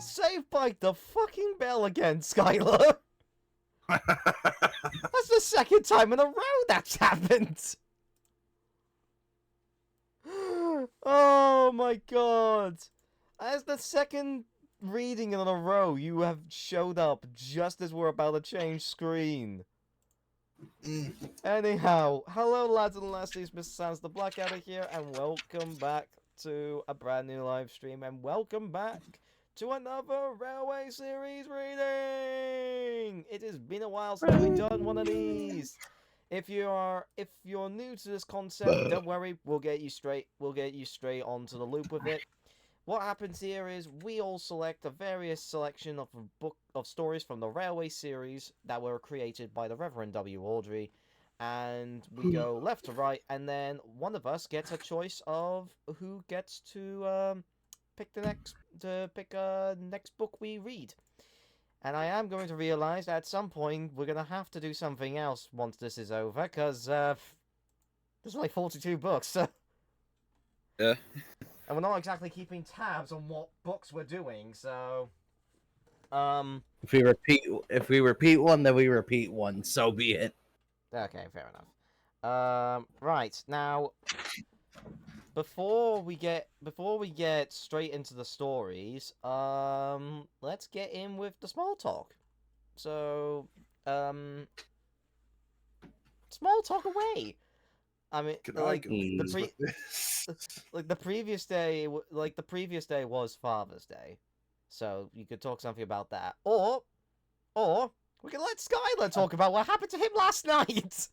Saved by the fucking bell again, Skylar. That's the second time in a row that's happened. Oh my god. As the second reading in a row, you have showed up just as we're about to change screen. Anyhow, hello lads and lassies, Mr. Sans the Blackadder here, and welcome back to a brand new live stream, and welcome back to another Railway Series reading! It has been a while since we've done one of these. If you're new to this concept, don't worry, we'll get you straight onto the loop with it. What happens here is we all select a various selection of a book of stories from the Railway series that were created by the Reverend W. Audrey, and we go left to right, and then one of us gets a choice of who gets to pick the next book we read. And I am going to realize that at some point we're gonna have to do something else once this is over, because there's only 42 books. So... Yeah. And we're not exactly keeping tabs on what books we're doing, so... If we repeat one, then we repeat one. So be it. Okay, fair enough. Right, now... Before we get straight into the stories, let's get in with the small talk. So, small talk away! I mean, the previous day was Father's Day, so you could talk something about that, or we can let Skylar talk about what happened to him last night.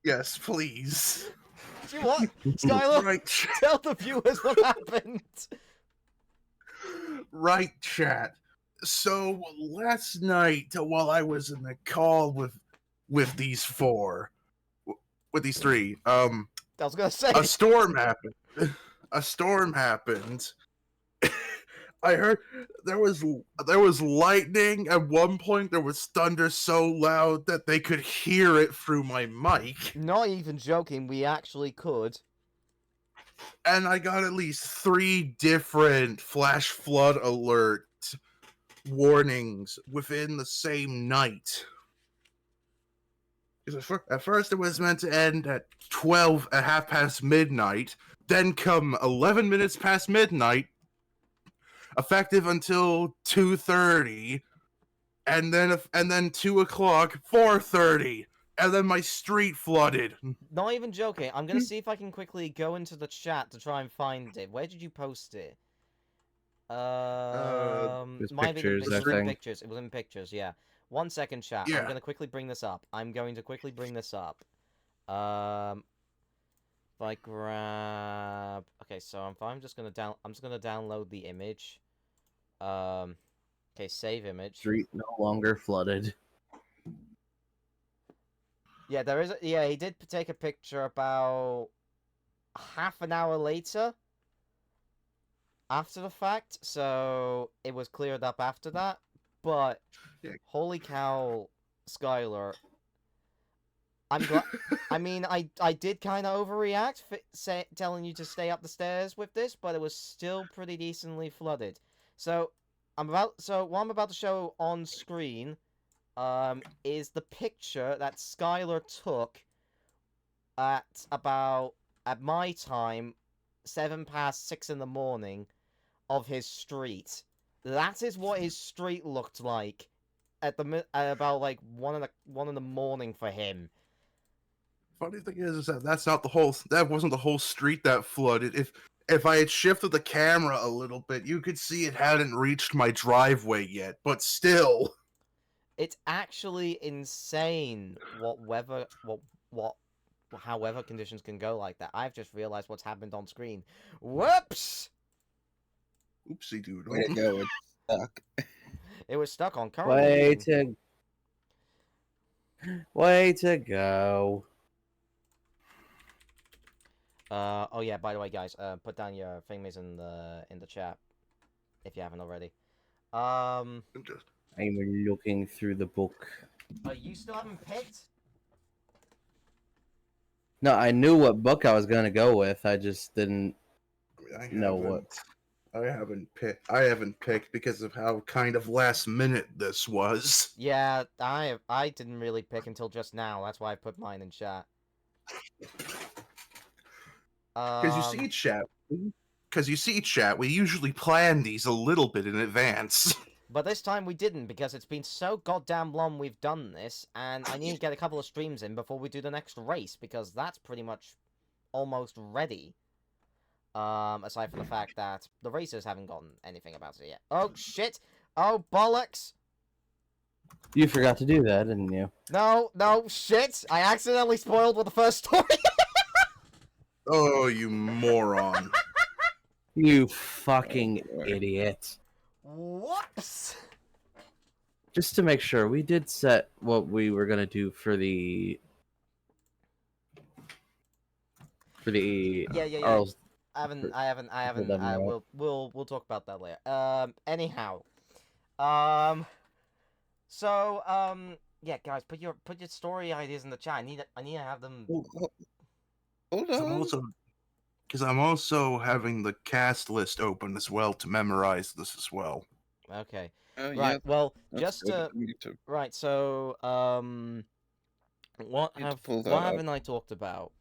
Yes, please. Do you want Skylar? Right, Tell the viewers what happened. right, chat. So last night, while I was in the call with these three, I was gonna say a storm happened. A storm happened. I heard there was lightning. At one point, there was thunder so loud that they could hear it through my mic. Not even joking, we actually could. And I got at least 3 different flash flood alert warnings within the same night. At first, it was meant to end at 12 at half past midnight. Then come 11 minutes past midnight, effective until 2:30, and then 2 o'clock, 4:30, and then my street flooded. Not even joking. I'm gonna see if I can quickly go into the chat to try and find it. Where did you post it? It was might be pictures, it I was in think. pictures. It was in pictures. Yeah. 1 second, chat. Yeah. I'm gonna quickly bring this up. If I grab. Okay, so I'm just gonna download the image. Okay, save image. Street no longer flooded. Yeah, he did take a picture about half an hour later. After the fact, so it was cleared up after that. But Yeah. holy cow, Skylar! I'm glad. I mean, I did kind of overreact, telling you to stay up the stairs with this, but it was still pretty decently flooded. So what I'm about to show on screen, is the picture that Skylar took at my time, 7 past 6 in the morning, of his street. That is what his street looked like at about like 1 in the morning for him. Funny thing is that that wasn't the whole street that flooded. If I had shifted the camera a little bit, you could see it hadn't reached my driveway yet, but still. It's actually insane how weather conditions can go like that. I've just realized what's happened on screen. Whoops! Oopsie doodle. Way to go, it's stuck. It was stuck on current. Way to go. Oh yeah, by the way, guys, put down your thingies in the chat if you haven't already. I'm looking through the book. You still haven't picked? No, I knew what book I was gonna go with. I just didn't know what. I haven't picked because of how kind of last minute this was. Yeah, I didn't really pick until just now. That's why I put mine in chat. Because you see, chat, we usually plan these a little bit in advance. But this time we didn't because it's been so goddamn long we've done this, and I need to get a couple of streams in before we do the next race because that's pretty much almost ready. Aside from the fact that the racers haven't gotten anything about it yet. Oh shit! Oh bollocks! You forgot to do that, didn't you? No, shit! I accidentally spoiled what the first story. Oh, you moron! You fucking idiot. Whoops! Just to make sure, we did set what we were gonna do for the Yeah. Arl's. I haven't. We'll talk about that later. Anyhow, yeah, guys, put your story ideas in the chat. I need to have them. Hold on. Because I'm also having the cast list open as well to memorize this as well. Okay. Oh, Right. yeah, Well, that's just good. We need to right. So, what Need to pull what that up. haven't I talked about?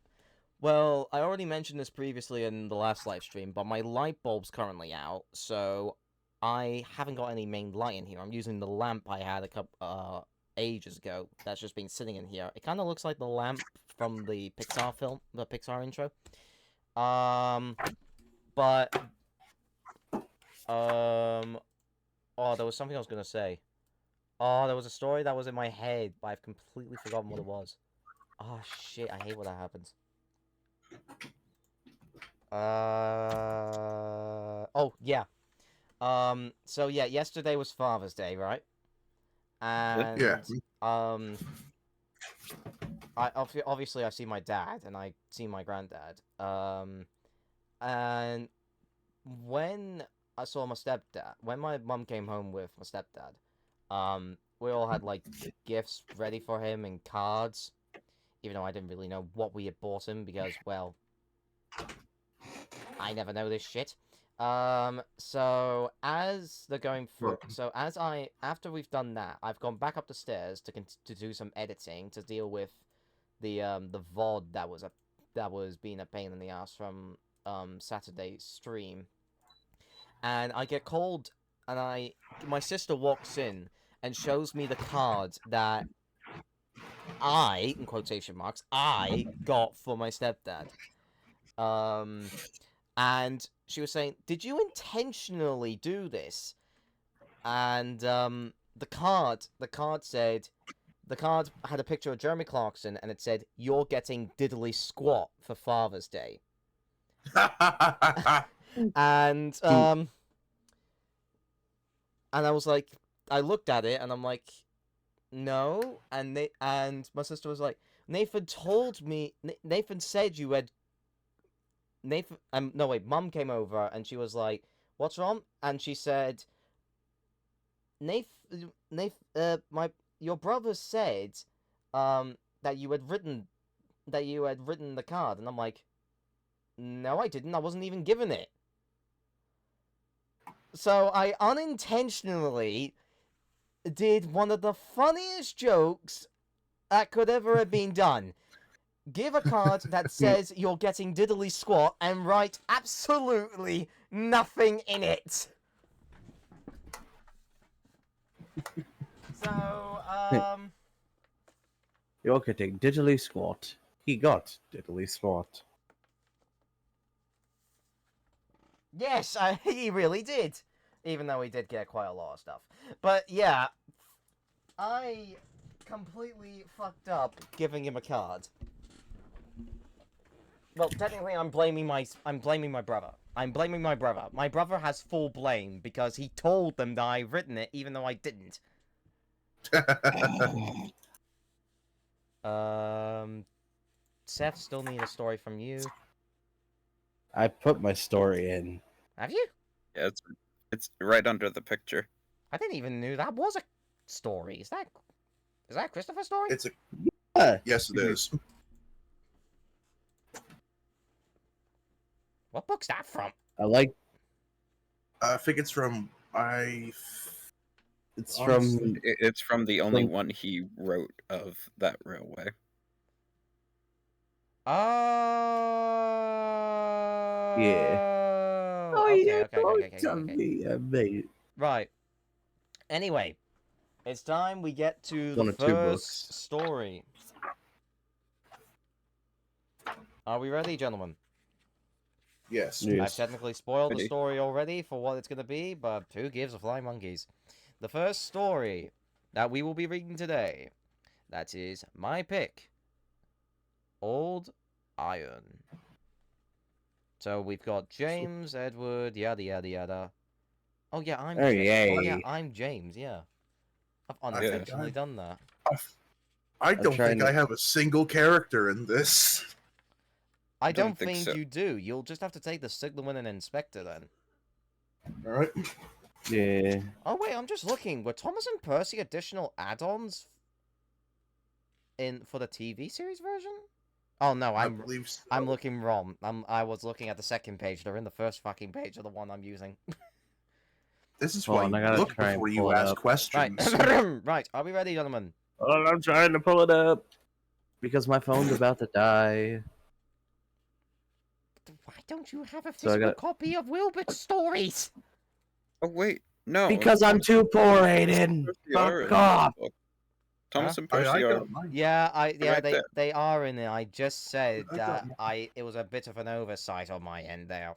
Well, I already mentioned this previously in the last live stream, but my light bulb's currently out, so I haven't got any main light in here. I'm using the lamp I had a couple ages ago. That's just been sitting in here. It kind of looks like the lamp from the Pixar film, the Pixar intro. But oh, there was something I was gonna say. Oh, there was a story that was in my head, but I've completely forgotten what it was. Oh shit, I hate when that happens. Oh yeah. So yeah, yesterday was Father's Day, right? And Yeah. I obviously I see my dad and I see my granddad. And when I saw my stepdad, when my mum came home with my stepdad, we all had like gifts ready for him and cards, even though I didn't really know what we had bought him because, well, I never know this shit. So as they're going through, after we've done that, I've gone back up the stairs to do some editing to deal with the VOD that was being a pain in the ass from Saturday's stream. And I get called, and my sister walks in and shows me the card that I, in quotation marks, I got for my stepdad. And she was saying, "Did you intentionally do this?" And the card had a picture of Jeremy Clarkson, and it said, "You're getting diddly squat for Father's Day." And I was like, I looked at it, and I'm like, no. And my sister was like, Nathan told me. Nathan said you had. Nathan. No wait. Mum came over, and she was like, "What's wrong?" And she said, your brother said, that you had written the card," and I'm like, "No, I didn't. I wasn't even given it." So I unintentionally did one of the funniest jokes that could ever have been done. Give a card that says you're getting diddly squat and write absolutely nothing in it. So, You're getting diddly squat. He got diddly squat. Yes, he really did. Even though he did get quite a lot of stuff. But yeah, I completely fucked up giving him a card. Well, technically, I'm blaming my brother. I'm blaming my brother. My brother has full blame because he told them that I've written it, even though I didn't. Seth, still need a story from you. I put my story in. Have you? Yeah, it's right under the picture. I didn't even know that was a story. Is that Christopher's story? It's a Yeah. yes, it is. What book's that from? I like I think it's from It's Honestly, from It's from the only Some- one he wrote of that railway. Oh. Oh, Okay. yeah, Okay. Okay. Okay. Okay. Okay. be a mate. Right. Anyway, it's time we get to the One of two first books. story. Are we ready, gentlemen? yes. Yes. I've technically spoiled the Ready. story already for what it's going to be, but who gives a flying monkeys? The first story that we will be reading today, that is my pick, Old Iron. So we've got James, Edward, yada yada yada. Oh yeah, I'm Oh, James. Oh yeah, yay. I'm James. Yeah, I've I think unintentionally done that. I don't trying think I to- have a single character in this. I don't don't think think so. you do. You'll just have to take the signalman and inspector then. All right. Yeah. Oh wait, I'm just looking. Were Thomas and Percy additional add-ons for the TV series version? Oh no, I believe so. I'm looking wrong. I was looking at the second page. They're in the first fucking page of the one I'm using. This is Hold why on, I you gotta look try and before you pull it ask up. Right, questions. right. Are we ready, gentlemen? Oh, I'm trying to pull it up because my phone's about to die. Why don't you have a So I physical gotta- copy of Wilbert's stories? Oh wait, no. Because I'm too poor, Aiden. Percy are Fuck in off. the book. Thomas Huh? and Percy are. got mine. Yeah, Right they there. they are in it. I just said I got that it was a bit of an oversight on my end there.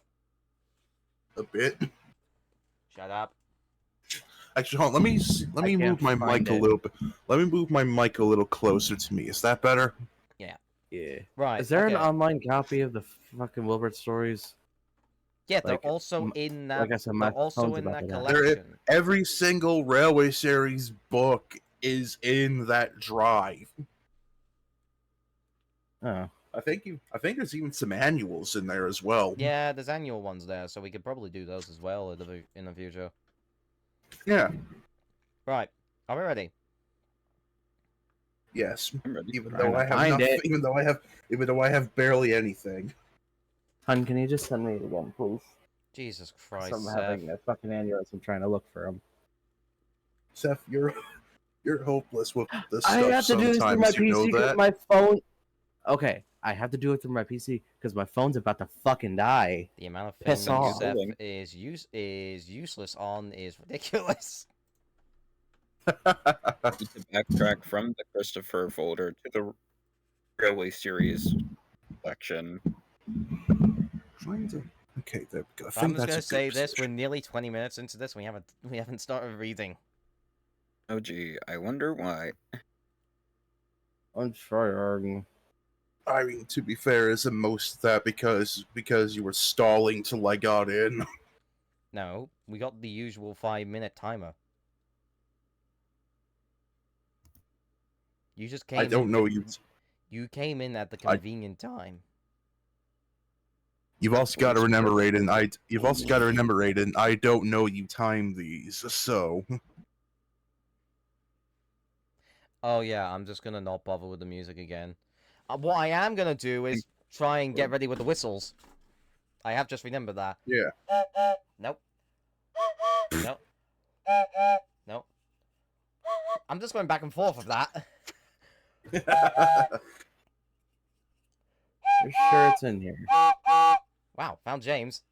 A bit. Shut up. Actually, hold on. Let me I move can't my find mic a it. little bit. Let me move my mic a little closer to me. Is that better? Yeah. Right. Is there okay. an online copy of the fucking Wilbert stories? Yeah, they're like, also in that. like I said, my they're also phone's in about that to die. collection. Every single Railway Series book is in that drive. Oh. I think there's even some annuals in there as well. Yeah, there's annual ones there, so we could probably do those as well in the future. Yeah. Right. Are we ready? Yes. I'm ready. Even Trying though to I have find nothing, it. even though I have barely anything. Hun, can you just send me it again, please? Jesus 'Cause Christ, I'm Seth. having a fucking aneurysm trying to look for them. Seth, you're hopeless with this I stuff have to do this through my sometimes, you know PC because that? my phone. Okay, I have to do it through my PC because my phone's about to fucking die. The amount of Piss things off. Seth Holding. is useless on is ridiculous. Need to backtrack from the Christopher folder to the Railway Series section. Okay, there we go. I I'm think just that's gonna a say good this: we're position. nearly 20 minutes into this. We haven't started reading. Oh gee, I wonder why. I'm trying. I mean, to be fair, isn't most of that because you were stalling till I got in? No, we got the usual 5-minute timer. You just came. I don't in know ve- you. You came in at the I- convenient time. You've also got to Please, remember, perfect. Raiden. You've also got to remember, Raiden. I don't know you time these, so Oh yeah, I'm just gonna not bother with the music again. What I am gonna do is try and get ready with the whistles. I have just remembered that. yeah. Nope. Nope. Nope. I'm just going back and forth of that. You're sure it's in here? Wow, found James.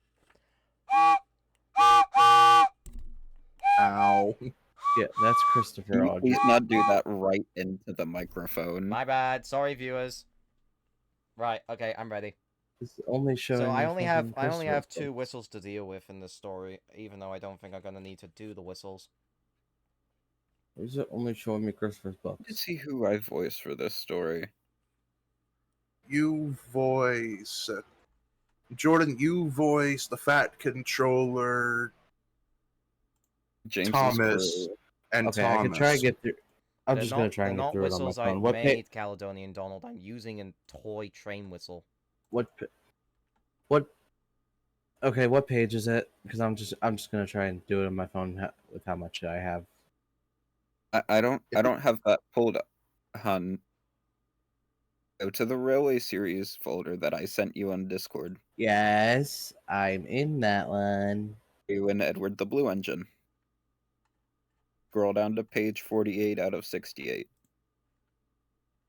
Ow. Yeah, that's Christopher. Can you Aug. please not do that right into the microphone? My bad. Sorry, viewers. Right. Okay, I'm ready. It's only showing. So I me only fucking have Christopher two books. whistles to deal with in this story, even though I don't think I'm gonna need to do the whistles. Why is it only showing me Christopher's books? Let's see who I voiced for this story. You voice Jordan. You voice the Fat Controller, James Thomas, and Okay, Thomas. I can try and get through. I'm They're just gonna not- try and they're get not through it on my whistles phone. I've What made, Caledonian Donald. I'm using a toy train whistle. What? Okay, what page is it? Because I'm just gonna try and do it on my phone with how much I have. I don't have that pulled up, hun. Go to the Railway Series folder that I sent you on Discord. Yes, I'm in that one. you in Edward the Blue Engine? Scroll down to page 48 out of 68.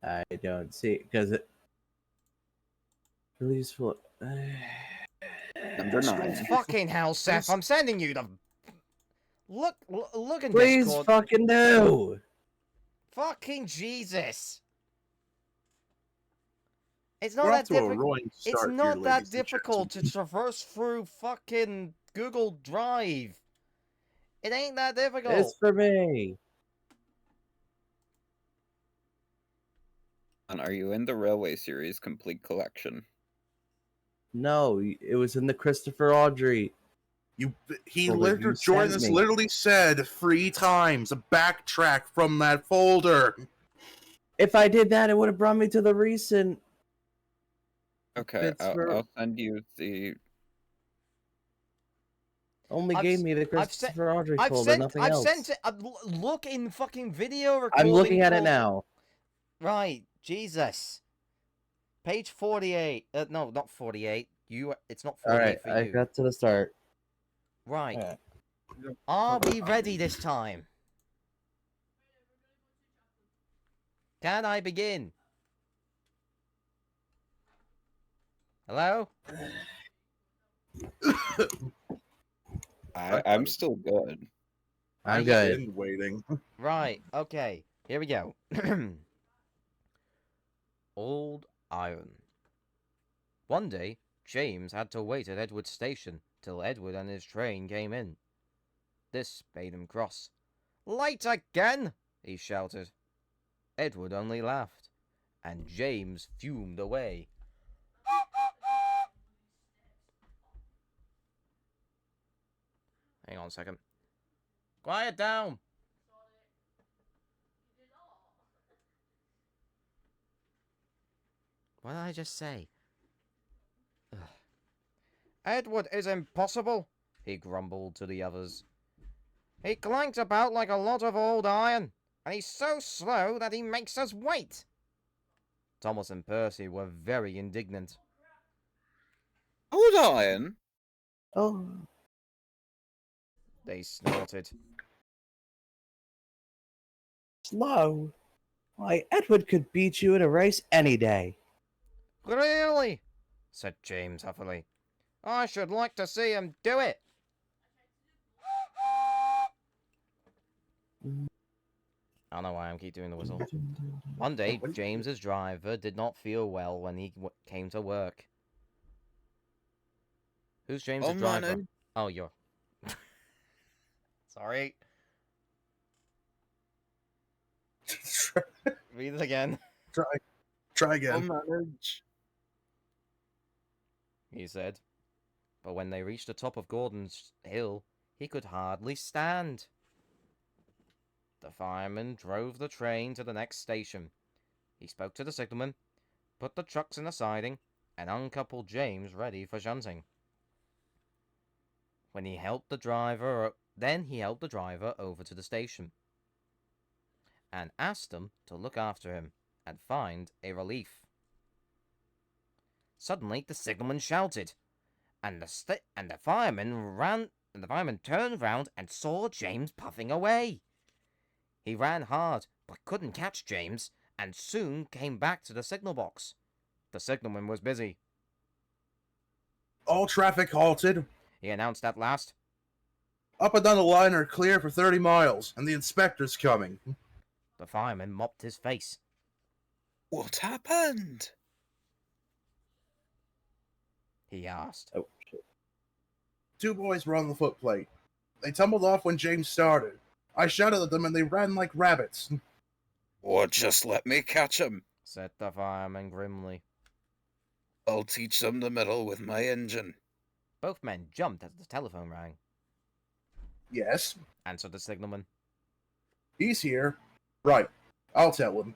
I don't see because it. Please look. Number 9. Fucking hell, Seth! I'm sending you the. Look in Please Discord. fucking no. Fucking Jesus! It's We're not off that to a difficult. roaring It's start not here, that ladies and difficult to gentlemen. traverse through fucking Google Drive. It ain't that difficult. It's for me. And are you in the Railway Series Complete Collection? No, it was in the Christopher Audrey. Jordan sent has me. literally said 3 times, backtrack from that folder. If I did that, it would have brought me to the recent. Okay, Bits for- I'll send you the. Only I've gave s- me the I've Christopher Audrey I've folder, sent. nothing I've else. sent it. Look in fucking video recording. I'm looking at it folder. now. Right, Jesus. Page 48. No, not 48. It's not All 48 right, for I you. got to the start. Right. All right. Are we ready this time? Can I begin? Hello? I'm still good. I'm good. been waiting. Right, okay. Here we go. Old Iron. One day, James had to wait at Edward's station till Edward and his train came in. This made him cross. Late again! He shouted. Edward only laughed, and James fumed away. Hang on a second. Quiet down! What did I just say? Ugh. Edward is impossible, he grumbled to the others. He clanks about like a lot of old iron, and he's so slow that he makes us wait. Thomas and Percy were very indignant. Old Iron? Oh, They snorted. slow. Why, Edward could beat you in a race any day. Really? Said James huffily. I should like to see him do it. I don't know why I keep doing the whistle. One day, James's driver did not feel well when he came to work. Who's James's driver? man. Oh, you're... Sorry. Read it again. Try again. manage. He said. But when they reached the top of Gordon's Hill, he could hardly stand. The fireman drove the train to the next station. He spoke to the signalman, put the trucks in the siding, and uncoupled James ready for shunting. Then he helped the driver over to the station and asked them to look after him and find a relief. Suddenly, the signalman shouted, and the fireman turned round and saw James puffing away. He ran hard, but couldn't catch James, and soon came back to the signal box. The signalman was busy. All traffic halted. He announced at last. Up and down the line are clear for 30 miles, and the inspector's coming. The fireman mopped his face. What happened? He asked. Oh, shit. 2 boys were on the footplate. They tumbled off when James started. I shouted at them and they ran like rabbits. Or just let me catch them. Said the fireman grimly. I'll teach them the middle with my engine. Both men jumped as the telephone rang, Yes, answered the signalman. he's here. Right, I'll tell him.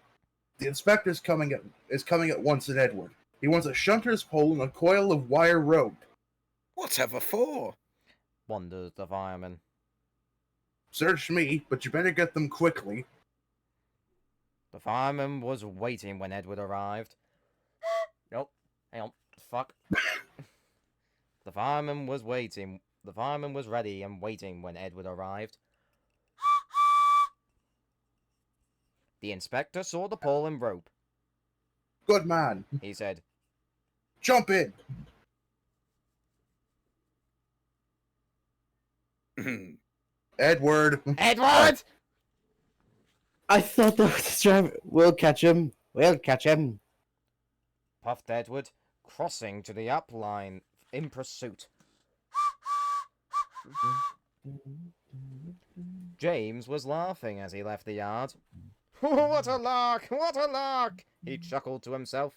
The inspector's coming at once at Edward. He wants a shunter's pole and a coil of wire rope. Whatever for? Wonders the fireman. Search me, but you better get them quickly. The fireman was waiting when Edward arrived. Nope. Hang on. Fuck. The fireman was waiting The fireman was ready and waiting when Edward arrived. The inspector saw the pole and rope. Good man. He said, Jump in. Edward. Edward! I thought that was the driver. We'll catch him. We'll catch him. Puffed Edward, crossing to the up line in pursuit. James was laughing as he left the yard. What a lark! What a lark! He chuckled to himself.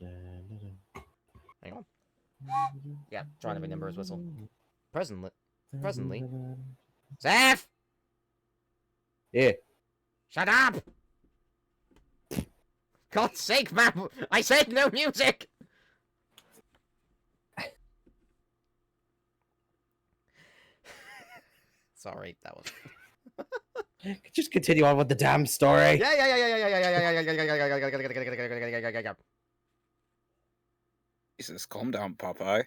Hang on. Yeah, trying to remember his whistle. Presently. Seth! Yeah. Shut up! God's sake, man! I said no music! Sorry, that was... Just continue on with the damn story. Yeah. Jesus, calm down, Popeye.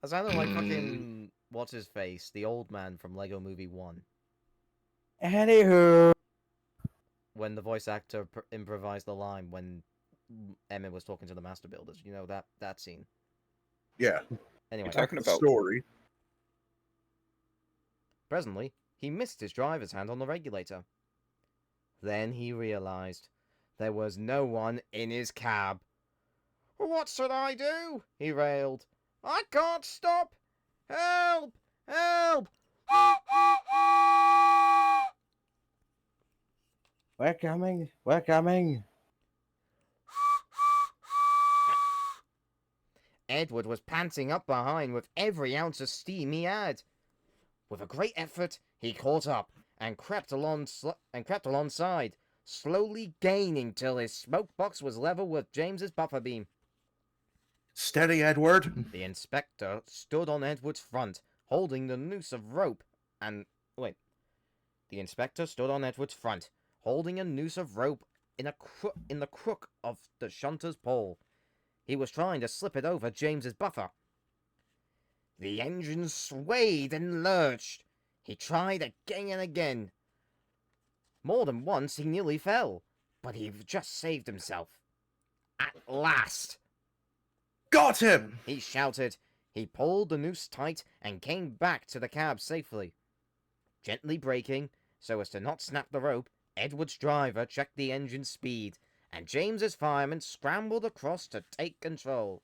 I sounded like fucking... What's his face? The old man from Lego Movie 1. Anywho. When the voice actor improvised the line when Emmett was talking to the master builders. You know, that scene. Yeah. Anyway. You're talking about... Story. Presently, he missed his driver's hand on the regulator. Then he realized there was no one in his cab. What should I do? He railed. I can't stop! Help! Help! We're coming. We're coming. Edward was panting up behind with every ounce of steam he had. With a great effort, he caught up and crept alongside, slowly gaining till his smoke box was level with James's buffer beam. Steady, Edward. The inspector stood on Edward's front, holding the noose of rope The inspector stood on Edward's front, holding a noose of rope in the crook of the shunter's pole. He was trying to slip it over James's buffer. The engine swayed and lurched. He tried again and again. More than once he nearly fell, but he just saved himself. At last! Got him! He shouted. He pulled the noose tight and came back to the cab safely. Gently braking, so as to not snap the rope, Edward's driver checked the engine speed, and James's fireman scrambled across to take control.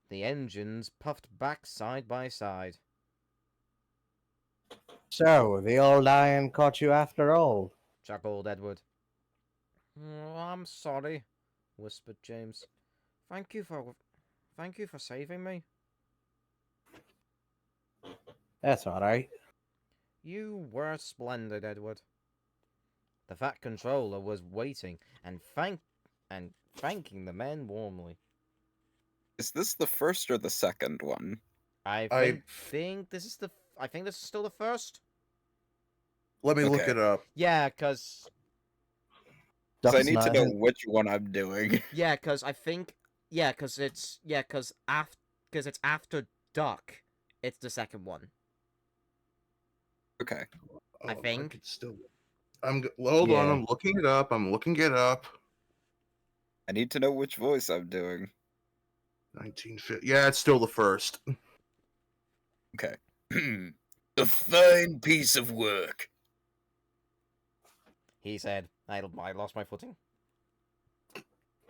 The engines puffed back side by side. So, the old lion caught you after all? Chuckled Edward. Oh, I'm sorry, whispered James. Thank you for saving me. That's alright. You were splendid, Edward. The fat controller was waiting and thanking the men warmly. Is this the first or the second one? I think this is still the first. Let me look Okay. it up. Yeah, cause I need to know which one I'm doing. cause it's after Duck. It's the second one. Okay. I think. could still. Hold on. Yeah. I'm looking it up. I need to know which voice I'm doing. 1950. Yeah, it's still the first. Okay. A fine piece of work. He said. I lost my footing.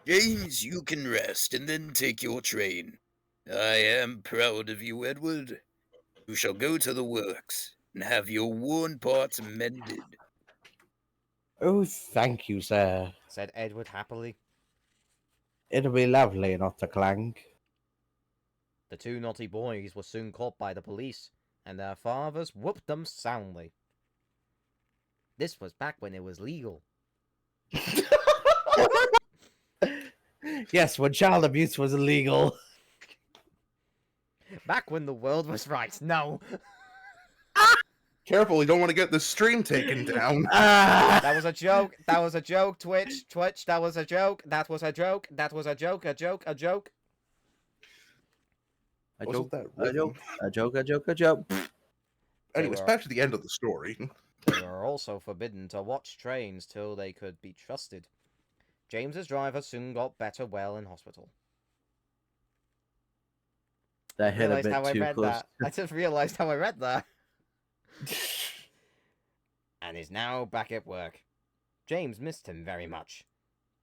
James, you can rest and then take your train. I am proud of you, Edward. You shall go to the works and have your worn parts mended. Oh, thank you, sir. Said Edward happily. It'll be lovely not to clank. The two naughty boys were soon caught by the police, and their fathers whooped them soundly. This was back when it was legal. Yes, when child abuse was illegal. Back when the world was right. No. Careful, you don't want to get the stream taken down. That was a joke. That was a joke. Twitch. That was a joke. That was a joke. That was a joke. A joke. A Wasn't joke, that a joke, rhythm? a joke, a joke, a joke. Anyways, were- back to the end of the story. They were also forbidden to watch trains till they could be trusted. James's driver soon got better well in hospital. That hit a Realised bit how I too read close. that. I just realised how I read that. And is now back at work. James missed him very much,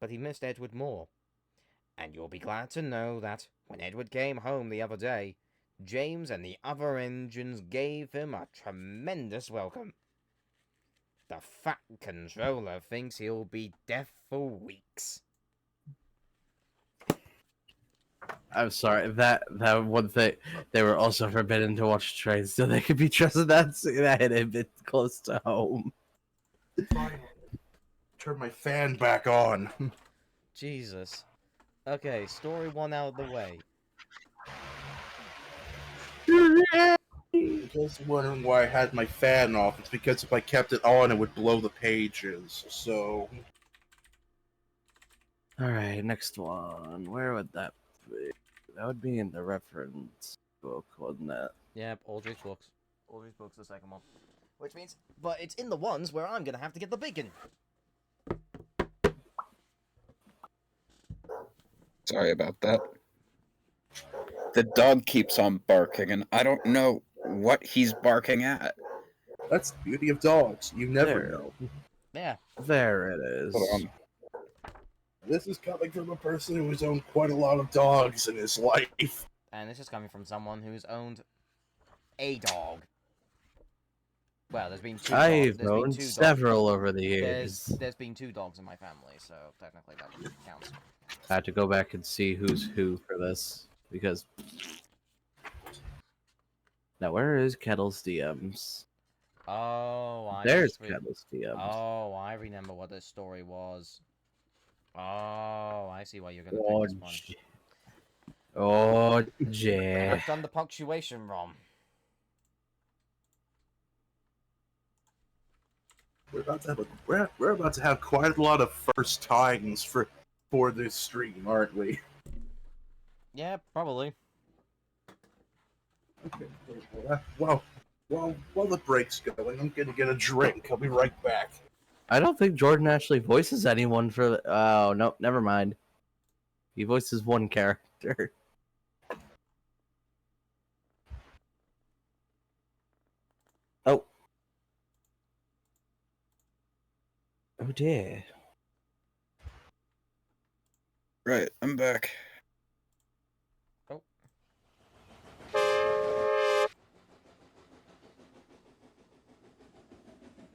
but he missed Edward more. And you'll be glad to know that when Edward came home the other day, James and the other engines gave him a tremendous welcome. The fat controller thinks he'll be deaf for weeks. I'm sorry. That one thing, they were also forbidden to watch trains, so they could be trusted. That hit a bit close to home. Finally, turn my fan back on. Jesus. Okay, story 1 out of the way. In case you're wondering why I had my fan off, it's because if I kept it on, it would blow the pages. So, All right, next one. Where would that be? That would be in the reference book, wouldn't it? Yep, Audrey's books. Audrey's books, the second one. Which means, but it's in the ones where I'm gonna have to get the bacon. Sorry about that. The dog keeps on barking, and I don't know what he's barking at. that's the beauty of dogs. You never There. know. Yeah. There it is. Hold on. This is coming from a person who has owned quite a lot of dogs in his life. And this is coming from someone who's owned a dog. Well, there's been two dogs. I've There's been owned two dogs. several over the years. There's been 2 dogs in my family, so technically that counts. I had to go back and see who's who for this because. Now, where is Kettle's DMs? Oh, I There's just Kettle's DMs. Oh, I remember what this story was. Oh, I see why you're gonna Oh, pick this one. Oh, yeah. I've done the punctuation wrong. We're about to have quite a lot of first times for this stream, aren't we? Yeah, probably. Okay. Well, while the break's going, I'm gonna get a drink. I'll be right back. I don't think Jordan actually voices anyone for. Oh, no, never mind. He voices one character. Oh. Oh dear. Right, I'm back. Oh.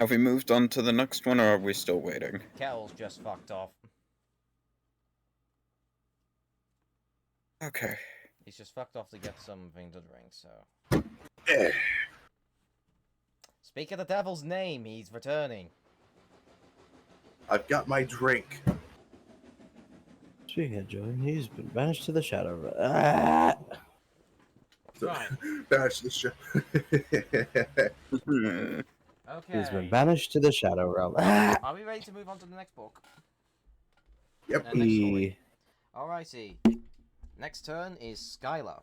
Have we moved on to the next one, or are we still waiting? Kettle's just fucked off. Okay. He's just fucked off to get something to drink, so. Eh. Speak of the devil's name, he's returning. I've got my drink. Speaking of Jordan, he's been banished to the shadow. Ah! Right. That's the show. Okay. He's been banished to the shadow realm. Ah! Are we ready to move on to the next book? Yep. And next story. E- Alrighty. Next turn is Skylar.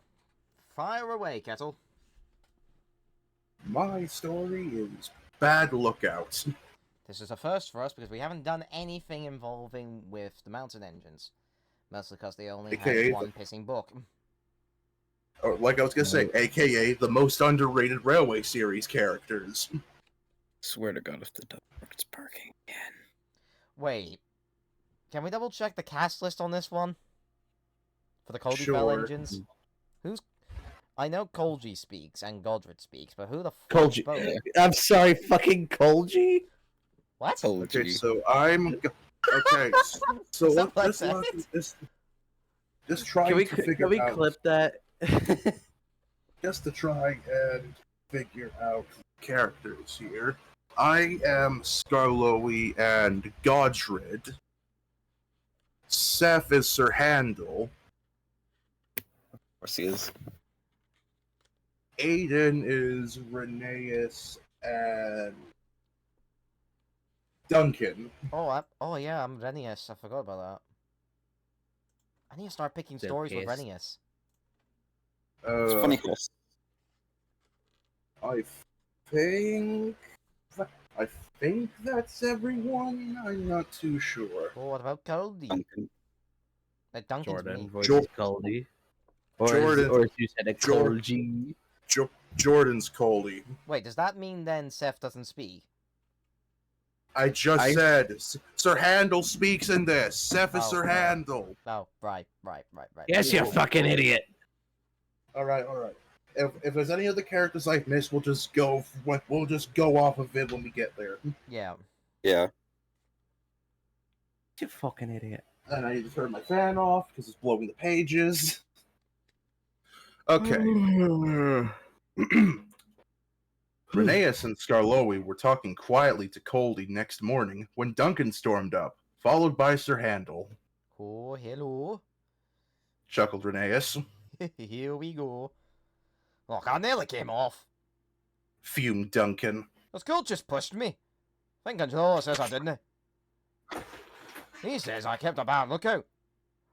Fire away, Kettle. My story is Bad Lookouts. This is a first for us because we haven't done anything involving with the mountain engines. Mostly because they only AKA had one pissing book. Or, like I was gonna say, aka the most underrated Railway series characters. Swear to God, if the dog starts barking again. Wait. Can we double check the cast list on this one? For the Colby Bell Sure. engines? Who's... I know Colgy speaks and Godred speaks, but who the fuck Colgy. spoke? I'm sorry, fucking Colgy? What? Told Okay, you. so okay. So Something like let's that. just try Can we to figure can we out. clip that? Just to try and figure out characters here. I am Skarloey and Godred. Seth is Sir Handel. Of course he is. Aiden is Rheneas and Duncan. Oh yeah, I'm Renius. I forgot about that. I need to start picking So stories with pissed. Renius. It's funny how I think I think that's everyone. I'm not too sure. Oh, what about Cody? Duncan. Duncan's Jordan me. voices Goldie. Jordan- Or as you said, a Jor- Colgy. Jordan's Coley. Wait, does that mean then Seth doesn't speak? I just said Sir Handel speaks in this. Seth is Oh, Sir right. Handel. Oh, right. Yes, you fucking idiot. All right. If there's any other characters I've missed, we'll just go off of it when we get there. Yeah. Yeah. You fucking idiot. And I need to turn my fan off because it's blowing the pages. Okay. Rheneas and Skarloey were talking quietly to Coldy next morning when Duncan stormed up, followed by Sir Handel. Oh, hello. Chuckled Rheneas. Here we go. Look, I nearly came off. Fumed Duncan. The school just pushed me. Think Angelo says I didn't. He says I kept a bad lookout.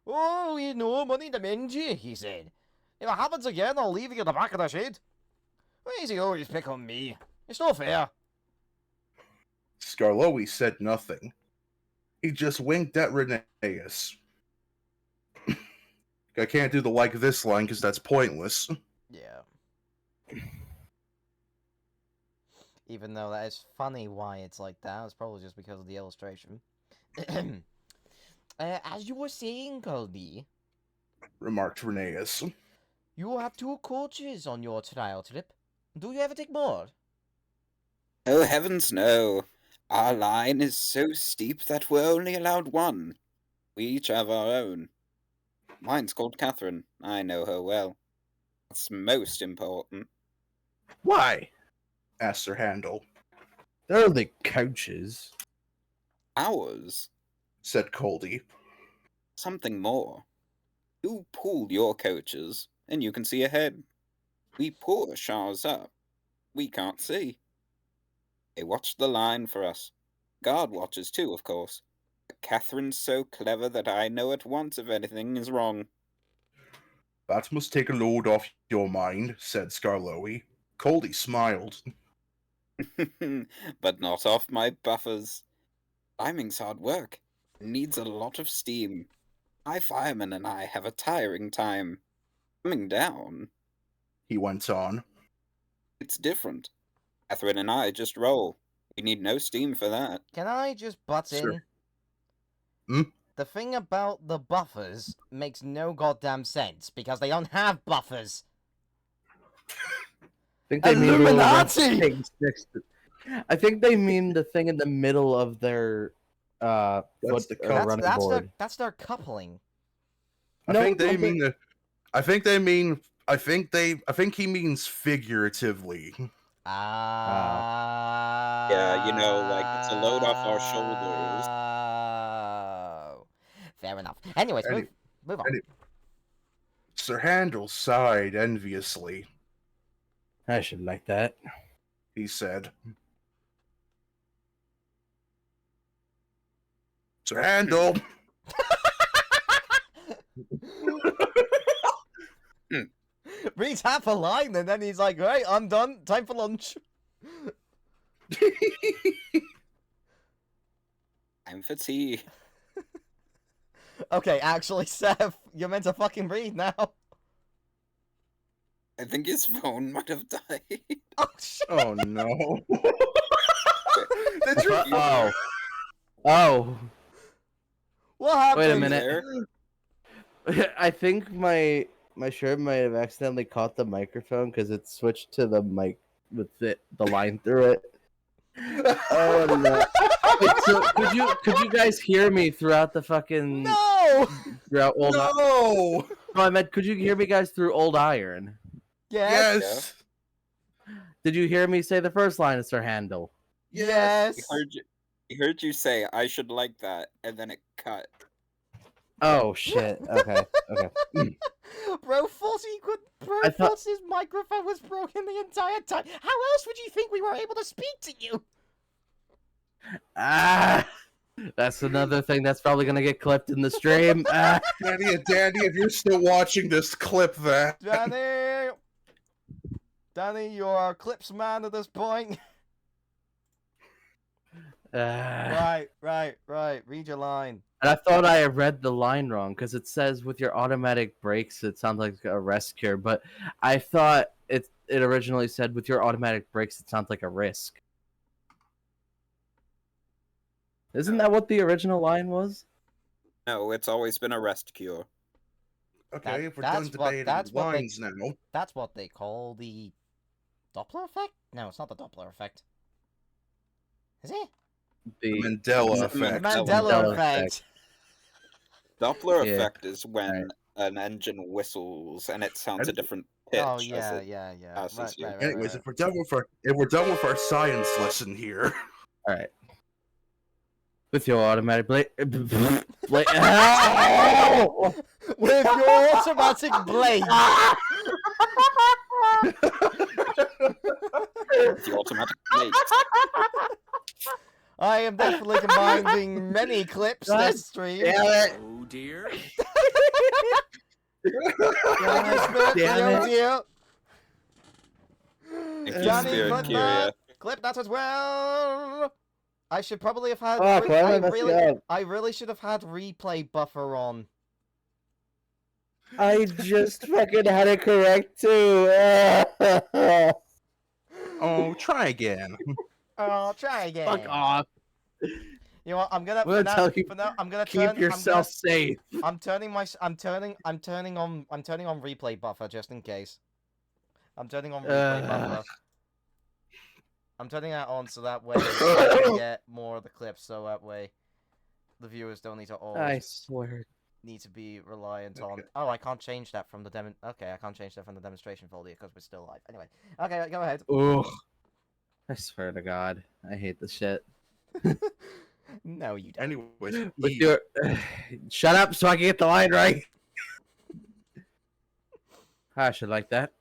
Oh, you know, money to mend you, he said. If it happens again, I'll leave you at the back of the shed. Why does he always pick on me? It's not fair. Skarloey said nothing. He just winked at Rheneas. I can't do the like this line because that's pointless. Yeah. Even though that is funny why it's like that, it's probably just because of the illustration. As you were saying, Colby, Remarked Rheneas. you have 2 coaches on your trial trip. Do you ever take more? Oh, heavens no. Our line is so steep that we're only allowed one. We each have our own. Mine's called Catherine. I know her well. That's most important. Why? Asked Sir Handel. They're the couches. Ours? Said Coldy. Something more. You pull your coaches, and you can see ahead. We push ours up. We can't see. They watch the line for us. Guard watches too, of course. But Catherine's so clever that I know at once if anything is wrong. That must take a load off your mind, said Skarloey. Coldy smiled. But not off my buffers. Climbing's hard work. It needs a lot of steam. My fireman and I have a tiring time. Coming down, He went on. it's different. Catherine and I just roll. We need no steam for that. Can I just butt in? Sure. Hmm? The thing about the buffers makes no goddamn sense, because they don't have buffers. I think they mean little Illuminati! things next to- I think they mean the thing in the middle of their That's foot the or cup. running That's board. that's their coupling. I No, think they no, mean I think he means figuratively. Yeah, you know, like, it's a load off our shoulders. Fair enough. Anyways, Any- move on. any- Sir Handel sighed enviously. I should like that. He said. Sir Handel! Reads half a line and then he's like, right, I'm done. Time for lunch. Time for tea. Okay, actually, Seth, you're meant to fucking read now. I think his phone might have died. Oh, shit. Oh no. Did you Oh. What happened? Wait a minute. There? I think my shirt might have accidentally caught the microphone because it switched to the mic with the line through it. Oh no! Wait, so could you guys hear me throughout the fucking No! throughout old? No! No, I meant could you hear me guys through Old Iron? Yes. Yes! Did you hear me say the first line of Sir Handel? Yes. He heard you say, I should like that, and then it cut. Oh shit! Okay. Bro thought he could. Bro I thought- thought his microphone was broken the entire time. How else would you think we were able to speak to you? Ah! That's another thing that's probably gonna get clipped in the stream. Danny, if you're still watching this, clip that. Danny, you're our clips man at this point. Right. Read your line. And I thought I had read the line wrong because it says with your automatic brakes, it sounds like a rest cure. But I thought it originally said with your automatic brakes, it sounds like a risk. Isn't that what the original line was? No, it's always been a rest cure. Okay, if we're that's done what- debating that's what they- lines now. That's what they call the Doppler effect? No, it's not the Doppler effect. Is it? The Mandela The effect. Mandela effect. Doppler Yeah. effect is when an engine whistles and it sounds a different pitch. Oh as yeah. it passes you. Right. Anyways, if we're done with our science lesson here. All right. With your automatic blade. With your automatic blade. The automatic brakes. I am definitely combining many clips God this stream. Damn it! Oh dear. Thank you, Spirit. Damn it. Dear. Thank you, Johnny Spirit Footman. Kyria. Clip that as well. I should probably have had. Fuck, why am I messing up? I really should have had replay buffer on. I just fucking had it correct too. Oh, try again. Oh, try again. Fuck off. You know what? I'm gonna. I'm gonna tell you, for now, I'm gonna Keep turn. yourself safe. I'm turning on replay buffer just in case. I'm turning on replay buffer. I'm turning that on so that way I can get more of the clips. So that way, the viewers don't need to always I swear. need to be reliant on. Okay. Oh, I can't change that from the Okay, I can't change that from the demonstration folder because we're still live. Anyway, okay, go ahead. Ugh. I swear to God, I hate this shit. No, you don't. Anyways, With your... Shut up so I can get the line right. I should like that.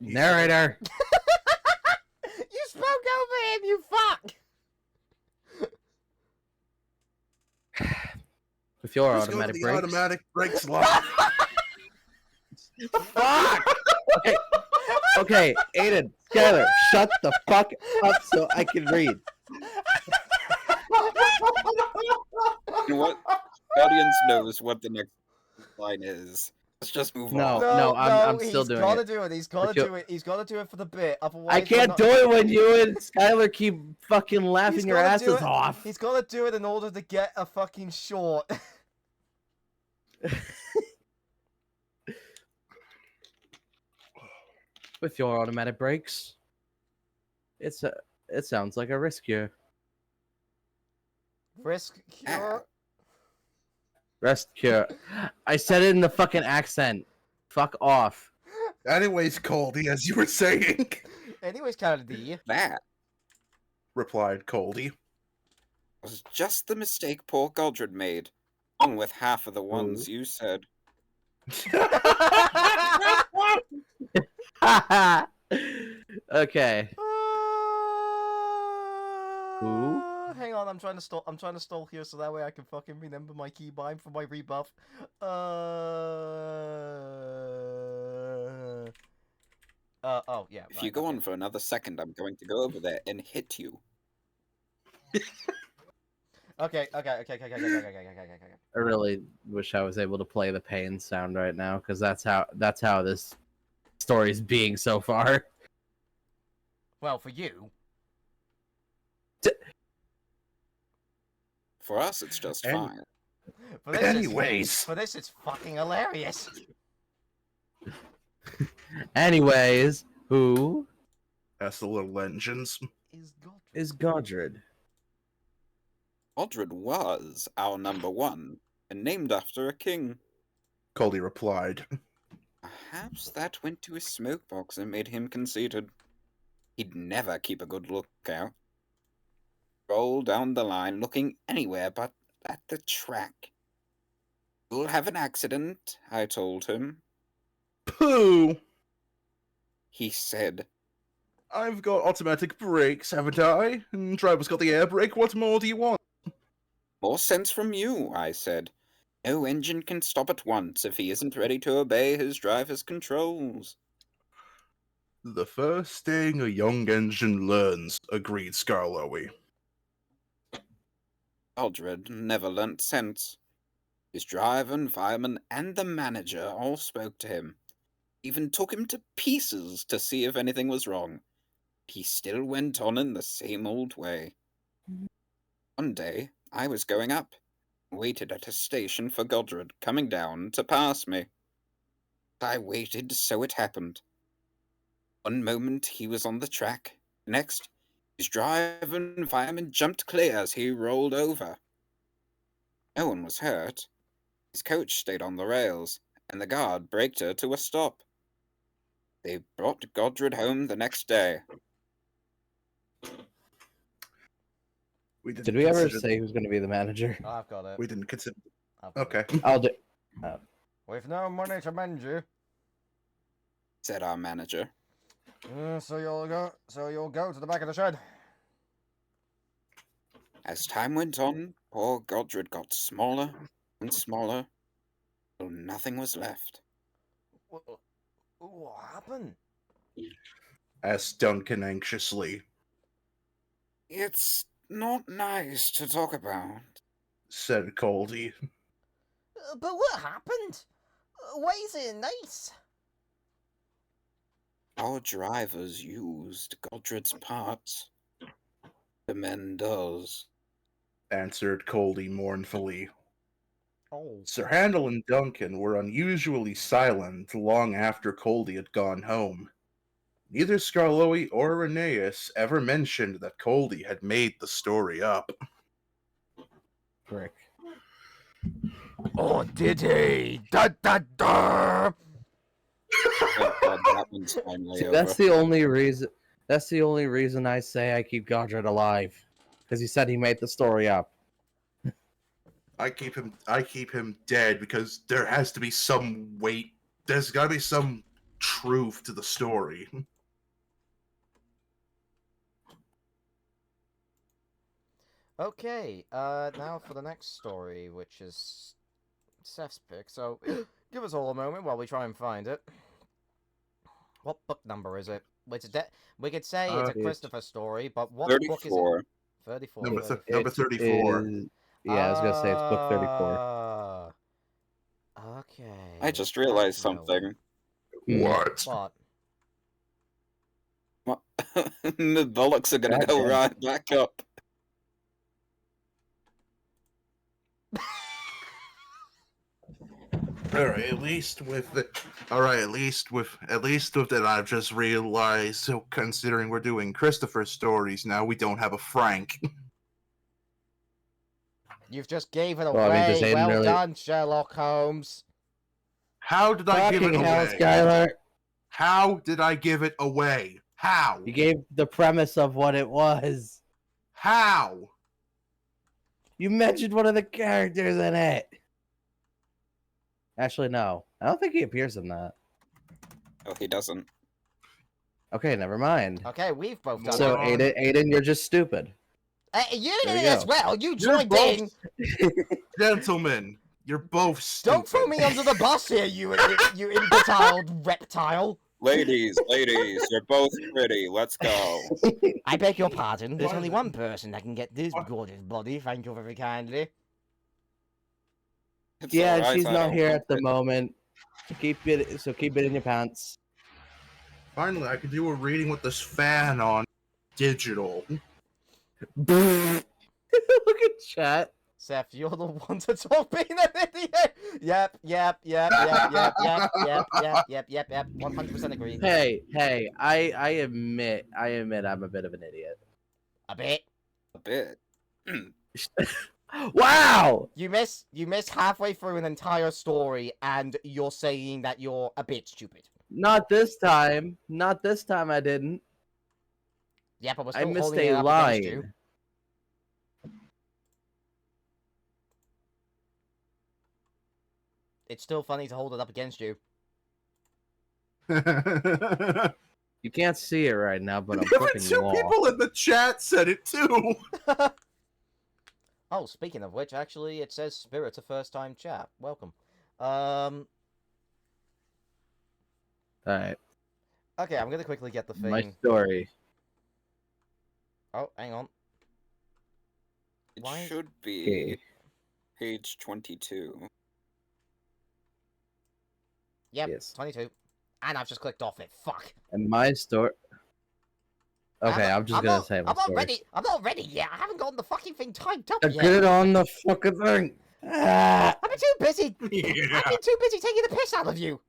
Narrator. You spoke over him, you fuck! With your let's go to automatic the brakes. automatic brakes line. Fuck! Okay. Okay, Aiden, Skylar, shut the fuck up so I can read. You know what? The audience knows what the next line is. Let's just move No. on. I'm still doing He's gotta it. do it. He's gotta With your- do it. He's gotta do it for the bit. Otherwise, I we're can't not- do it when you and Skylar keep fucking He's laughing your gotta do asses it. off. He's gotta do it in order to get a fucking short. With your automatic brakes, it sounds like a rescue. Risk cure. Rescue. I said it in the fucking accent. Fuck off. Anyways, Coldy, as you were saying, Anyways, Kennedy. That replied Coldy. was just the mistake poor Godred made, along with half of the ones you said. Okay. Who? Hang on, I'm trying to stall. I'm trying to stall here so that way I can fucking remember my keybind for my rebuff. Oh yeah. If you go on for another second, I'm going to go over there and hit you. Okay. I really wish I was able to play the pain sound right now because that's how this story is being so far. Well, for you. For us, it's just And- fine. For this, Anyways. for this, it's fucking hilarious. Anyways, who That's the little engines. Is Godric. is Godred? Godred was our number one, and named after a king. Coldy replied. Perhaps that went to his smoke box and made him conceited. He'd never keep a good lookout. Roll down the line looking anywhere but at the track. You'll have an accident, I told him. Pooh! He said, I've got automatic brakes, haven't I? And driver's got the air brake. What more do you want? More sense from you, I said. No engine can stop at once if he isn't ready to obey his driver's controls. The first thing a young engine learns, agreed Skarloey. Aldred never learnt sense. His driver and fireman and the manager all spoke to him, even took him to pieces to see if anything was wrong. He still went on in the same old way. One day, I was going up, waited at a station for Godred coming down to pass me. I waited, so it happened. One moment he was on the track, next, his driver and fireman jumped clear as he rolled over. No one was hurt. His coach stayed on the rails, and the guard braked her to a stop. They brought Godred home the next day. Did we ever say who's going to be the manager? I've got it. We didn't consider. I've got Okay. it. I'll do. We've no money to mend you. Said our manager. So you'll go to the back of the shed. As time went on, poor Godred got smaller and smaller, till nothing was left. What happened? Asked Duncan anxiously. It's not nice to talk about. Said Coldy. But what happened? Why is it nice? Our drivers used Godred's parts to mend us. Answered Coldy mournfully. Oh. Sir Handel and Duncan were unusually silent long after Coldy had gone home. Neither Skarloey or Rheneas ever mentioned that Coldy had made the story up. Frick. Oh, did he? Da da da! Thank God that one's finally See, over. that's the only reason. That's the only reason I say I keep Godred alive, because he said he made the story up. I keep him dead because there has to be some weight. There's got to be some truth to the story. Okay, now for the next story, which is Seth's pick. So, give us all a moment while we try and find it. What book number is it? We could say it's a It's Christopher story, but what book is 34. it? 34. Number 34. 34. Yeah, I was gonna say it's book 34. Okay. I just realized that's relevant. something. What? What? The bollocks are gonna go Goddamn. right back up. Alright, at least with that I've just realized, so considering we're doing Christopher stories now, we don't have a Frank. You've just gave it away. Well, I mean, does Aiden Well really- done, Sherlock Holmes. How did I give it Fucking hell, away? Skylar! How did I give it away? How? You gave the premise of what it was. How? You mentioned one of the characters in it. Actually, no. I don't think he appears in that. Oh, he doesn't. Okay, never mind. Okay, we've both done So, it. Aiden, you're just stupid. You There did we it as go. well. You You're joined both in. Gentlemen, you're both stupid. Don't throw me under the bus here, you infantile reptile. Ladies, you're both pretty. Let's go. I beg your pardon. There's What only is it? one person that can get this What? gorgeous body. Thank you very kindly. It's Yeah, alright, she's I not don't here want at the it. moment. Keep it in your pants. Finally, I could do a reading with this fan on digital. Look at chat. Seth, you're the one to talk being an idiot. Yep. 100% agree. Hey, I admit I'm a bit of an idiot. A bit. A bit. Wow! You miss halfway through an entire story, and you're saying that you're a bit stupid. Not this time. Not this time I didn't. Yeah, but we're I still missed holding it a up against you. line. It's still funny to hold it up against you. You can't see it right now, but I'm Even fucking two lost. people in the chat said it too. Oh, speaking of which, actually, it says Spirit's a first-time chat. Welcome. Alright, Okay, I'm gonna quickly get the my thing. story. Oh, hang on. It Why? should be Okay. page 22. Yep, Yes. 22. And I've just clicked off it. Fuck. And my story. Okay, I'm just gonna say my I'm not story. ready. I'm not ready yet. I haven't gotten the fucking thing typed up Get yet. on the fucking thing. Ah! I've been too busy. Yeah. I've been too busy taking the piss out of you.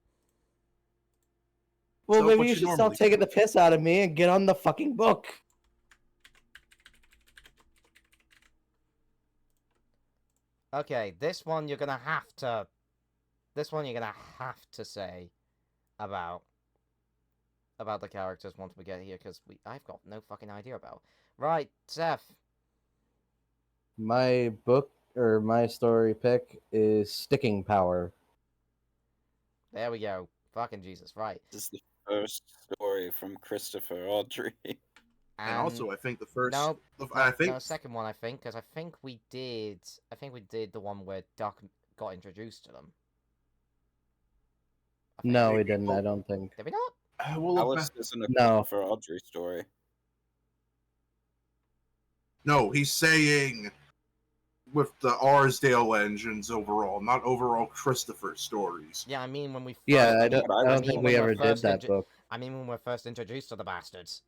Well, So maybe what you you should stop normally taking do. the piss out of me and get on the fucking book. Okay, this one you're gonna have to. This one you're gonna have to say about the characters once we get here, because I've got no fucking idea about. Right, Seth. My book or my story pick is Sticking Power. There we go. Fucking Jesus. Right. This is the first story from Christopher Audrey. And also, I think the first. no, I think no, second one. I think because I think we did the one where Duck got introduced to them. I think. No, maybe- we didn't. oh. I don't think. Did we not? we'll look Alice back. isn't a No. Christopher Audrey story. No, he's saying with the Arsdale engines overall, not overall Christopher stories. Yeah, I mean when we. First, Yeah, I But don't. I I don't remember think we when ever we're did first that book. I mean when we're first introduced to the bastards.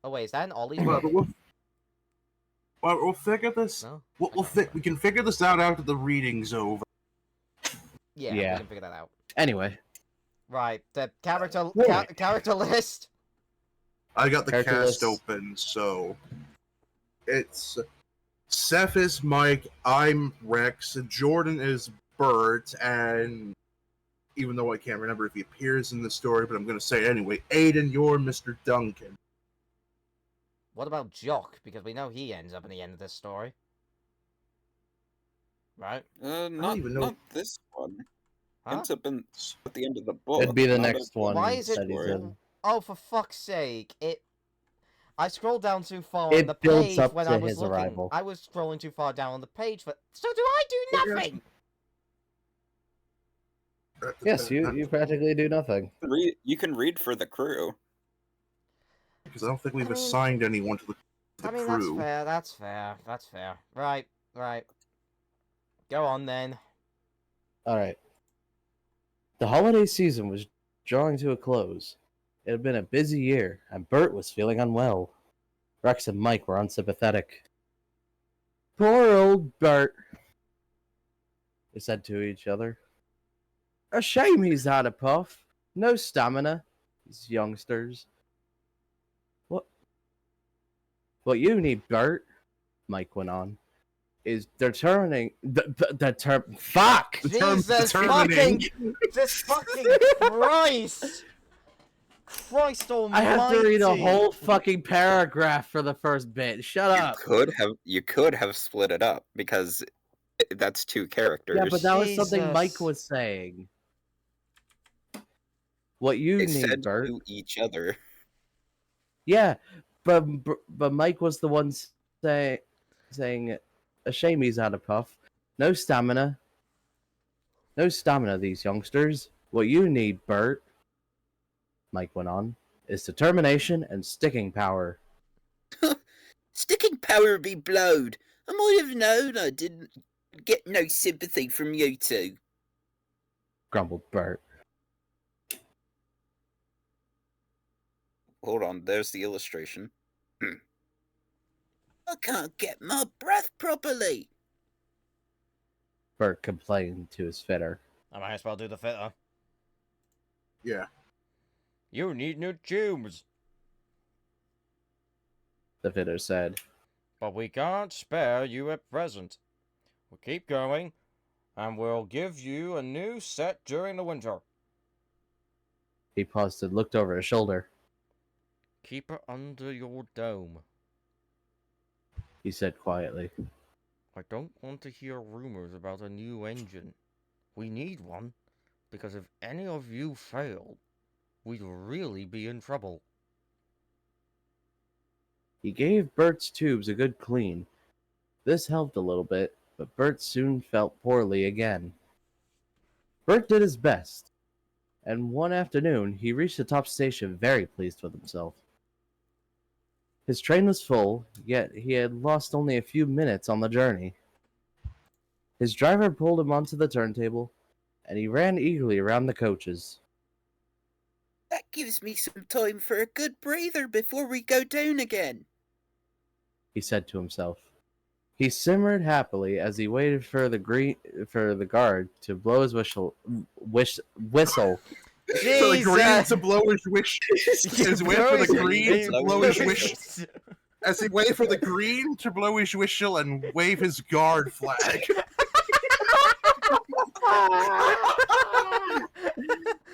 Oh wait, is that an Ollie But book? we'll figure this. No. We can figure this out after the reading's over. Yeah, Yeah. we can figure that out. Anyway, Right, the character Yeah. character list. I got the Character cast lists. open, so it's Seth is Mike, I'm Rex, Jordan is Bert, and even though I can't remember if he appears in the story, but I'm going to say it anyway, Aiden, you're Mr. Duncan. What about Jock? Because we know he ends up in the end of this story. Right? Not even know- not this one. Huh? Ends up at the end of the book. it'd be the not next at the one end Why of is the it- that he's story. in. Oh, for fuck's sake! I scrolled down too far It on the builds page up when to I was his looking. arrival. I was scrolling too far down on the page, but so do I do nothing. Yes, you practically do nothing. You can read for the crew. Because I don't think we've I mean- assigned anyone to the I mean, crew. that's fair. Right. Go on then. All right. The holiday season was drawing to a close. It had been a busy year, and Bert was feeling unwell. Rex and Mike were unsympathetic. Poor old Bert, they said to each other. A shame he's had a puff. No stamina. These youngsters. What you need, Bert, Mike went on, is determining fuck! Jesus Determining. this fucking Christ! Christ almighty! I have to read a whole fucking paragraph for the first bit. Shut up. You could have split it up because that's two characters. Yeah, but that was something Jesus. Mike was saying. What you they need, said Bert. to each other. Yeah, but Mike was the one saying, a shame he's had a puff. No stamina. No stamina, these youngsters. What you need, Bert, Mike went on, is determination and sticking power. Sticking power be blowed. I might have known I didn't get no sympathy from you two. Grumbled Bert. Hold on, there's the illustration. I can't get my breath properly. Bert complained to his fitter. I might as well do the fitter. Yeah. You need new tubes. The fitter said. But we can't spare you at present. We'll keep going, and we'll give you a new set during the winter. He paused and looked over his shoulder. Keep her under your dome. He said quietly. I don't want to hear rumors about a new engine. We need one, because if any of you fail, we'd really be in trouble. He gave Bert's tubes a good clean. This helped a little bit, but Bert soon felt poorly again. Bert did his best, and one afternoon he reached the top station very pleased with himself. His train was full, yet he had lost only a few minutes on the journey. His driver pulled him onto the turntable, and he ran eagerly around the coaches. That gives me some time for a good breather before we go down again, He said to himself. He simmered happily as he waited for the guard to blow his whistle. For the green Jesus! to blow his wish. As wait for the green to blow his wish. As he wait for the green to blow his whistle and wave his guard flag.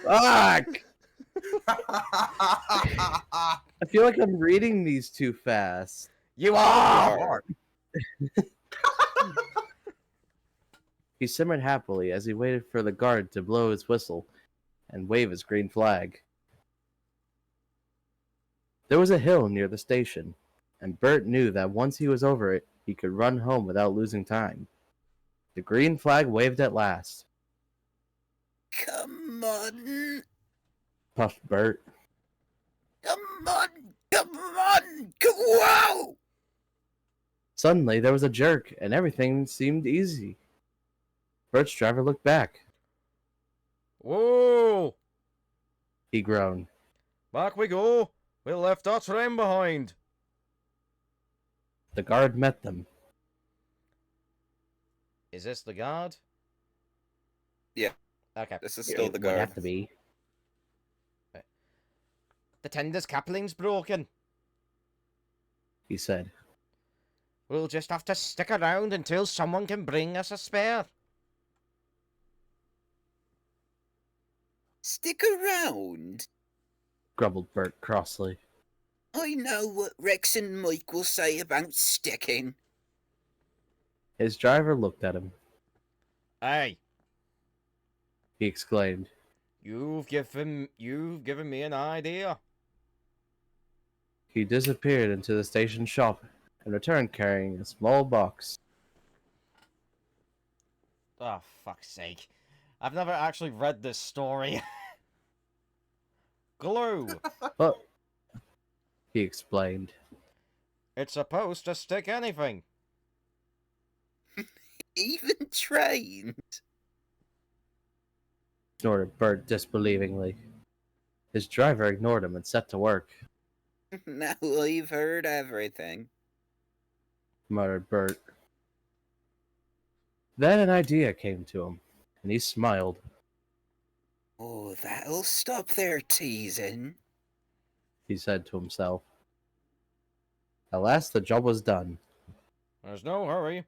Fuck! I feel like I'm reading these too fast. You are! He simmered happily as he waited for the guard to blow his whistle and wave his green flag. There was a hill near the station, and Bert knew that once he was over it, he could run home without losing time. The green flag waved at last. Come on, Puffed Bert. come on, whoa! Suddenly, there was a jerk, and everything seemed easy. Bert's driver looked back. Whoa! He groaned. Back we go! We left our train behind! The guard met them. Is this the guard? Yeah. Okay. This is still the Would guard. have to be. The tender's coupling's broken. He said. We'll just have to stick around until someone can bring us a spare. Stick around. Grumbled Bert crossly. I know what Rex and Mike will say about sticking. His driver looked at him. Hey, He exclaimed. you've given me an idea. He disappeared into the station shop and returned carrying a small box. Oh, fuck's sake. I've never actually read this story. Glue. But, he explained. It's supposed to stick anything. Even trains. Snorted Bert disbelievingly. His driver ignored him and set to work. Now I've heard everything. Muttered Bert. Then an idea came to him, and he smiled. Oh, that'll stop their teasing. He said to himself. At last the job was done, There's no hurry.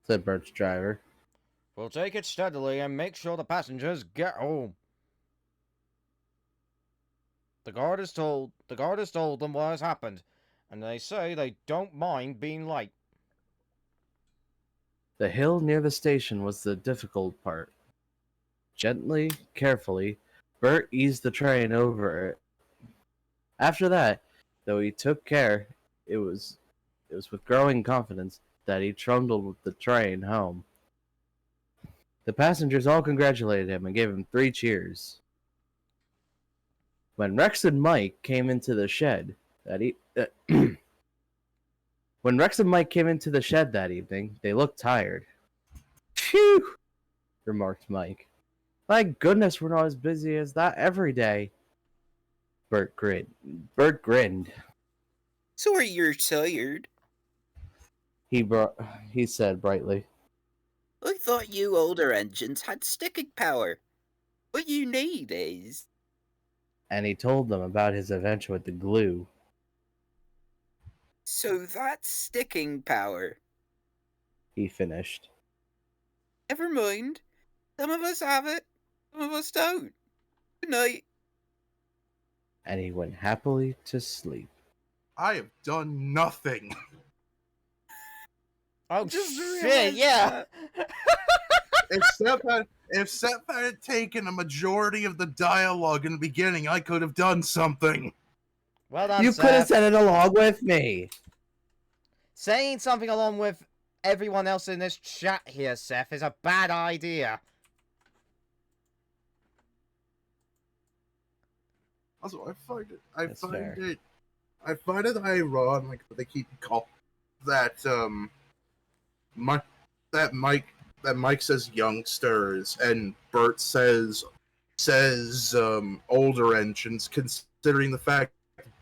said Bert's driver. We'll take it steadily and make sure the passengers get home. The guard has told them what has happened, and they say they don't mind being late. The hill near the station was the difficult part. Gently, carefully, Bert eased the train over it. After that, though he took care, it was with growing confidence that he trundled the train home. The passengers all congratulated him and gave him 3 cheers. When Rex and Mike came into the shed that evening, they looked tired. Phew, remarked Mike. Thank goodness we're not as busy as that every day. Bert grinned. So are you tired? He said brightly. I thought you older engines had sticking power. What you need is... And he told them about his adventure with the glue. So that's sticking power. He finished. Never mind. Some of us have it, some of us don't. Good night. And he went happily to sleep. I have done nothing. Oh Just shit! realized Yeah. if Seth had taken a majority of the dialogue in the beginning, I could have done something. Well done, You could have Seth. said it along with me. Saying something along with everyone else in this chat here, Seth, is a bad idea. Also, I find That's fair. it ironic that they keep calling that Mike that Mike says youngsters and Bert says older engines, considering the fact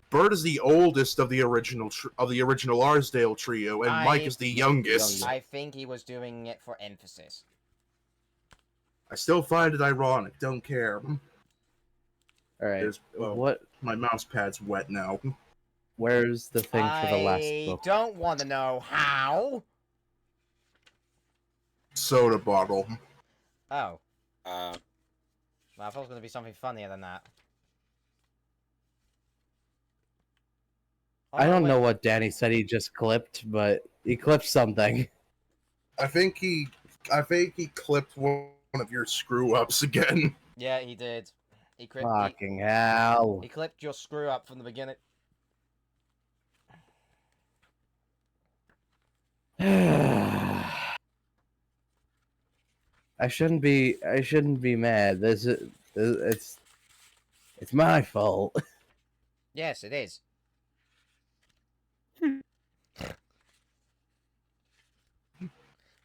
Bert is the oldest of the original Arsdale trio, and Mike is the youngest. I think he was doing it for emphasis. I still find it ironic. Don't care. All right. What? My mouse pad's wet now. Where's the thing for the last I book? don't want to know how. Soda bottle. Oh. Uh, Well, I thought it was going to be something funnier than that. I don't wait. know what Danny said he just clipped, but he clipped something. I think he clipped one of your screw ups again. Yeah, he did. He Fucking hell. he clipped your screw up from the beginning. I shouldn't be mad. It's my fault. Yes, it is.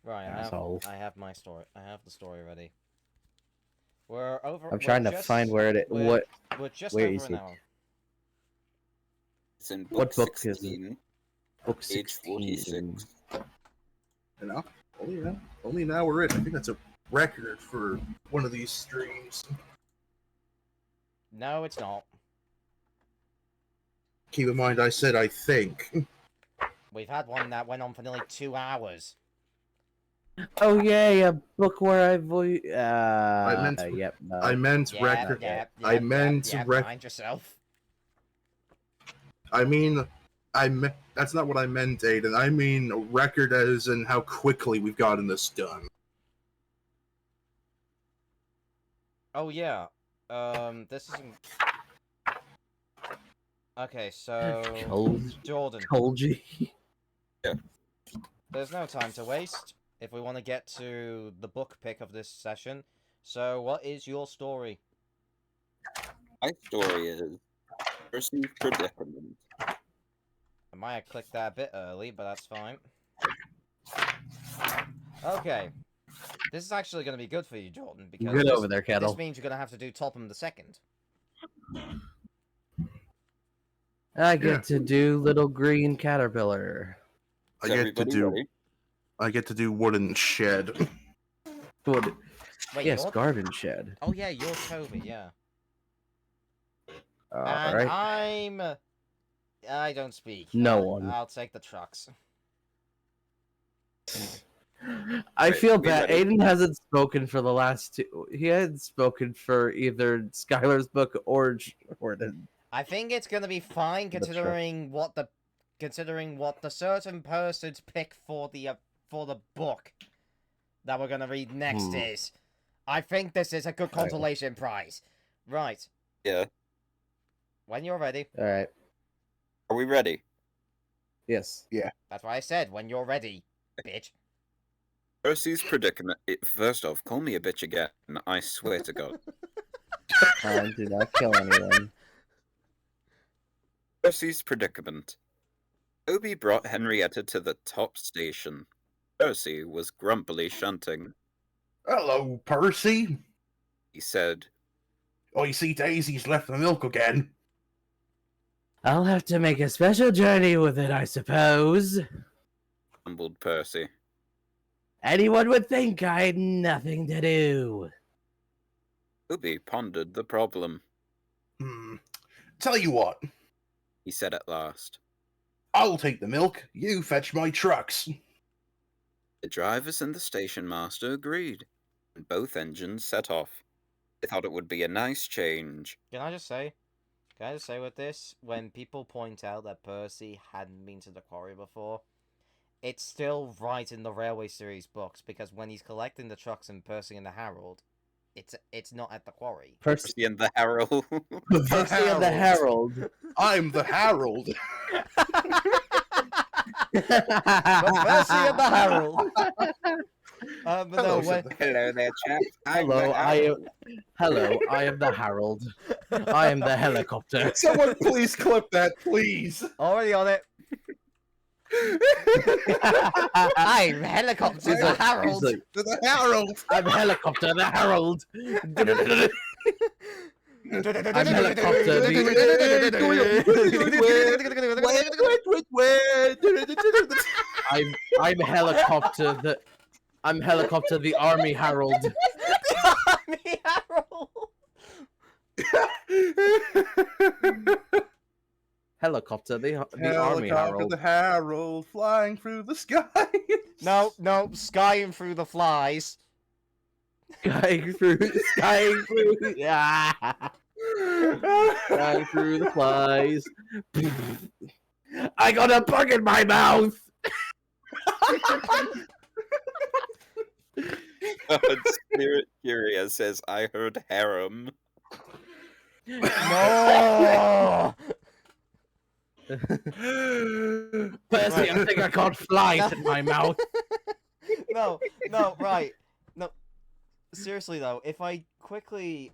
Right, Asshole. I have my story. I have the story ready. We're over. I'm trying to find where it. What We're just where over is an it? hour. it's in What book book is it? 16, book page 16? 46. You know, only an hour in. I think that's a record for one of these streams. No, it's not. Keep in mind, I said I think. We've had one that went on for nearly 2 hours. Oh yay, a book where I voice. meant- Yep. No. I meant Yep, record. yep, I yep, meant yep, rec- Mind yourself. I mean, that's not what I meant, Aiden. I mean record as in how quickly we've gotten this done. Oh yeah. This isn't. Okay, so Jordan, Told you. there's no time to waste if we want to get to the book pick of this session. So, what is your story? My story is Percy's predicament. I might have clicked that a bit early, but that's fine. Okay. This is actually going to be good for you, Jordan, because Get over there, Kettle. this means you're going to have to do Topham the Second. I get to do little green caterpillar. I Is get to everybody do. ready? I get to do wooden shed. Wood. Wait, Yes, you're... garden shed. Oh yeah, you're Toby, yeah. All And right. I don't speak. No one. I'll take the trucks. I Right, feel we bad. ready? Aiden hasn't spoken for the last two. He hadn't spoken for either Skylar's book or Jordan. I think it's gonna be fine The truck. considering what the certain person's pick for the book that we're gonna read next is. I think this is a good consolation prize. Right. Yeah. When you're ready. All right. Are we ready? Yes. That's what I said. When you're ready, bitch. Percy's predicament. First off, call me a bitch again. I swear to God. Do not kill anyone. Percy's predicament. Toby brought Henrietta to the top station. Percy was grumpily shunting. Hello, Percy. He said, Oh, you see, Daisy's left the milk again. I'll have to make a special journey with it, I suppose. mumbled Percy. Anyone would think I had nothing to do. Toby pondered the problem. Tell you what, He said at last. I'll take the milk, you fetch my trucks. The drivers and the station master agreed, and both engines set off. They thought it would be a nice change. Can I just say with this, when people point out that Percy hadn't been to the quarry before, it's still right in the Railway series books because when he's collecting the trucks in Percy and the Herald, it's not at the quarry. Percy, Percy and the Herald. The Percy and the Herald. I'm the Harold. But Percy and the Herald. But no, Hello, when, said the- Hello there, chaps. I'm Hello, the I Herald. am. Hello, I am the Herald. I am the helicopter. Someone please clip that, please. already on it. I'm helicopter He's the like- Herald. he's like, The Harold. I'm helicopter, the Herald. I'm helicopter, I'm helicopter, the Army Herald. The Army Herald. Helicopter, the Army Helicopter, Herald. the Harold, flying through the sky. No, skying through the flies. Skying through, yeah. Skying through the flies. I got a bug in my mouth. Spirit Curia says, I heard harem. No. Percy, I think I got flies in my mouth. No, right. No. Seriously though, if I quickly,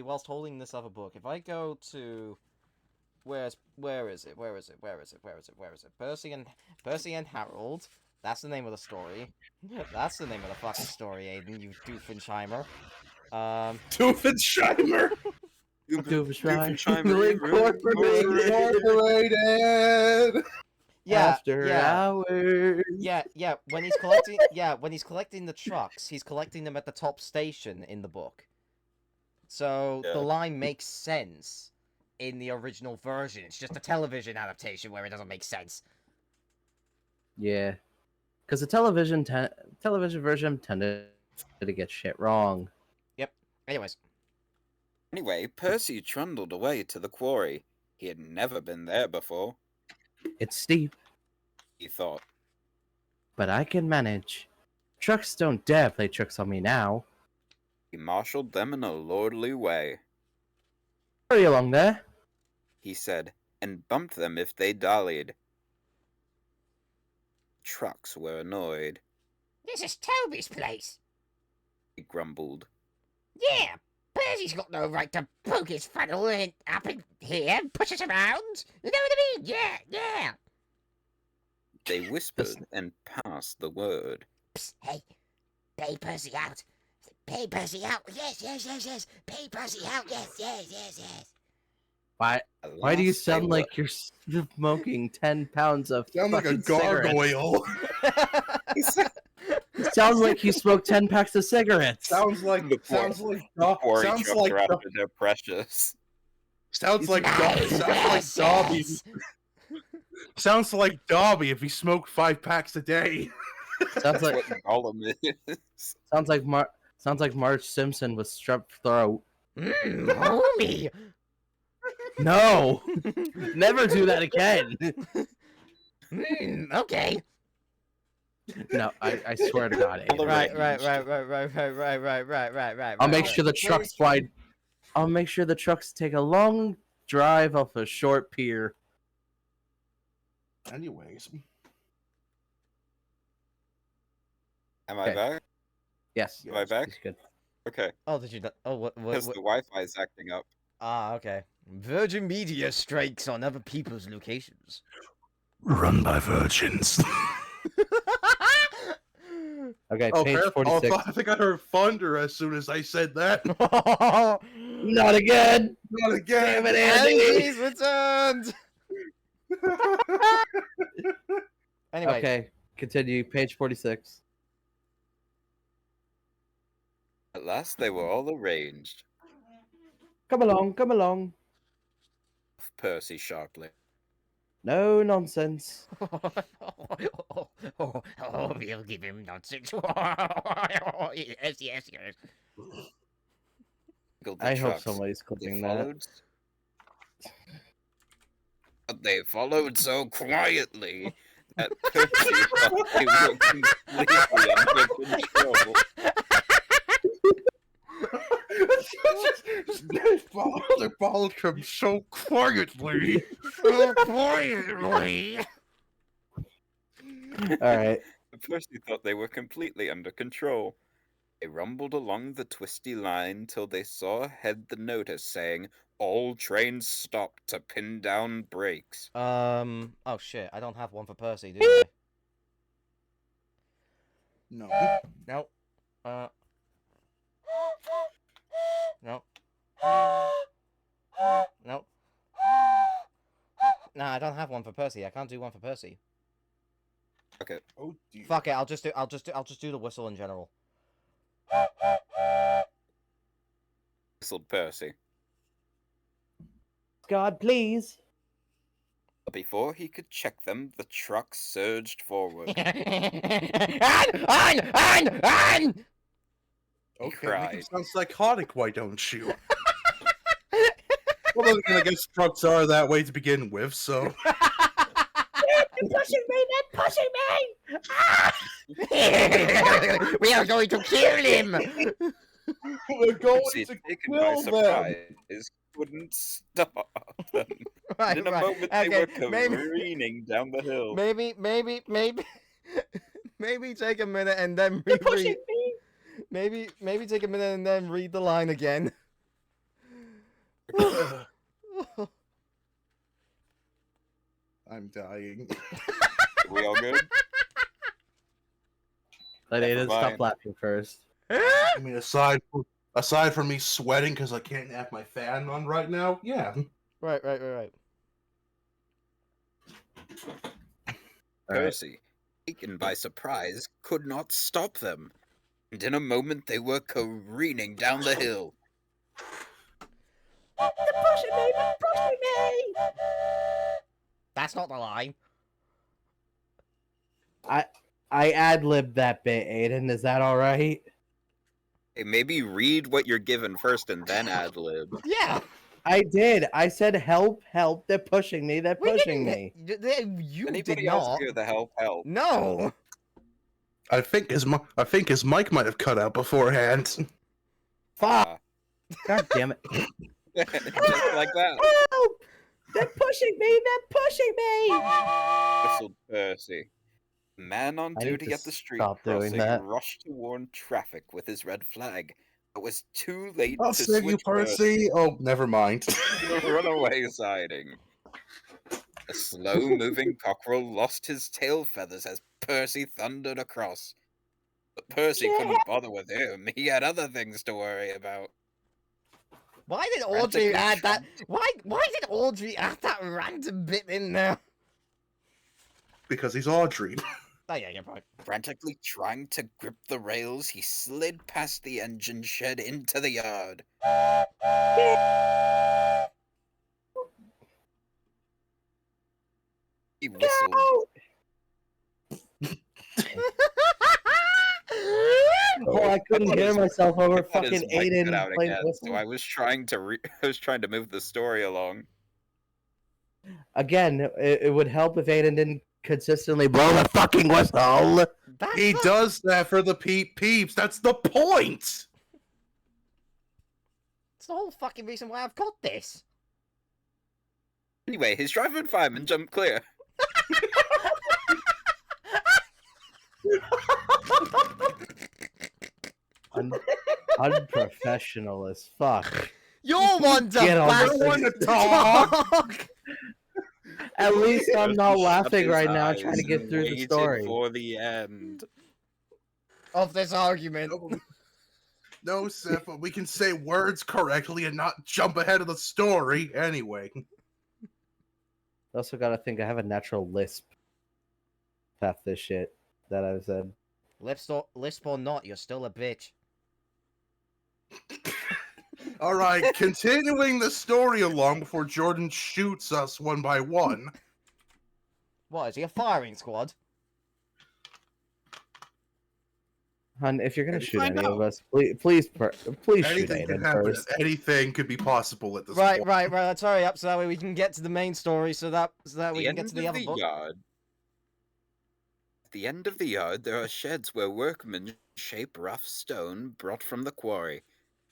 whilst holding this other book, if I go to, where is it? Percy and Harold. That's the name of the story. That's the name of the fucking story, Aiden, you Doofensheimer. Doofensheimer. Doofensheimer Incorporated. Incorporated. Yeah, After hours. yeah. When he's collecting the trucks, he's collecting them at the top station in the book. So Yeah. the line makes sense in the original version. It's just a television adaptation where it doesn't make sense. Yeah, because the television version tended to get shit wrong. Anyways, Anyway, Percy trundled away to the quarry. He had never been there before, It's steep, he thought. but I can manage. Trucks don't dare play tricks on me now. He marshaled them in a lordly way, Hurry along there. he said, and bumped them if they dallied. Trucks were annoyed, This is Toby's place. he grumbled. Yeah, Percy's got no right to poke his funnel in, up in here and push us around. You know what I mean? Yeah. They whispered and passed the word. Psst, hey, pay Percy out. Pay Percy out. Yes. Pay Percy out. Yes. Why do you sound like you're smoking 10 pounds of Sound like a fucking cigarettes? gargoyle. Sounds like you smoked 10 packs of cigarettes. Sounds like Quarry sounds trucks like are after their precious. sounds like Yes, Dobby. yes. Sounds like Dobby if he smoked 5 packs a day. Sounds That's like what Gollum is. sounds like Marge Simpson with strep throat. Homie. No, never do that again. Okay. No, I swear to God. Aiden. right. I'll make sure the trucks fly. I'll make sure the trucks take a long drive off a short pier. Anyways, Am I Okay. back? Yes. Am I back? it's good. Okay, Oh, did you? Oh, what? because the Wi-Fi is acting up. Ah, okay. Virgin Media strikes on other people's locations. run by virgins. Okay, Oh, page careful. 46. I think I heard thunder as soon as I said that. Not again. Not again. Damn it, And Andy. he's returned. Anyway, Okay, continue. Page 46. At last they were all arranged. Come along. Percy sharply. No nonsense. We'll give him nonsense. yes. Wiggled the I hope trucks. somebody's They clipping that. followed. But they followed so quietly That Percy thought they were completely under control. They followed him so quietly. So quietly. All right. Percy thought they were completely under control. They rumbled along the twisty line till they saw ahead the notice saying, "All trains stop to pin down brakes." Oh shit, I don't have one for Percy, do I? No. No. No. No. Nah, I don't have one for Percy. I can't do one for Percy. Okay. Oh dear. Fuck it, I'll just do the whistle in general. Whistled Percy. God, please. But before he could check them, the truck surged forward. On! Okay, make cried. him sound psychotic, why don't you? Well, then again, I guess trucks are that way to begin with, so... They're pushing me! They're pushing me! We are going to kill him! We're going Percy, to taken by kill them! surprise, couldn't stop them. Right, In a right. moment, they Okay, were maybe, careening down the hill. maybe, maybe take a minute and then reread. Maybe take a minute and then read the line again. I'm dying. We all good? I need to Fine. stop laughing first. I mean, aside from me sweating because I can't have my fan on right now, yeah. Right. All right. Percy, taken by surprise, could not stop them. And in a moment they were careening down the hill. They're pushing me! They're pushing me! That's not the line. I ad-libbed that bit, Aiden. Is that all right? Hey, maybe read what you're given first and then ad-lib. Yeah. I did. I said, help, help. They're pushing me. They're We pushing didn't- me. You Anybody did else not. hear the help? No. I think his mic might have cut out beforehand. Fuck. God damn it. Just like that, Help! They're pushing me. They're pushing me. whistled Percy. The man on I need duty to at the street stop doing crossing that. rushed to warn traffic with his red flag, but was too late I'll to save you, switch Percy. Oh, never mind. to the runaway siding. The slow-moving cockerel lost his tail feathers as Percy thundered across. But Percy couldn't bother with him. He had other things to worry about. Why did Audrey Frantically add that? trying Why did Audrey add that random bit in there? Because he's Audrey. Oh yeah, you're right. Frantically trying to grip the rails, he slid past the engine shed into the yard. He whistled. Oh, I couldn't hear myself over Thought his fucking mic cut Aiden out playing again, whistle. so I was trying to move the story along. Again, it would help if Aiden didn't consistently blow the fucking whistle. That's He not- does that for the peeps. That's the point. That's the whole fucking reason why I've got this. Anyway, his driver and fireman jumped clear. Unprofessional as fuck. You're one to Get on back the- one to talk. At least I'm not Shut laughing his right now eyes trying to get and through the waited story. for the end. Of this argument. No, Seth, but we can say words correctly and not jump ahead of the story anyway. I also gotta think I have a natural lisp. Half this shit that I've said. Lisp or not, you're still a bitch. All right, continuing the story along before Jordan shoots us one by one. What, is he a firing squad? Hun, if you're gonna Maybe shoot find any of out. us, please shoot Anything can Aiden happen. first. Anything could be possible at this Right, point. right, right. Let's hurry up so that way we can get to the main story. So that we The can end get to the of other the book. yard. the end of the yard there are sheds where workmen shape rough stone brought from the quarry,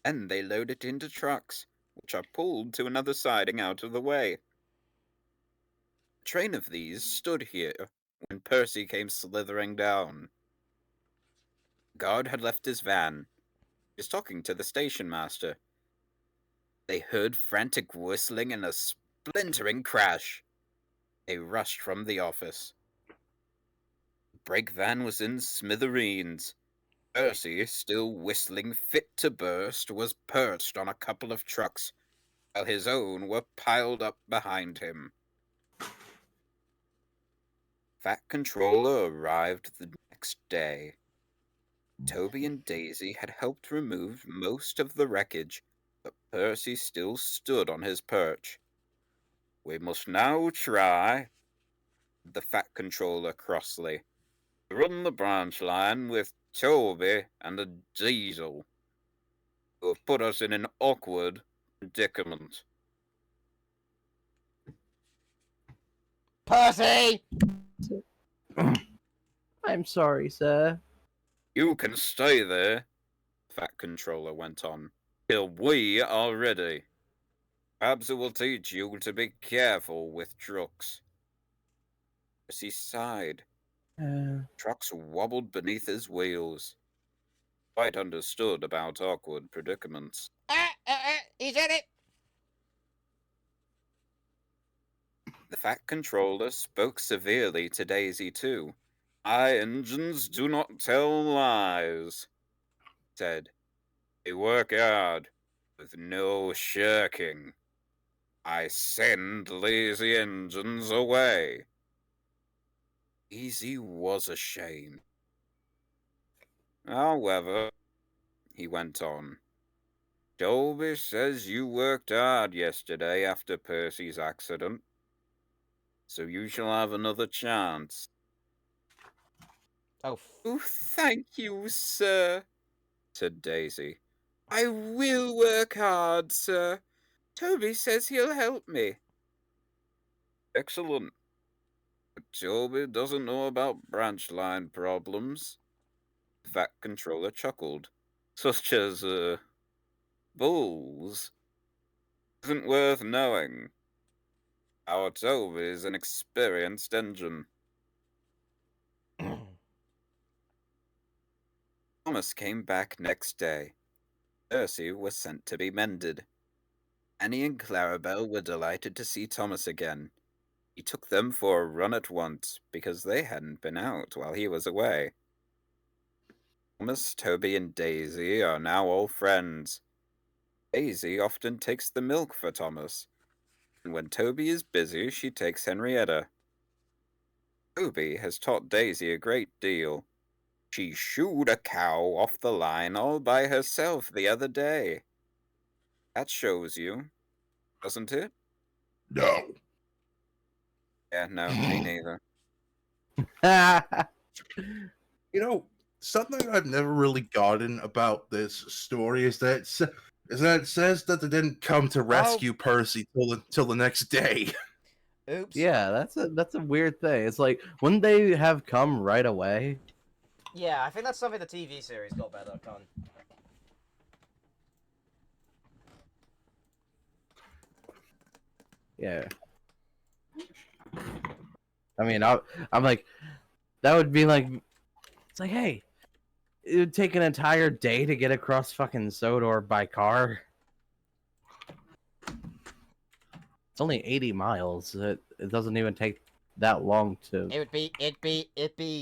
and they load it into trucks, which are pulled to another siding out of the way. A train of these stood here when Percy came slithering down. The guard had left his van. He was talking to the station master. They heard frantic whistling and a splintering crash. They rushed from the office. The brake van was in smithereens. Percy, still whistling fit to burst, was perched on a couple of trucks, while his own were piled up behind him. Fat Controller arrived the next day. Toby and Daisy had helped remove most of the wreckage, but Percy still stood on his perch. "We must now try," the Fat Controller crossly, "to run the branch line with Toby and a diesel. You have put us in an awkward predicament." Percy! I'm sorry, sir. "You can stay there," the Fat Controller went on, "till we are ready. Perhaps it will teach you to be careful with trucks." Percy sighed. Trucks wobbled beneath his wheels. Quite understood about awkward predicaments. He's in it! The Fat Controller spoke severely to Daisy, too. "My engines do not tell lies," he said. "They work hard, with no shirking. I send lazy engines away." Daisy was ashamed. "However," he went on, "Toby says you worked hard yesterday after Percy's accident, so you shall have another chance." Oh, "Oh, thank you, sir," said Daisy. "I will work hard, sir. Toby says he'll help me." "Excellent. But Toby doesn't know about branch line problems." The Fat Controller chuckled. "Such as, bulls. Isn't worth knowing. Our Toby's an experienced engine." Thomas came back next day. Percy was sent to be mended. Annie and Clarabelle were delighted to see Thomas again. He took them for a run at once, because they hadn't been out while he was away. Thomas, Toby, and Daisy are now all friends. Daisy often takes the milk for Thomas, and when Toby is busy, she takes Henrietta. Toby has taught Daisy a great deal. She shooed a cow off the line all by herself the other day. That shows you, doesn't it? No. Yeah, no, me neither. You know, something I've never really gotten about this story is that it says that they didn't come to rescue Percy till the next day. oops. Yeah, that's a weird thing. It's like, wouldn't they have come right away? Yeah, I think that's something the TV series got better on. Yeah. I mean, I'm like, that would be like, it's like, hey, it would take an entire day to get across fucking Sodor by car. It's only 80 miles. It doesn't even take that long to It'd be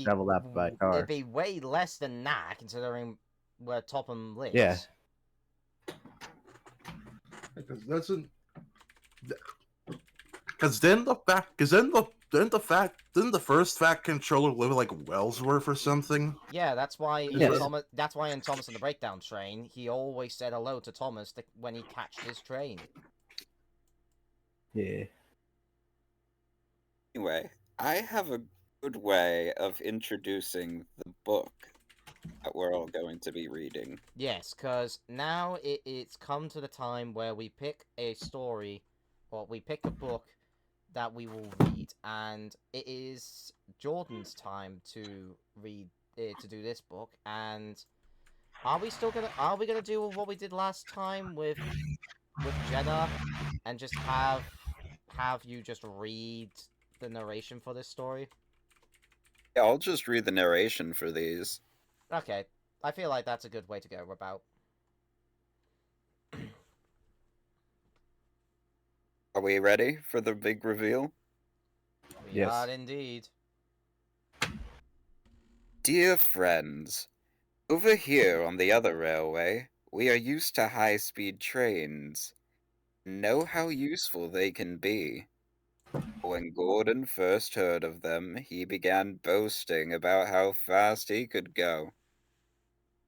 travel that by car. It'd be way less than that, considering where Topham lives. Yeah. Because then the first Fat Controller live like Wellsworth or something. Yeah, that's why Yes. That's why in Thomas and the Breakdown Train, he always said hello to Thomas when he catched his train. Yeah. Anyway, I have a good way of introducing the book that we're all going to be reading. Yes, because now it's come to the time where we pick a story, or we pick a book that we will read, and it is Jordan's time to read to do this book. And are we gonna do what we did last time with Jenna, and just have you just read the narration for this story? Yeah, I'll just read the narration for these. Okay, I feel like that's a good way to go about. Are we ready for the big reveal? We Yes. are indeed. Dear friends, over here on the other railway, we are used to high-speed trains. Know how useful they can be. When Gordon first heard of them, he began boasting about how fast he could go.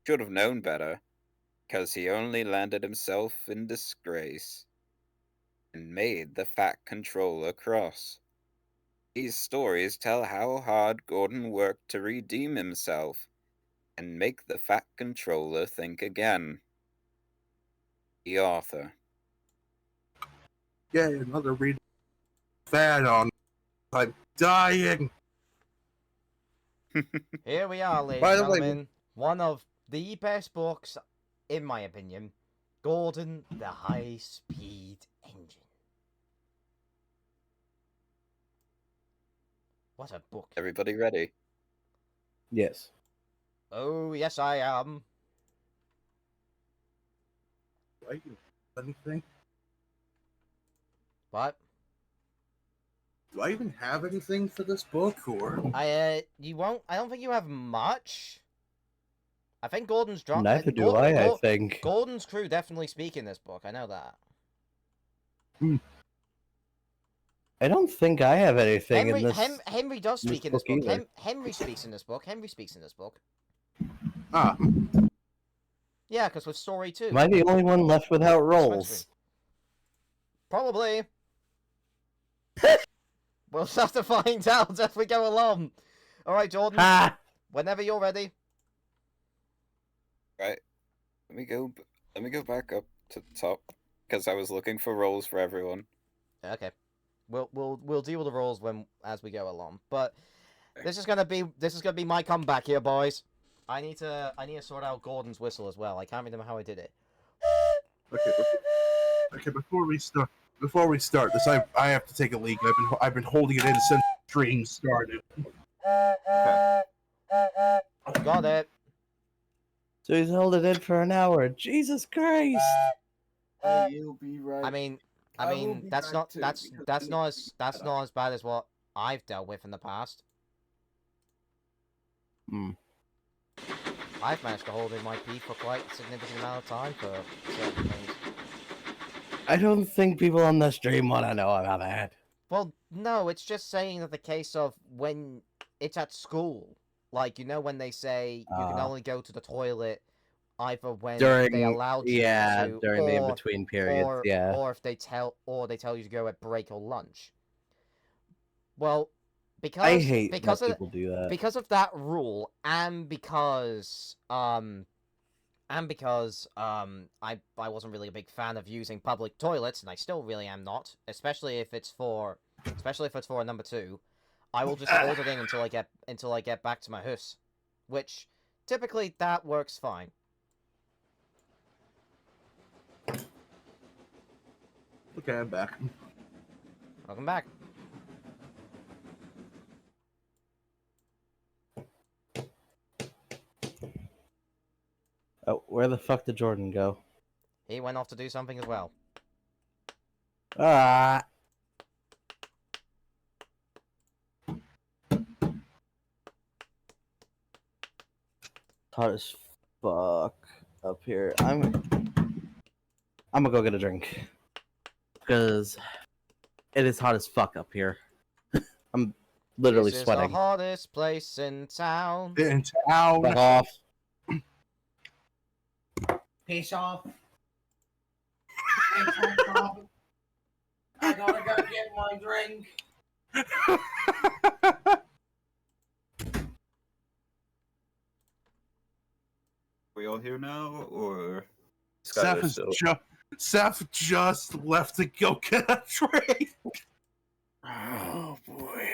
Should have known better, 'cause he only landed himself in disgrace and made the Fat Controller cross. These stories tell how hard Gordon worked to redeem himself and make the Fat Controller think again. The author. Yeah, another read. Fat on. I'm dying. Here we are, ladies By and the way, gentlemen. One of the best books, in my opinion. Gordon, the High-Speed Engine. What a book. Everybody ready? Yes. Oh, yes, I am. Do I even have anything? What? Do I even have anything for this book, or? You won't. I don't think you have much. I think Gordon's drunk. Neither do I think. Gordon's crew definitely speak in this book. I know that. I don't think I have anything in this. Henry does this speak in this book book. either. Henry speaks in this book. Henry speaks in this book. Ah, Yeah, because with story 2. Am I the only one left without rolls? Probably. We'll have to find out as we go along. All right, Jordan. Ha! Whenever you're ready. Right. Let me go back up to the top because I was looking for roles for everyone. Okay. We'll deal with the rules as we go along. But this is gonna be my comeback here, boys. I need to sort out Gordon's whistle as well. I can't remember how I did it. okay. Before we start this, I have to take a leak. I've been holding it in since the stream started. Got it. So he's held it in for an hour. Jesus Christ! You'll be right. I mean, I will be that's back not too, that's because that's I not need as to that's shut not as bad as what I've dealt with in the past. Hmm. I've managed to hold in my pee for quite a significant amount of time for certain things. I don't think people on the stream want to know about that. Well, no, it's just saying that the case of when it's at school, like, you know, when they say you can only go to the toilet either when they allowed you to, during the or, in-between periods, or if they tell you to go at break or lunch. Well, because I hate because that of people do that. because of that rule, and because I wasn't really a big fan of using public toilets, and I still really am not, especially if it's for a number 2. I will just hold it in until I get back to my house, which typically that works fine. Okay, I'm back. Welcome back. Oh, where the fuck did Jordan go? He went off to do something as well. Ah! Hot as fuck up here. I'm gonna go get a drink because it is hot as fuck up here. I'm literally This is sweating. the hottest place in town. In town. Fuck off. Piss off. I gotta go get my drink. We all here now, or Seth just left to go get a drink. Oh boy.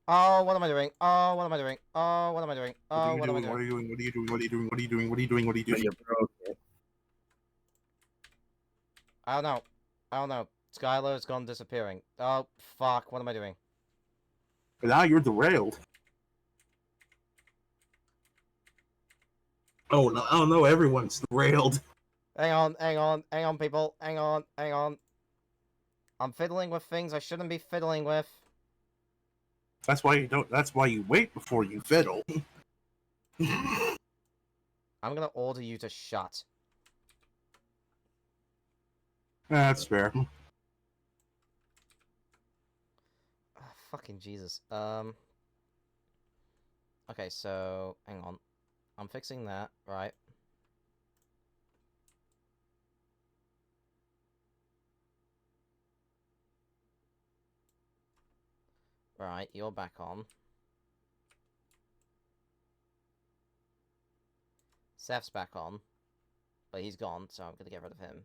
Oh, what am I doing? Oh, what am I doing? Oh, what am I doing? What Oh, are you what am I doing? What are doing? you doing? What are you doing? What are you doing? What are you doing? What are you doing? What are you doing? What are you doing? I don't know. I don't know. Skylar's gone disappearing. Oh, fuck. What am I doing? But now you're derailed. Oh no! I don't know. Everyone's derailed. Hang on, hang on, hang on, people. Hang on, hang on. I'm fiddling with things I shouldn't be fiddling with. That's why you don't. That's why you wait before you fiddle. I'm gonna order you to shut. That's fair. Ah, fucking Jesus. Okay, so hang on. I'm fixing that, right? Right, you're back on. Seth's back on, but he's gone, so I'm gonna get rid of him.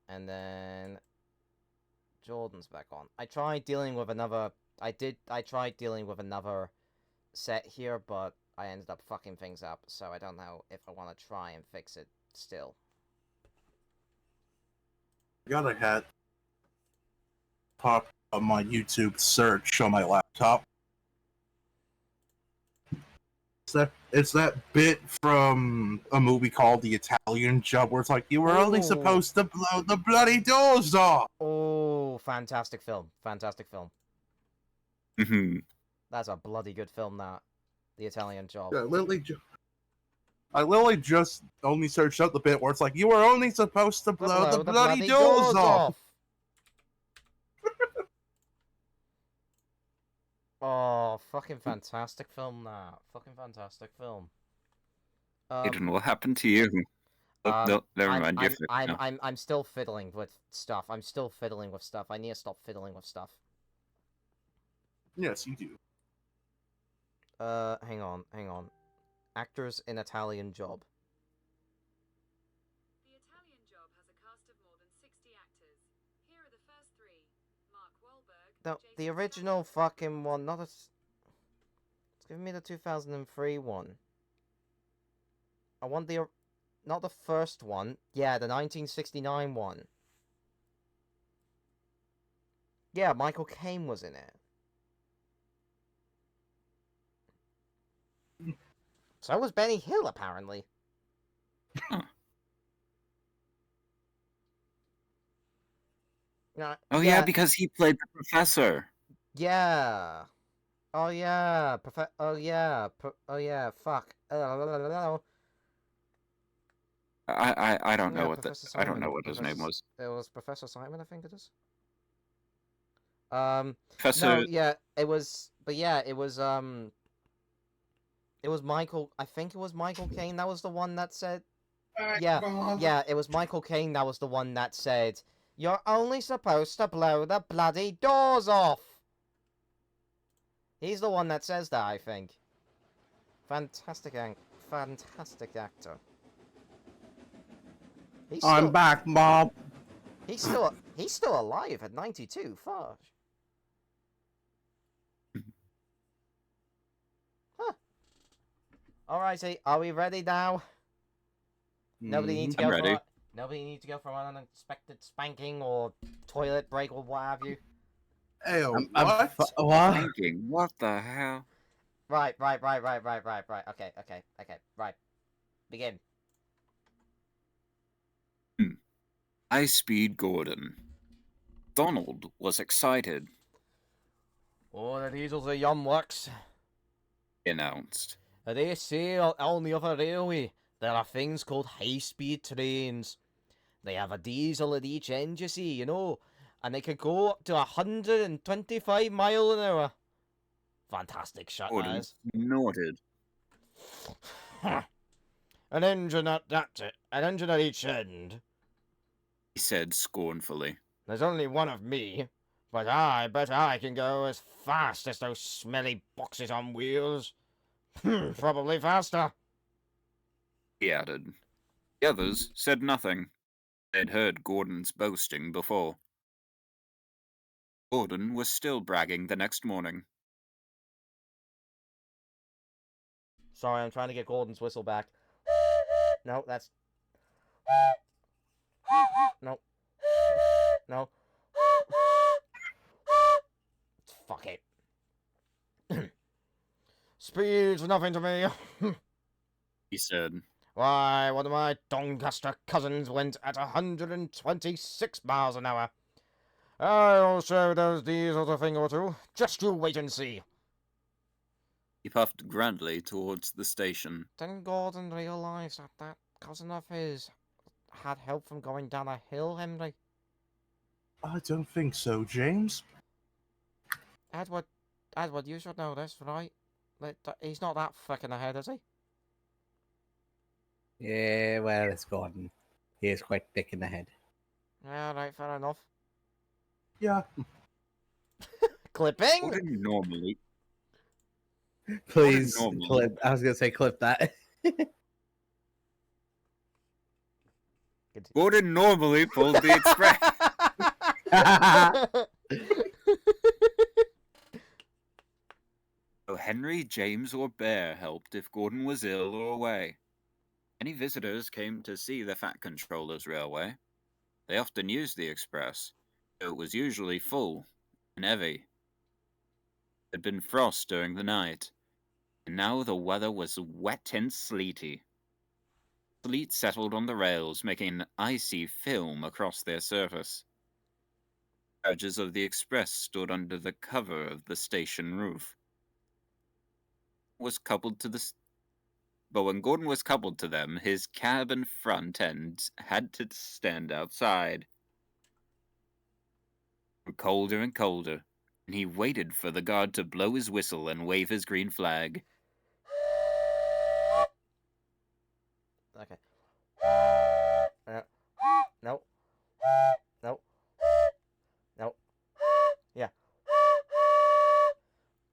And then Jordan's back on. I tried dealing with another. I tried dealing with another set here, but I ended up fucking things up, so I don't know if I want to try and fix it still. I got a hat pop on my YouTube search on my laptop. It's that bit from a movie called The Italian Job where it's like, you were only Ooh. supposed to blow the bloody doors off. Oh, fantastic film. Fantastic film. Hmm. That's a bloody good film, that. The Italian Job. Yeah, I literally just only searched out the bit where it's like, you were only supposed to blow the bloody doors off. Oh, fucking fantastic film, that. Fucking fantastic film. Aiden, what happened to you? Oh, no, never mind. You're fixed now. I'm still fiddling with stuff. I'm still fiddling with stuff. I need to stop fiddling with stuff. Yes, you do. Hang on, hang on. Actors in Italian Job. The Italian Job has a cast of more than 60 actors. Here are the first three: Mark Wahlberg. No, Jason the original fucking one, not a. It's giving me the 2003 one. I want the. Not the first one. Yeah, the 1969 one. Yeah, Michael Caine was in it. So was Benny Hill, apparently. Huh. Oh, yeah, because he played the professor. Yeah. Oh, yeah. Oh, yeah. Oh, yeah. Fuck. I don't know Yeah, what Professor I don't Simon. know what his name was. It was Professor Simon, I think it is. Professor. No, yeah, it was. But yeah, it was. It was Michael. I think it was Michael Caine. That was the one that said. Yeah, it was Michael Caine. That was the one that said, "You're only supposed to blow the bloody doors off." He's the one that says that, I think. Fantastic actor. I'm back, Bob. He's still alive at 92. Fuck. Huh. Alrighty, are we ready now? Nobody needs to I'm go ready. Nobody needs to go for an unexpected spanking or toilet break or what have you. Hey, I'm what? what? Thinking, what the hell? Right. Okay. Right. Begin. High-speed Gordon. Donald was excited. Oh, the diesels are yum works. Announced. They say on the other railway there are things called high-speed trains. They have a diesel at each end, you see, you know, and they can go up to 125 mile an hour. Fantastic shot, Gordon guys. nodded. An engine at each end. He said scornfully. There's only one of me, but I bet I can go as fast as those smelly boxes on wheels. Probably faster. He added. The others said nothing. They'd heard Gordon's boasting before. Gordon was still bragging the next morning. Sorry, I'm trying to get Gordon's whistle back. No, that's... No. No. Fuck it. Speed's nothing to me. He said, Why, one of my Doncaster cousins went at 126 miles an hour. I also does diesel a thing or two. Just you wait and see. He puffed grandly towards the station. Then Gordon realised that that cousin of his had help from going down a hill, Henry. I don't think so, James. Edward, you should know this, right? He's not that fucking ahead, is he? Yeah, well, it's Gordon. He is quite thick in the head. Yeah, right, fair enough. Yeah. Clipping? Gordon normally Please, normally- clip. I was gonna say clip that. Gordon normally pulled the express. So Henry, James, or Bear helped if Gordon was ill or away. Any visitors came to see the Fat Controller's railway. They often used the express, so it was usually full and heavy. It had been frost during the night, and now the weather was wet and sleety. Sleet settled on the rails, making an icy film across their surface. Carriages of the express stood under the cover of the station roof. But when Gordon was coupled to them, his cab and front end had to stand outside. It grew colder and colder, and he waited for the guard to blow his whistle and wave his green flag. Okay. No. No. No. Yeah.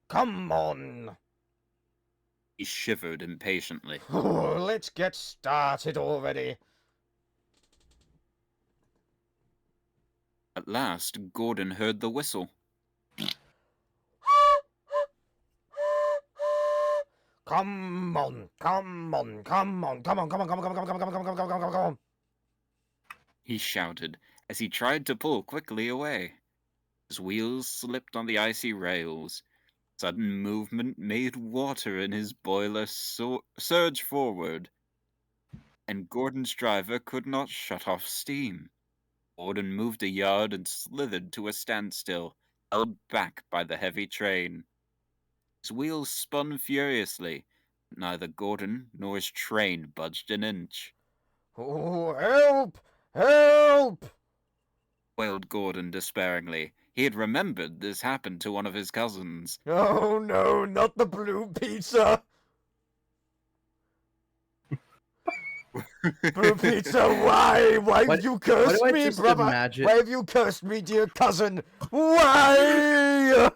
Come on. He shivered impatiently. Oh, let's get started already. At last, Gordon heard the whistle. Come on, come on, come on, come on, come on, come on, come on, come on, come on, come on, come on, come on, come on. He shouted as he tried to pull quickly away. His wheels slipped on the icy rails. Sudden movement made water in his boiler surge forward, and Gordon's driver could not shut off steam. Gordon moved a yard and slithered to a standstill, held back by the heavy train. His wheels spun furiously, but neither Gordon nor his train budged an inch. Oh, help! Help! Wailed Gordon despairingly. He had remembered this happened to one of his cousins. Oh no, not the blue pizza! Blue pizza, why? Why have you Why cursed do I me, just brother? imagine? Why have you cursed me, dear cousin? Why?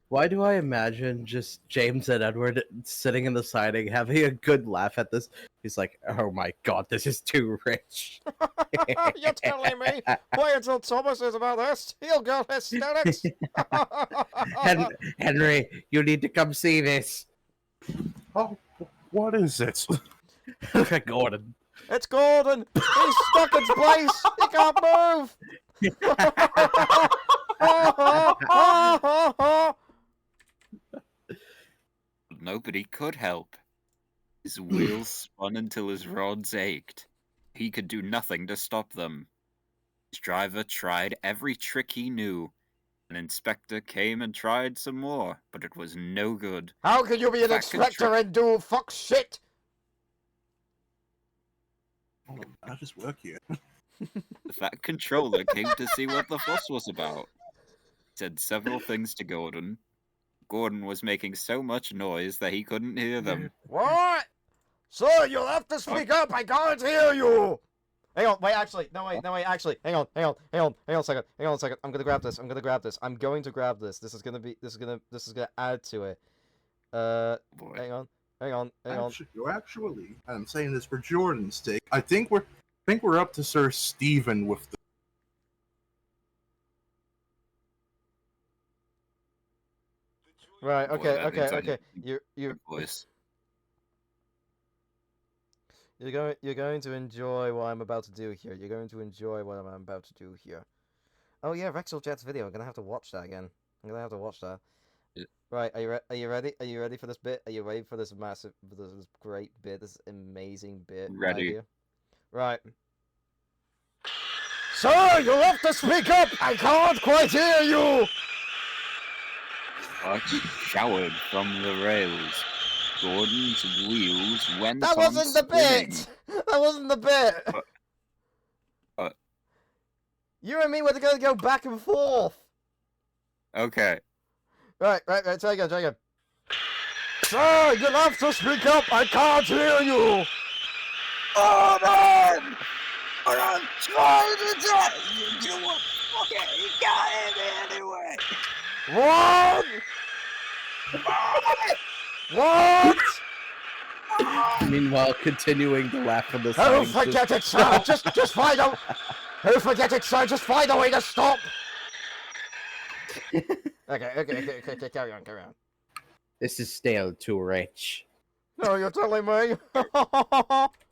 Why do I imagine just James and Edward sitting in the siding having a good laugh at this? He's like, "Oh my god, this is too rich." You're telling me? Wait until Thomas is about this. He'll go hysterics. Henry, you need to come see this. Oh, what is it? Gordon. It's Gordon. He's stuck in place. He can't move. Nobody could help. His wheels spun until his rods ached. He could do nothing to stop them. His driver tried every trick he knew. An inspector came and tried some more, but it was no good. How can you be an Fat inspector and do fuck shit? I just work here. The Fat Controller came to see what the fuss was about. He said several things to Gordon. Gordon was making so much noise that he couldn't hear them. What? Sir, you'll have to speak up. I can't hear you. Hang on, wait, actually, no, wait, actually, hang on a second, I'm gonna grab this, I'm going to grab this, this is gonna add to it, Boy. hang on, Actually, I'm saying this for Jordan's sake. I think we're up to Sir Stephen with the. Right. Boy, Okay. that Okay. means I Okay. need You a voice. you're going to enjoy what I'm about to do here. You're going to enjoy what I'm about to do here. Oh yeah, Rexel Jet's video. I'm gonna have to watch that again. I'm gonna have to watch that. Yeah. Right, are you ready? Are you ready for this bit? Are you ready for this this great bit, this amazing bit Ready. idea? Right. Sir, you have to speak up! I can't quite hear you! But showered from the rails. Gordon's wheels went That on wasn't the spinning. bit! That wasn't the bit! What? You and me were gonna go back and forth! Okay. Right, try again. Sir, you have to speak up! I can't hear you! Oh man! I'm trying to tell you. You know what? Okay, you got it anyway. What? What? Meanwhile, continuing to laugh from the Oh, side. forget it, sir! Just find a... Oh, forget it, sir! Just find a way to stop! Okay, carry on. This is still too rich. No, you're telling me?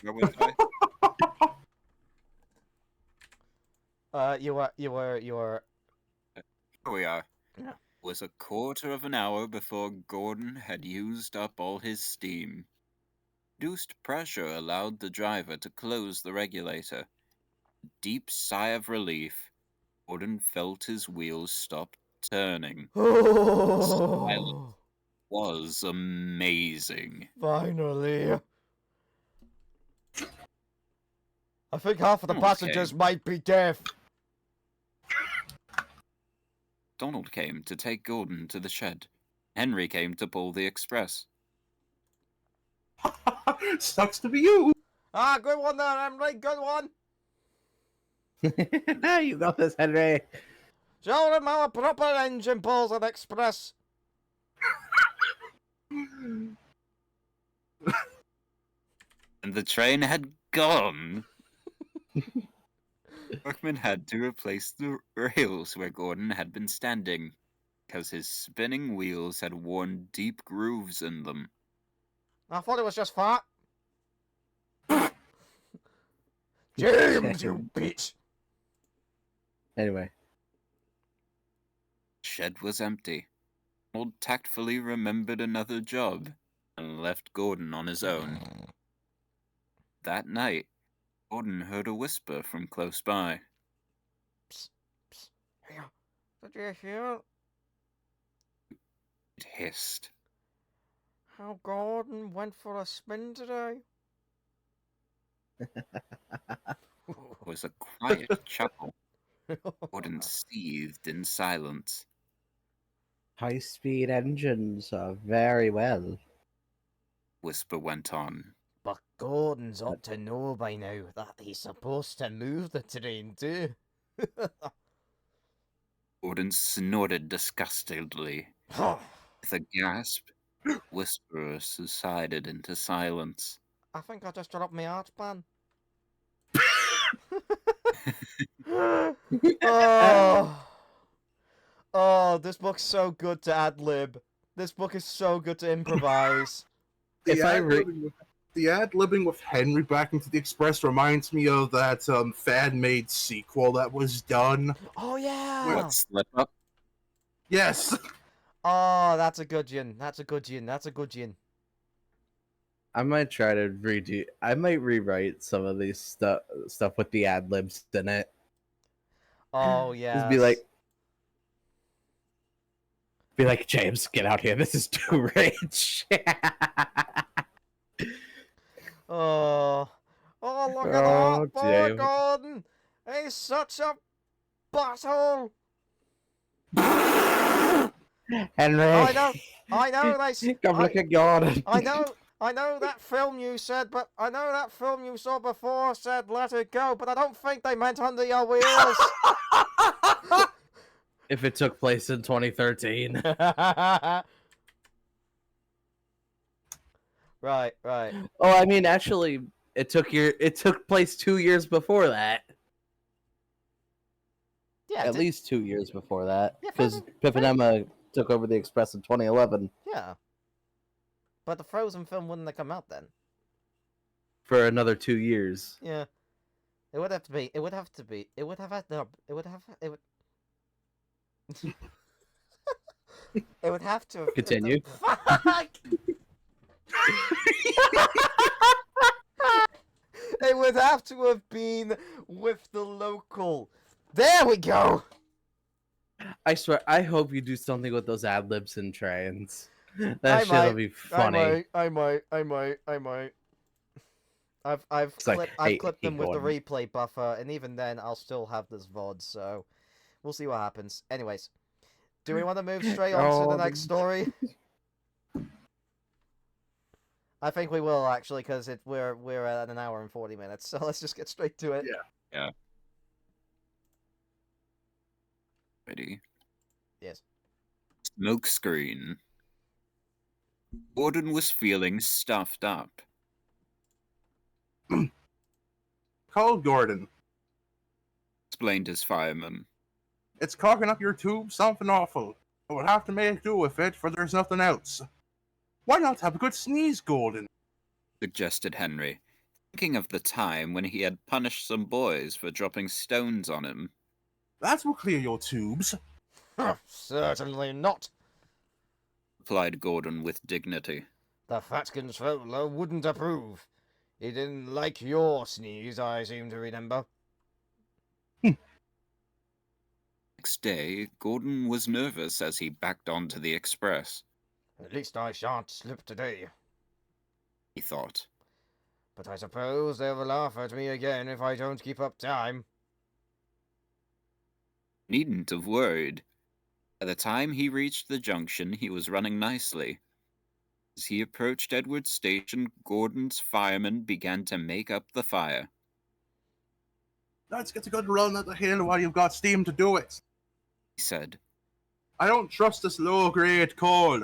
Where was I? You were... Here we are. Yeah. It was a quarter of an hour before Gordon had used up all his steam. Reduced pressure allowed the driver to close the regulator. A deep sigh of relief. Gordon felt his wheels stop turning. Oh, Was amazing. finally. I think half of the Donald passengers came. might be deaf. Donald came to take Gordon to the shed. Henry came to pull the express. Sucks to be you. Ah, good one there, Emily, good one. You got this, Henry. Show them how a proper engine pulls an express. And the train had gone. Workman had to replace the rails where Gordon had been standing, because his spinning wheels had worn deep grooves in them. I thought it was just fat. James, you bitch. Anyway, Shed was empty. Old tactfully remembered another job and left Gordon on his own. That night, Gordon heard a whisper from close by. Here, did you hear It hissed. how Gordon went for a spin today? It was a quiet chuckle. Gordon seethed in silence. high-speed engines are very well. Whisper went on. But Gordon's ought to know by now that he's supposed to move the train too. Gordon snorted disgustedly. With a gasp, Whisperer subsided into silence. I think I just dropped my arch plan. Oh, this book's so good to ad lib. This book is so good to improvise. If I The ad-libbing with Henry back into the Express reminds me of that fan-made sequel that was done. Oh yeah. What, slip up? Yes. Oh, that's a good yin. That's a good yin. That's a good yin. I might try to redo. I might rewrite some of these stuff with the ad libs in it. Oh yeah. Just be like, James, get out here. This is too rich. Oh, look at Oh, that, poor James. Gordon. He's such a butthole. Henry. Oh, I know, Come look at Gordon. I know that film you said, but I know that film you saw before said let it go, but I don't think they meant under your wheels. If it took place in 2013. Right. Oh, I mean, actually, it took place 2 years before that. Yeah. At least 2 years before that, Yeah, because Pip and Emma took over the Express in 2011 Yeah. But the Frozen film wouldn't have come out then. for another 2 years. Yeah. It would have to be. It would have to be. It would have had the. It would have. It would. It would have to have. Continue. Fuck! It would have to have been with the local. There we go. I swear, I hope you do something with those ad libs and trains. I That shit'll might, be funny. I might. I've It's like, clipped hey, them with the Gordon. replay buffer, and even then, I'll still have this VOD. So, we'll see what happens. Anyways, do we want to move straight on to the next story? I think we will actually, because we're at an hour and 40 minutes. So let's just get straight to it. Yeah. Ready? Yes. Smoke screen. Gordon was feeling stuffed up. Call Gordon. Explained his fireman. It's clogging up your tube, something awful. I will have to make do with it, for there's nothing else. Why not have a good sneeze, Gordon? Suggested Henry, thinking of the time when he had punished some boys for dropping stones on him. That will clear your tubes. Certainly not. Replied Gordon with dignity. The Fat Controller wouldn't approve. He didn't like your sneeze, I seem to remember. Next day, Gordon was nervous as he backed onto the express. At least I shan't slip today. He thought. But I suppose they'll laugh at me again if I don't keep up time. Needn't have worried. By the time he reached the junction, he was running nicely. As he approached Edward Station, Gordon's fireman began to make up the fire. Let's get a good run at the hill while you've got steam to do it. He said. I don't trust this low-grade coal.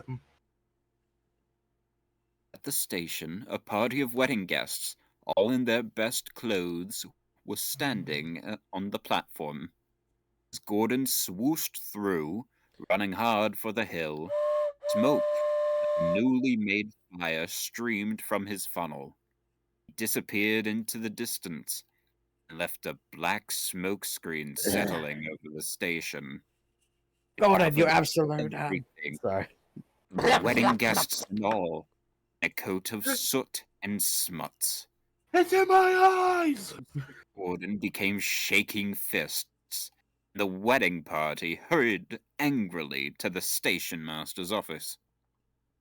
At the station, a party of wedding guests, all in their best clothes, was standing on the platform. As Gordon swooshed through, running hard for the hill, smoke of newly made fire streamed from his funnel. He disappeared into the distance and left a black smoke screen settling over the station. Gordon, you Covered absolute. everything, Sorry. wedding guests and all, in a coat of soot and smuts. It's in my eyes! Gordon became shaking fists. The wedding party hurried angrily to the station master's office.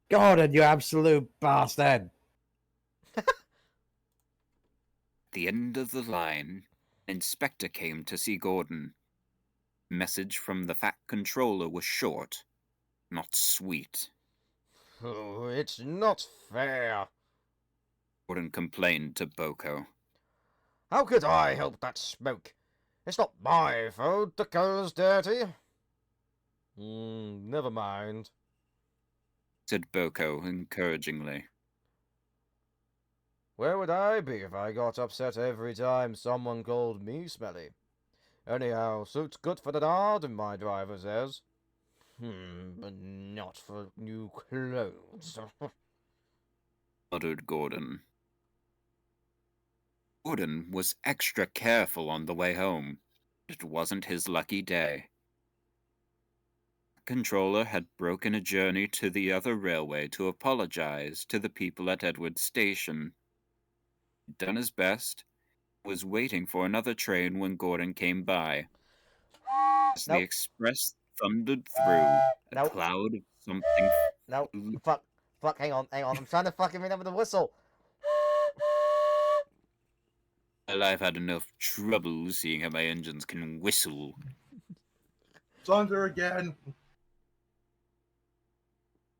Gordon, you absolute bastard. At the end of the line, an inspector came to see Gordon. Message from the Fat Controller was short, not sweet. Oh, it's not fair. Gordon complained to Boko. How could I help that smoke? It's not my fault the color's dirty. Never mind, Said Boko encouragingly. Where would I be if I got upset every time someone called me smelly? Anyhow, suit's good for the garden, my driver says. But not for new clothes. Muttered Gordon. Gordon was extra careful on the way home. It wasn't his lucky day. The controller had broken a journey to the other railway to apologize to the people at Edward Station. He'd done his best, was waiting for another train when Gordon came by. As the Nope. express thundered through, a Nope. cloud of something. No, fuck, hang on. I'm trying to fucking remember the whistle. Well, I've had enough trouble seeing how my engines can whistle. Thunder again.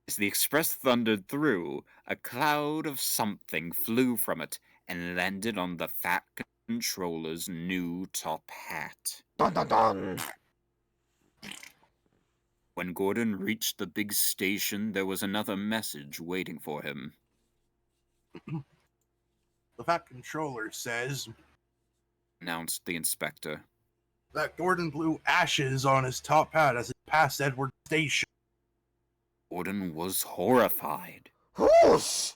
As the express thundered through, a cloud of something flew from it and landed on the Fat Controller's new top hat. Dun dun dun! When Gordon reached the big station, there was another message waiting for him. The Fat Controller says Announced the inspector. that Gordon blew ashes on his top hat as he passed Edward Station. Gordon was horrified. Whoosh!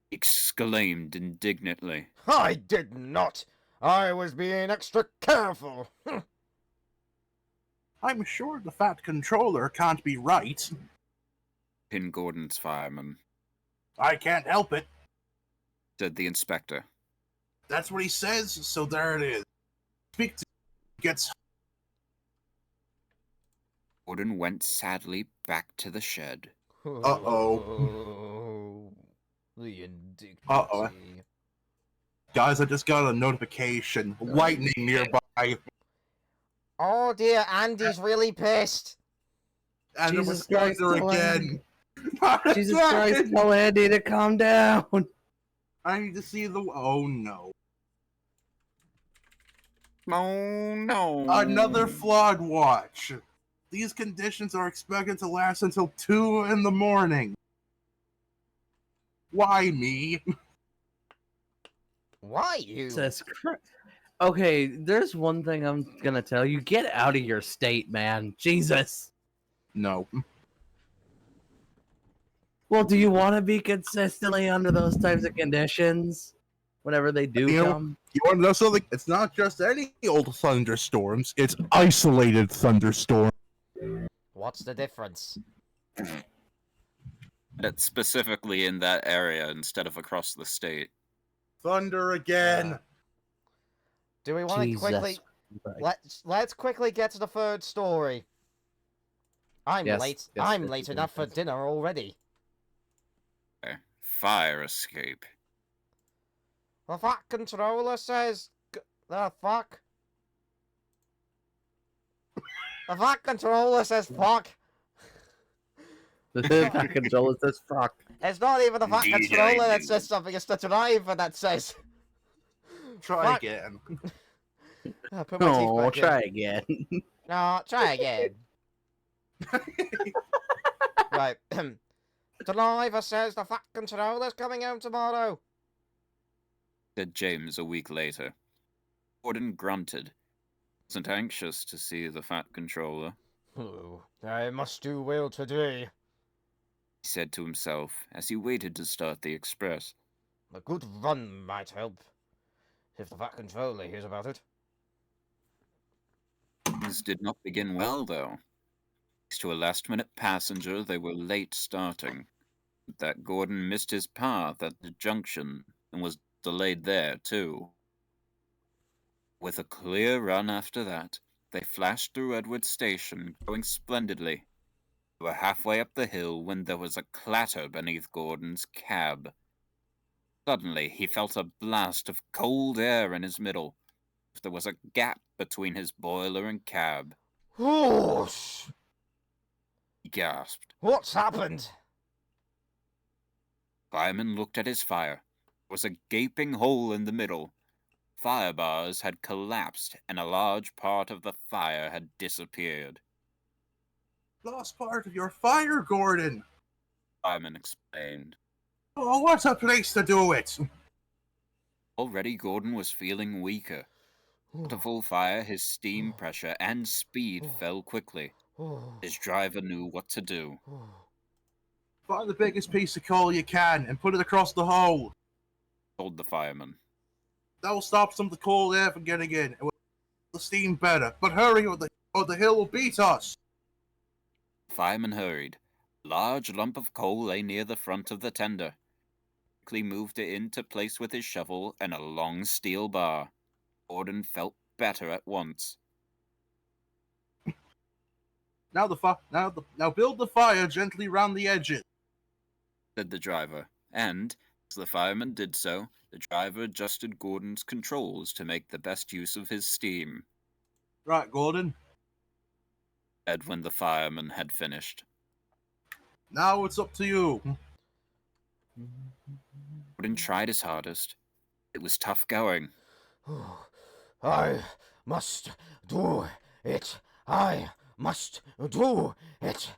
He exclaimed indignantly. I did not. I was being extra careful. I'm sure the fat controller can't be right. In Gordon's fireman, I can't help it. said the inspector. That's what he says, so there it is. Speak to gets Gordon went sadly back to the shed. Uh-oh. The indignity. Uh-oh. Guys, I just got a notification. Lightning nearby. Oh dear, Andy's really pissed. And it was Jesus Christ, thunder tell again. Jesus Christ, tell Andy to calm down. I need to see the. Oh no. Oh no. Another flood watch. These conditions are expected to last until 2 in the morning. Why me? Why you? Jesus Christ. Okay, there's one thing I'm gonna tell you. Get out of your state, man. Jesus. No. Well, do you want to be consistently under those types of conditions whenever they do You know, come? You want to know something? It's not just any old thunderstorms. It's isolated thunderstorms. What's the difference? That's specifically in that area instead of across the state. Thunder again. Do we want to Jesus quickly? Let's quickly get to the third story. I'm Yes, late. yes, I'm yes, late yes, enough for yes. dinner already. Fire escape. The fuck controller says. The fuck. The fuck controller says fuck. The controller says fuck. It's not even the fuck Indeed, controller I that do. says something. It's the driver that says. Try Fuck. again. Put my teeth Oh, back in. try again. No, try again. Right. The driver says the fuck controller's coming home tomorrow. Said James a week later. Gordon grunted. Wasn't anxious to see the fat controller. Oh, I must do well today. He said to himself as he waited to start the express. A good run might help. If the fat controller hears about it. Things did not begin well, though. Thanks to a last-minute passenger, they were late starting. That Gordon missed his path at the junction and was delayed there, too. With a clear run after that, they flashed through Edward Station, going splendidly. They were halfway up the hill when there was a clatter beneath Gordon's cab. Suddenly, he felt a blast of cold air in his middle. There was a gap between his boiler and cab. Whoosh! He gasped. What's happened? Fireman looked at his fire. There was a gaping hole in the middle. Fire bars had collapsed, and a large part of the fire had disappeared. Lost part of your fire, Gordon. Fireman explained. Oh, what a place to do it. Already Gordon was feeling weaker. To full fire, his steam pressure and speed fell quickly. His driver knew what to do. Find the biggest piece of coal you can and put it across the hole. Told the fireman. That will stop some of the cold air from getting in. It will make the steam better. But hurry, or the hill will beat us. The fireman hurried. A large lump of coal lay near the front of the tender. He quickly moved it into place with his shovel and a long steel bar. Gordon felt better at once. Now build the fire gently round the edges. Said the driver, and, as the fireman did so, the driver adjusted Gordon's controls to make the best use of his steam. Right, Gordon. Said when the fireman had finished. Now it's up to you. Gordon tried his hardest. It was tough going. I must do it. I must do it.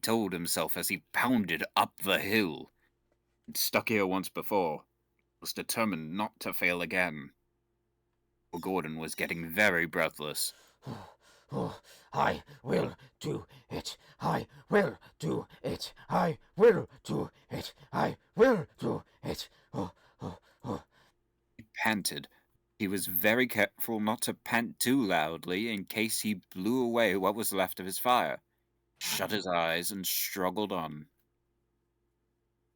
Told himself as he pounded up the hill. He'd stuck here once before. Was determined not to fail again. Gordon was getting very breathless. Oh, I will do it. I will do it. I will do it. I will do it. Oh, oh, oh. He panted. He was very careful not to pant too loudly in case he blew away what was left of his fire. Shut his eyes and struggled on.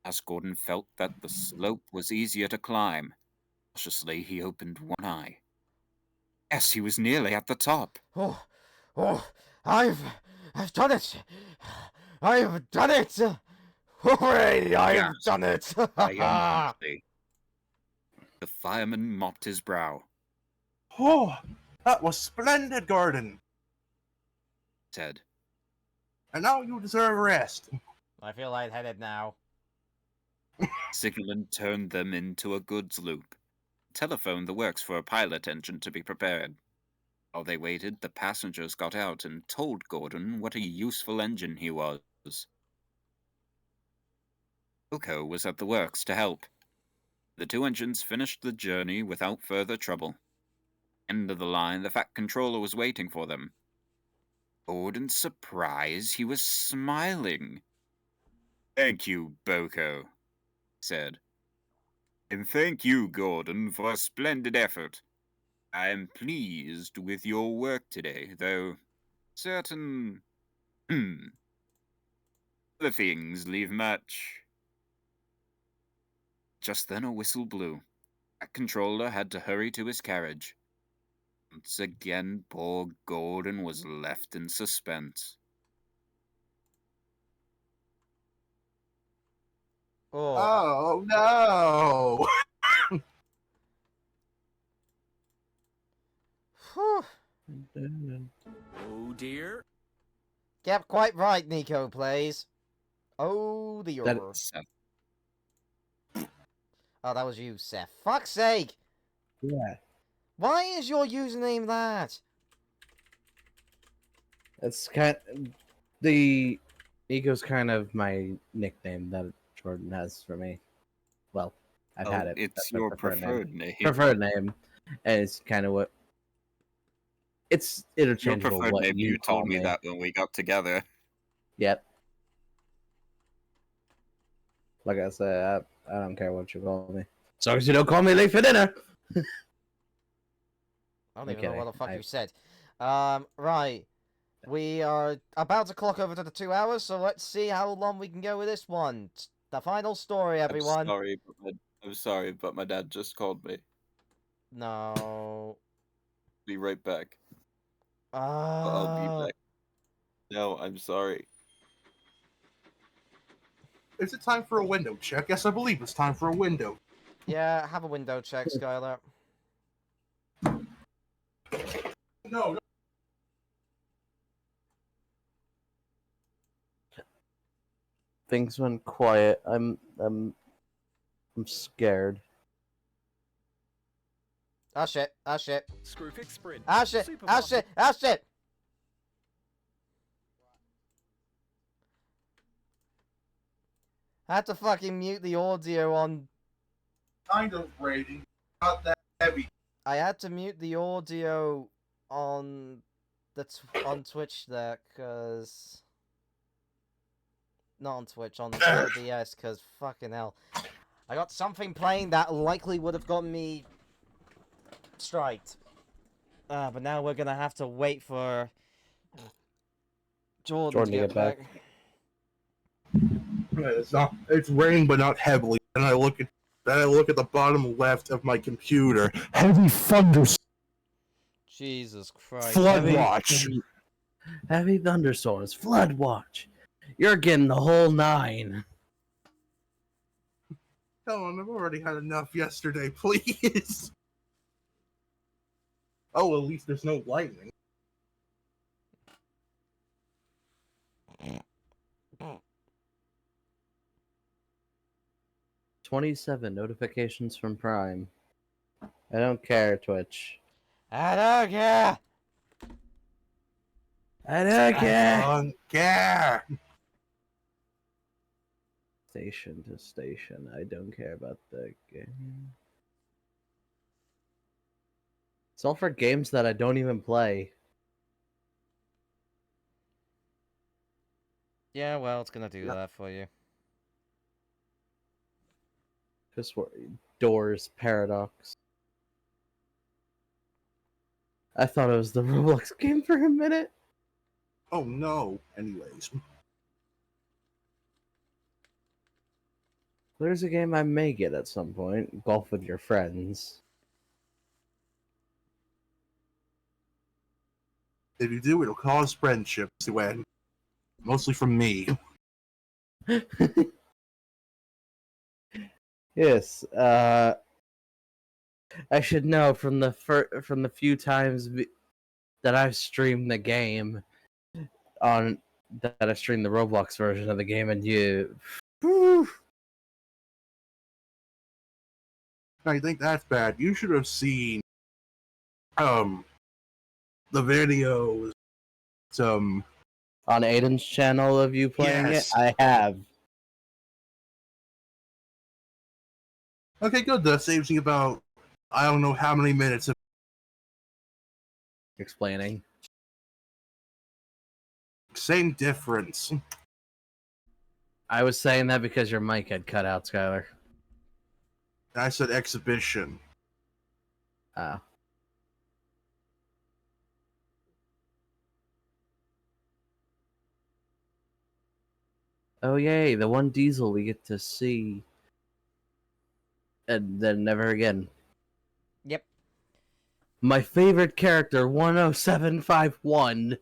As Gordon felt that the slope was easier to climb, cautiously he opened one eye. Yes, he was nearly at the top. Oh, oh, I've done it. I've done it. Hooray, I've Gasped done it. triumphantly. The fireman mopped his brow, Oh, that was splendid, Gordon. said, And now you deserve a rest. I feel lightheaded now. signaling turned them into a goods loop. Telephoned the works for a pilot engine to be prepared. While they waited, the passengers got out and told Gordon what a useful engine he was. Coco was at the works to help. The two engines finished the journey without further trouble. End of the line, the Fat Controller was waiting for them. Gordon's surprise, he was smiling. Thank you, Boko, he said. And thank you, Gordon, for a splendid effort. I am pleased with your work today, though certain other things leave much. Just then a whistle blew. That controller had to hurry to his carriage. Once again, poor Gordon was left in suspense. Oh, Oh no! whew. Oh dear. Get quite right, Nico plays. Oh, the That- Seth, Oh, that was you, Seth. Fuck's sake! Yeah, Why is your username that? it's the Nico's kind of my nickname that Jordan has for me. Well, I've had it. It's That's my your preferred name. Preferred name, and it's kind of what it's Your interchangeable. preferred What name, you you call told me me that when we got together. Yep. Like I said, I don't care what you call me, as long as you don't call me late for dinner. I don't even know what the fuck you said. Right. We are about to clock over to the 2 hours, so let's see how long we can go with this one. The final story, everyone. I'm sorry, but my dad just called me. No. Be right back. I'll be back. No, I'm sorry. Is it time for a window check? Yes, I believe it's time for a window. Yeah, have a window check, Skylar. No, Things went quiet. I'm scared. Ah shit, ah shit, Screwfix Sprint. ah shit, ah Supermarket. shit, ah shit! I had to fucking mute the audio on. kind of rating, not that heavy. I had to mute the audio on on Twitch there, cause not on Twitch, on DS, cause fucking hell, I got something playing that likely would have gotten me striked. But now we're gonna have to wait for Jordan to get back. It's raining, but not heavily. And I look at the bottom left of my computer. Heavy thunderstorm. Jesus Christ. Flood watch. Heavy thunderstorms, flood watch. You're getting the whole 9. Come on, I've already had enough yesterday, please. Oh, at least there's no lightning. $27 notifications from Prime. I don't care, Twitch. I don't care. I don't care. Don't care. Station to station. I don't care about the game. It's all for games that I don't even play. Yeah, well, it's gonna do Yep. that for you. Just Doors Paradox. I thought it was the Roblox game for a minute. Oh no. Anyways. There's a game I may get at some point. Golf with your friends. If you do, it'll cause friendships to end. Mostly from me. Yes. I should know from the from the few times that I've streamed the game on that I streamed the Roblox version of the game, and you. Whew. I think that's bad. You should have seen the videos. On Aiden's channel of you playing Yes. it, I have. Okay, good. That saves me about I don't know how many minutes of Explaining. same difference. I was saying that because your mic had cut out, Skylar. I said exhibition. Oh. Oh yay, the one diesel we get to see. And then never again. Yep. My favorite character, 10751.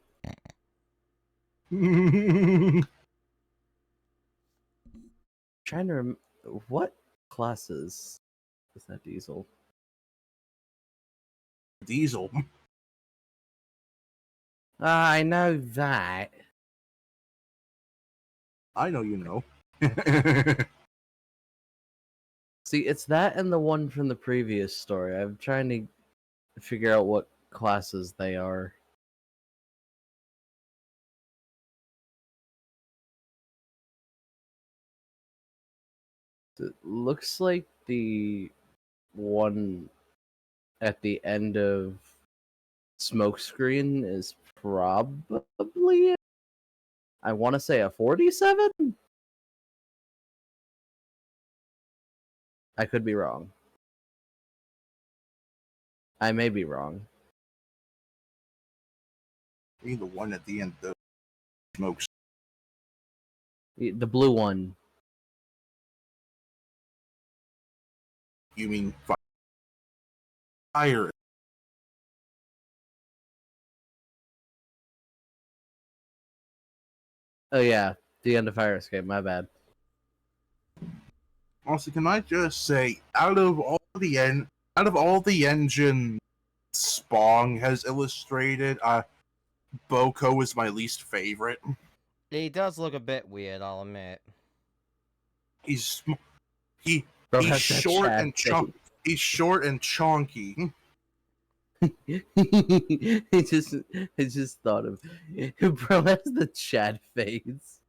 Trying to what classes is that diesel? Diesel. I know that. I know you know. See, it's that and the one from the previous story. I'm trying to figure out what classes they are. It looks like the one at the end of Smokescreen is probably, I want to say, a 47? I could be wrong. I may be wrong. I mean the one at the end of smokes. The blue one. You mean fire? Oh yeah, the end of Fire Escape, my bad. Also, can I just say, out of all the engine Spong has illustrated, Boko is my least favorite. He does look a bit weird, I'll admit. He's Bro he's has that short Chad and he's short and chonky. he just thought of bro has the Chad face.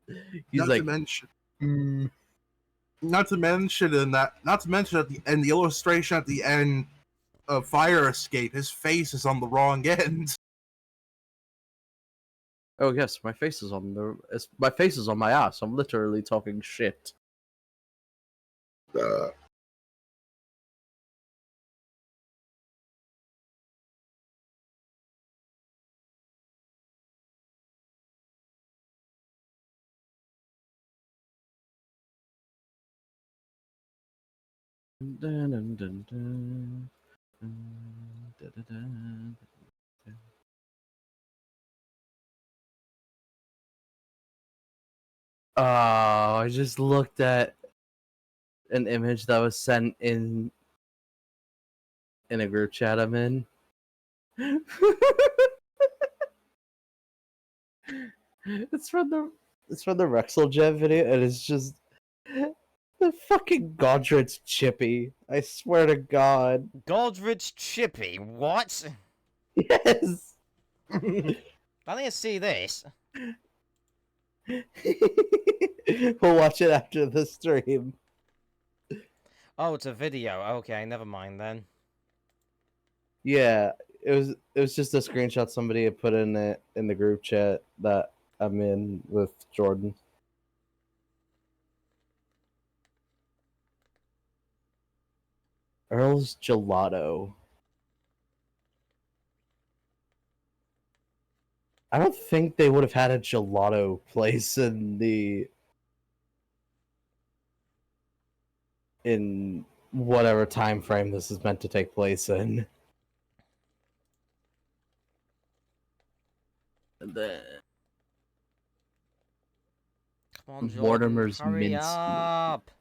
He's Not like, to mention, not to mention at the end, the illustration at the end of Fire Escape, his face is on the wrong end. oh yes, my face is on my ass. I'm literally talking shit. Dun, dun, dun, dun. Dun, dun, dun, dun. Oh, I just looked at an image that was sent in a group chat I'm in. it's from the Rexel Jet video, and it's just the fucking Godred's Chippy. I swear to God. Godrich Chippy, what? Yes. I need to see this. We'll watch it after the stream. Oh, it's a video. Okay, never mind then. Yeah, it was just a screenshot somebody had put in the group chat that I'm in with Jordan. Earl's Gelato. I don't think they would have had a gelato place in whatever time frame this is meant to take place in. Come on, Jordan, Mortimer's hurry mince meat. up.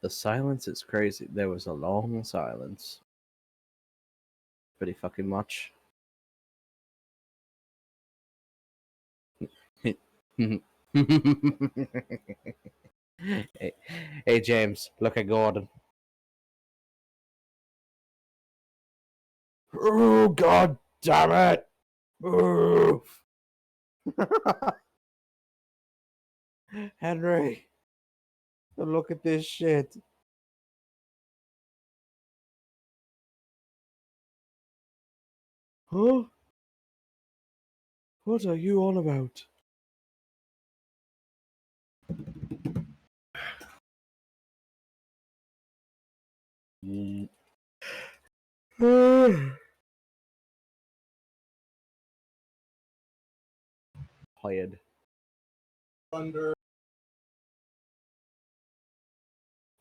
The silence is crazy. There was a long silence. Pretty fucking much. hey, hey, James, look at Gordon. Oh, god damn it! Oh. Henry, look at this shit. Huh? What are you on about? Tired. Thunder.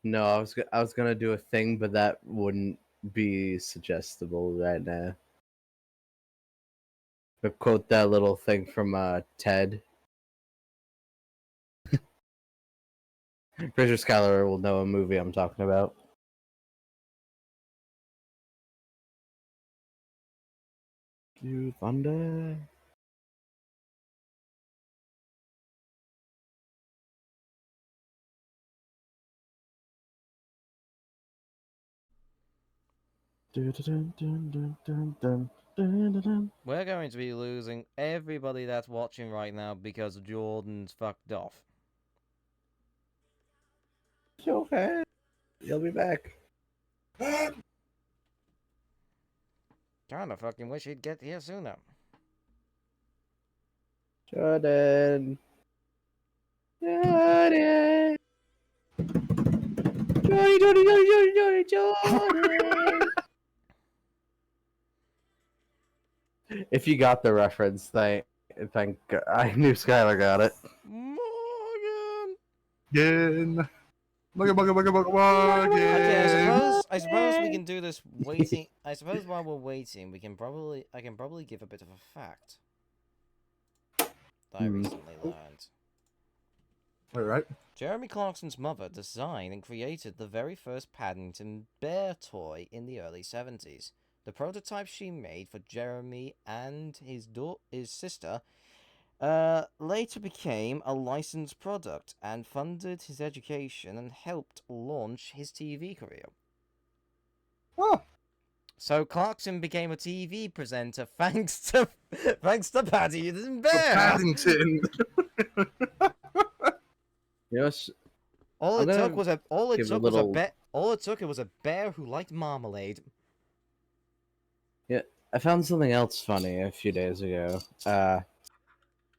No, I was gonna do a thing, but that wouldn't be suggestible right now. But quote that little thing from Ted. Pretty sure Skylar will know a movie I'm talking about. Do thunder. We're going to be losing everybody that's watching right now because Jordan's fucked off. Okay. He'll be back. Kinda fucking wish he'd get here sooner. Jordan. Jordan. Jordan. If you got the reference, thank I knew Skylar got it. Morgan! Again. Again. Okay, I suppose we can do this waiting. I suppose while we're waiting, I can probably give a bit of a fact that I recently learned. All right. Jeremy Clarkson's mother designed and created the very first Paddington Bear toy in the early 70s. The prototype she made for Jeremy and his sister later became a licensed product and funded his education and helped launch his TV career. Oh. So Clarkson became a TV presenter thanks to Paddington Bear. Paddington. Yes. All it took was a bear who liked marmalade. Yeah, I found something else funny a few days ago.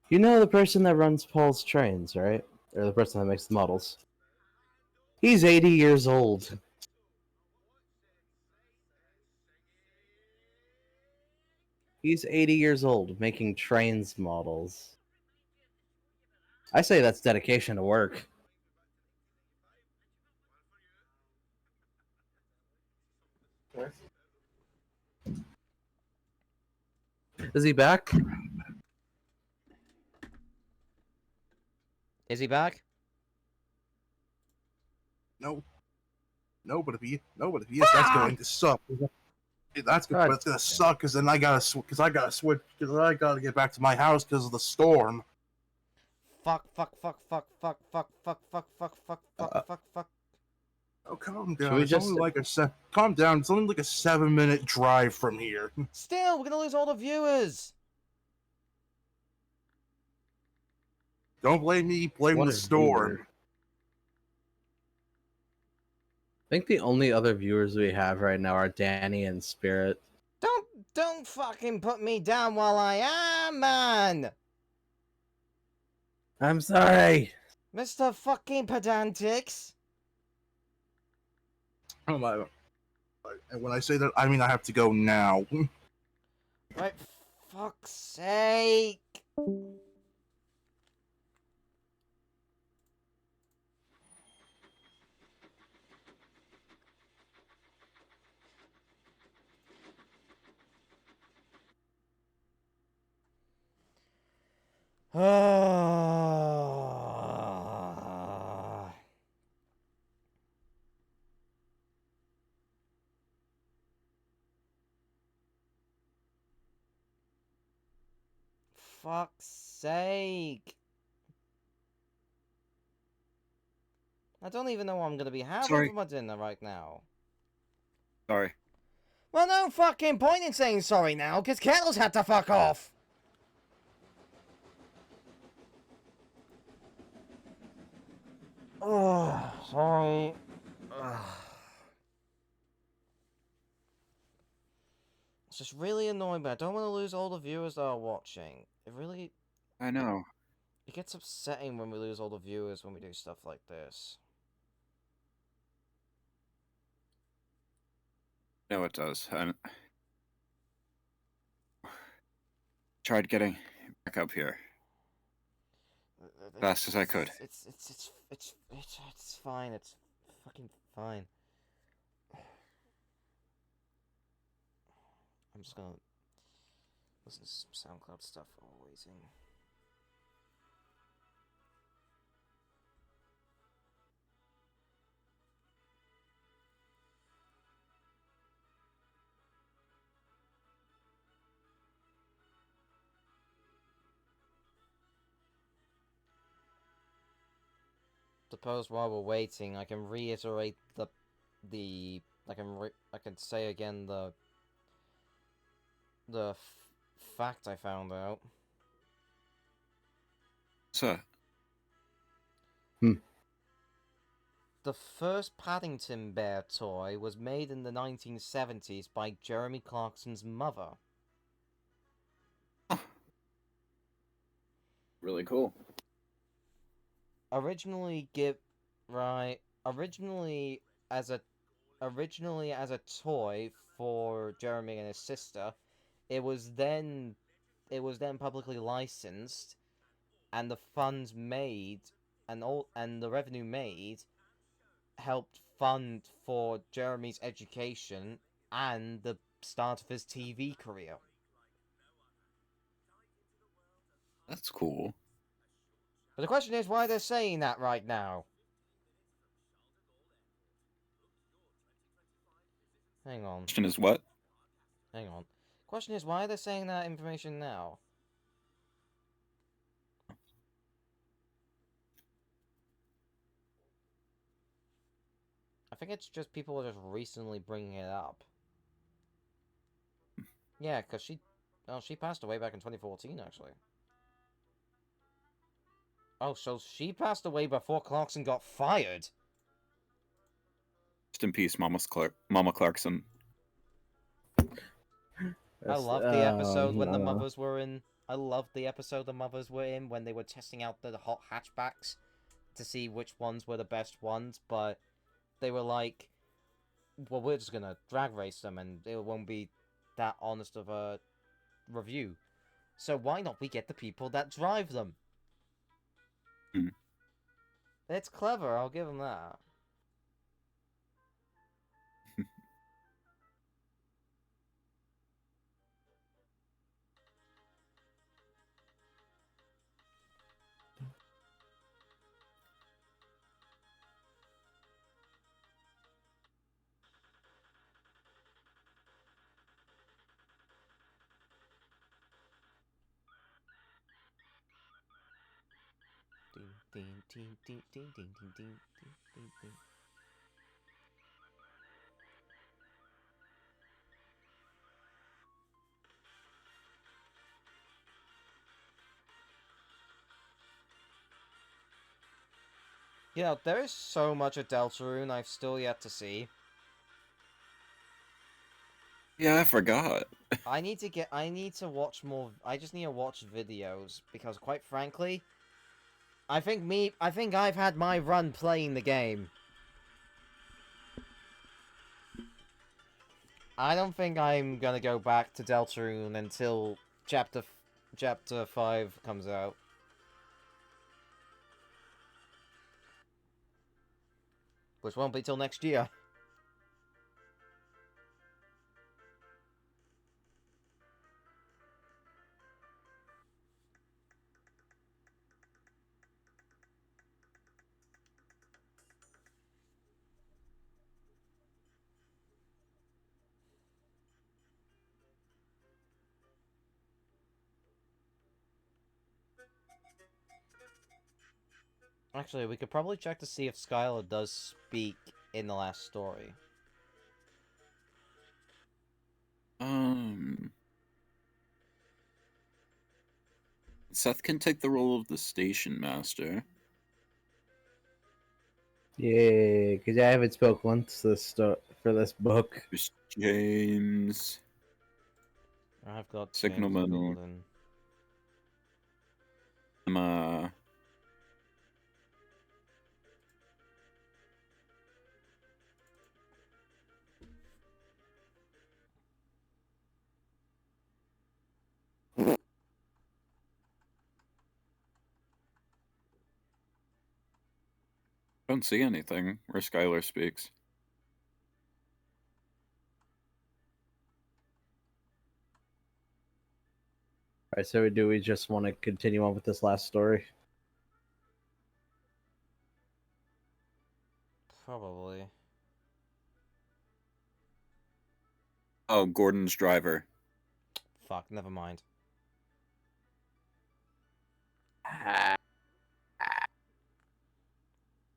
You know the person that runs Paul's trains, right? Or the person that makes the models. He's 80 years old. He's 80 years old making trains models. I say that's dedication to work. Is he back? Is he back? No. No, but if he is, that's going to suck. That's good, but it's gonna suck because then I gotta switch because I gotta get back to my house because of the storm. Fuck. Oh, calm down. Calm down. It's only like a 7-minute drive from here. Still, we're gonna lose all the viewers. Don't blame me. Blame the storm. I think the only other viewers we have right now are Danny and Spirit. Don't fucking put me down while I am, man! I'm sorry. Mr. fucking Pedantics! Oh my. And when I say that, I mean I have to go now. Right, fuck's sake! Ah. Fuck's sake. I don't even know what I'm gonna be having Sorry. for my dinner right now. Sorry. Well, no fucking point in saying sorry now, because Kettle's had to fuck off! Oh, sorry. Ugh. It's just really annoying, but I don't want to lose all the viewers that are watching. It really... I know. It gets upsetting when we lose all the viewers when we do stuff like this. No, it does. I tried getting back up here fast as I could. It's fine. It's fucking fine. I'm just gonna listen to some SoundCloud stuff while we're waiting. Suppose while we're waiting, I can reiterate I can say again the fact I found out. So, The first Paddington Bear toy was made in the 1970s by Jeremy Clarkson's mother. really cool. Originally as a toy for Jeremy and his sister, it was then publicly licensed, and the funds made and the revenue made helped fund for Jeremy's education and the start of his TV career. That's cool. But the question is why they're saying that right now. Hang on. Question is what? Hang on. Question is why they're saying that information now. I think it's just people are just recently bringing it up. Yeah, because she passed away back in 2014, actually. Oh, so she passed away before Clarkson got fired? Rest in peace, Mama Clarkson. I loved the episode when the no. mothers were in. I loved the episode the mothers were in when they were testing out the hot hatchbacks to see which ones were the best ones, but they were like, well, we're just gonna drag race them and it won't be that honest of a review. So why not we get the people that drive them? Hmm. It's clever, I'll give them that. Ding, ding, ding, ding, ding, ding, ding, ding, ding, ding. You know, there is so much of Deltarune I've still yet to see. Yeah, I forgot. I need to watch more. I just need to watch videos because, quite frankly, I think I've had my run playing the game. I don't think I'm gonna go back to Deltarune until chapter 5 comes out. Which won't be till next year. Actually, we could probably check to see if Skylar does speak in the last story. Seth can take the role of the station master. Yeah, because I haven't spoke once for this book. There's James. I've got Signalman. James Golden. Emma. Don't see anything where Skylar speaks. Alright, so do we just want to continue on with this last story? Probably. Oh, Gordon's driver. Fuck, never mind.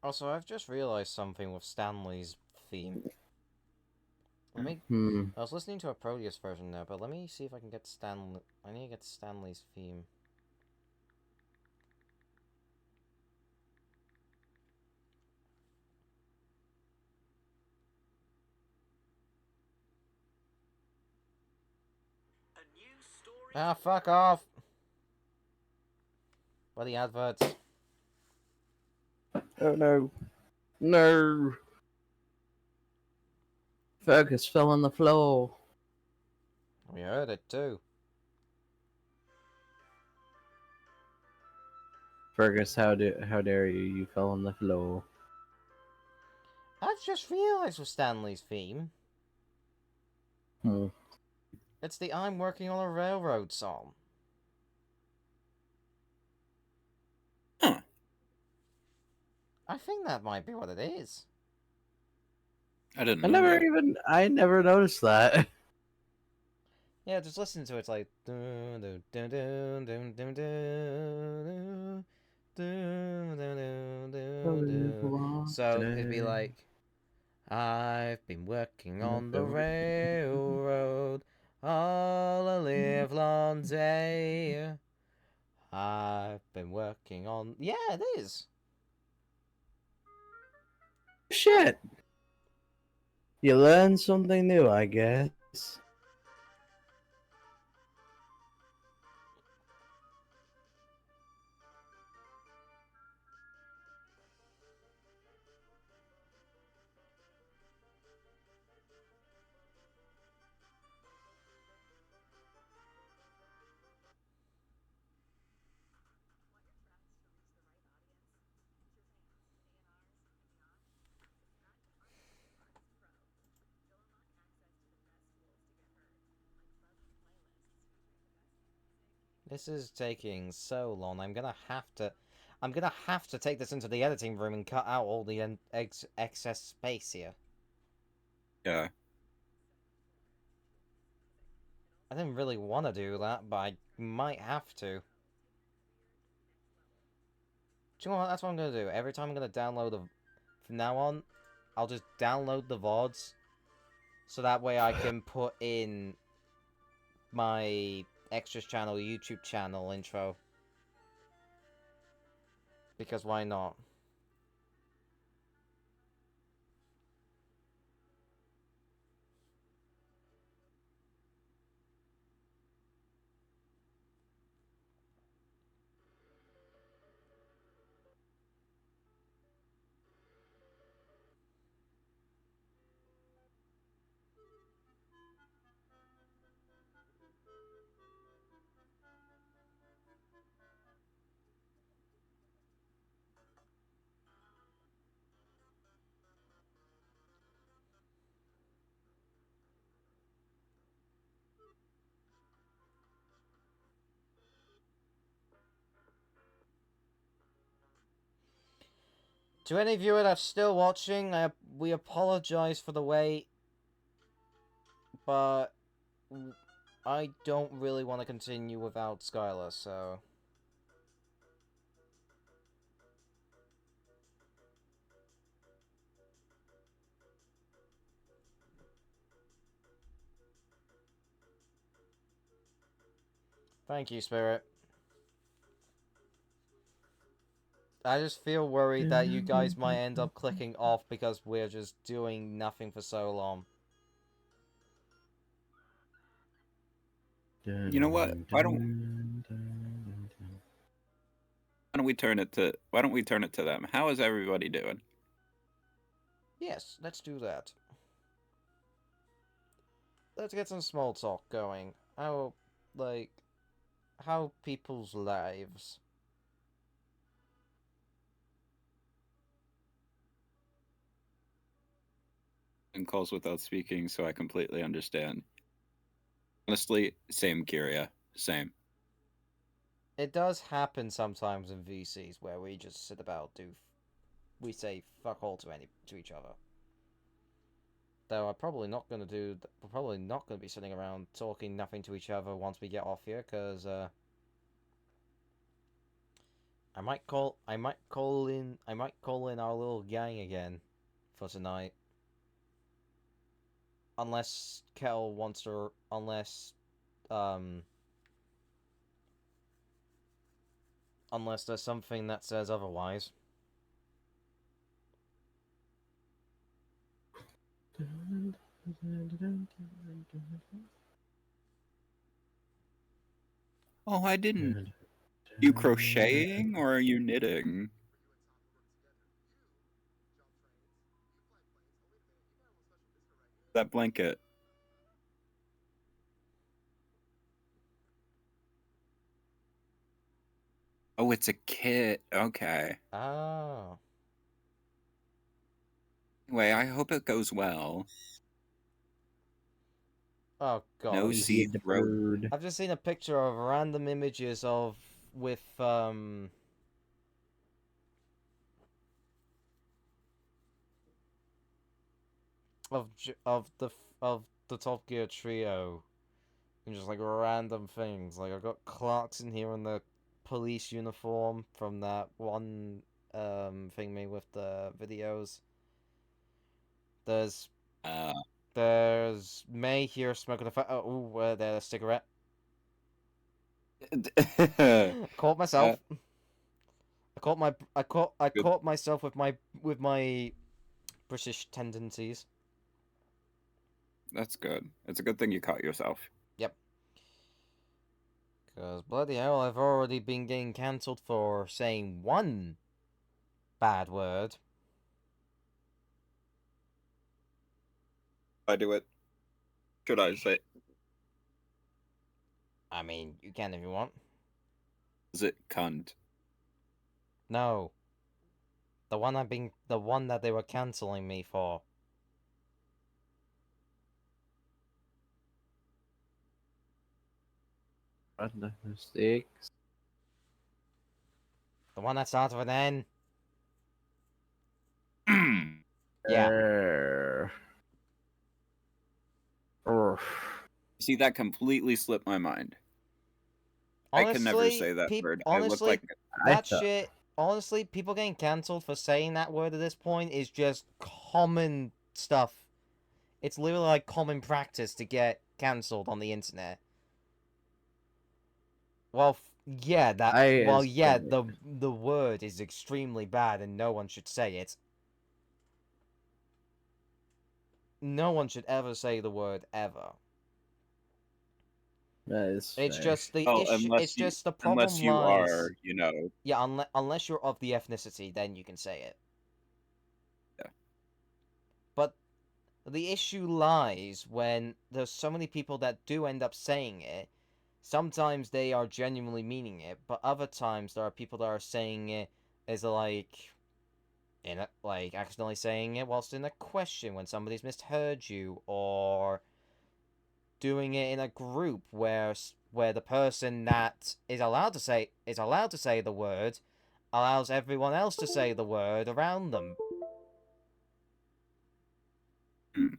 Also, I've just realized something with Stanley's theme. Let me. I was listening to a Proteus version there, but let me see if I can get Stanley. I need to get Stanley's theme. Ah, fuck off! Bloody adverts. Oh no. No. Fergus fell on the floor. We heard it too. Fergus, how dare you? You fell on the floor. I've just realized with Stanley's theme. It's the I'm Working on a Railroad song. Huh. I think that might be what it is. I didn't I know never that. I never noticed that. Yeah, just listen to it. It's like. Dun, dun, dun, dun, dun, dun, dun, dun, dun, dun, dun. So it'd be like, I've been working on the railroad all a livelong day. I've been working on. Yeah, it is. Shit. You learn something new, I guess. This is taking so long. I'm gonna have to take this into the editing room and cut out all the excess space here. Yeah. I didn't really want to do that, but I might have to. Do you know what? That's what I'm gonna do. Every time I'm gonna download from now on, I'll just download the VODs, so that way I can put in my extras channel, YouTube channel intro. Because why not? To any viewer that's still watching, we apologize for the wait, but I don't really want to continue without Skylar, so... Thank you, Spirit. I just feel worried that you guys might end up clicking off because we're just doing nothing for so long. You know what? Why don't we turn it to them? How is everybody doing? Yes, let's do that. Let's get some small talk going. How people's lives. And calls without speaking, so I completely understand. Honestly, same, Kyria. Same. It does happen sometimes in VCs where we just sit about we say fuck all to each other. Though we're probably not gonna be sitting around talking nothing to each other once we get off here, cause I might call in our little gang again for tonight. Unless Kel wants to, unless there's something that says otherwise. Oh, I didn't. You crocheting or are you knitting? That blanket. Oh, it's a kit. Okay. Oh. Anyway, I hope it goes well. Oh god. No seed throat. I've just seen a picture of random images of of the Top Gear trio, and just like random things. Like I've got Clarkson in here in the police uniform from that one thing made with the videos. There's May here smoking there's a cigarette. Caught myself. I caught myself with my British tendencies. That's good. It's a good thing you caught yourself. Yep. Because bloody hell, I've already been getting cancelled for saying one bad word. I do it. Should I say? I mean, you can if you want. Is it cunt? No. The one that they were cancelling me for. Random mistakes. The one that starts with an Hmm. N. Yeah. See, that completely slipped my mind. Honestly, I can never say that word. Honestly, I look like that shit. Honestly, people getting cancelled for saying that word at this point is just common stuff. It's literally like common practice to get cancelled on the internet. Well, yeah, the word is extremely bad and no one should say it. No one should ever say the word ever. That is It's fair. just the issue. It's just the problem unless you lies. are, you know. Yeah, unless you're of the ethnicity, then you can say it. Yeah. But the issue lies when there's so many people that do end up saying it. Sometimes they are genuinely meaning it, but other times there are people that are saying it as like accidentally saying it whilst in a question when somebody's misheard you, or doing it in a group where the person that is allowed to say the word allows everyone else to say the word around them. Hmm.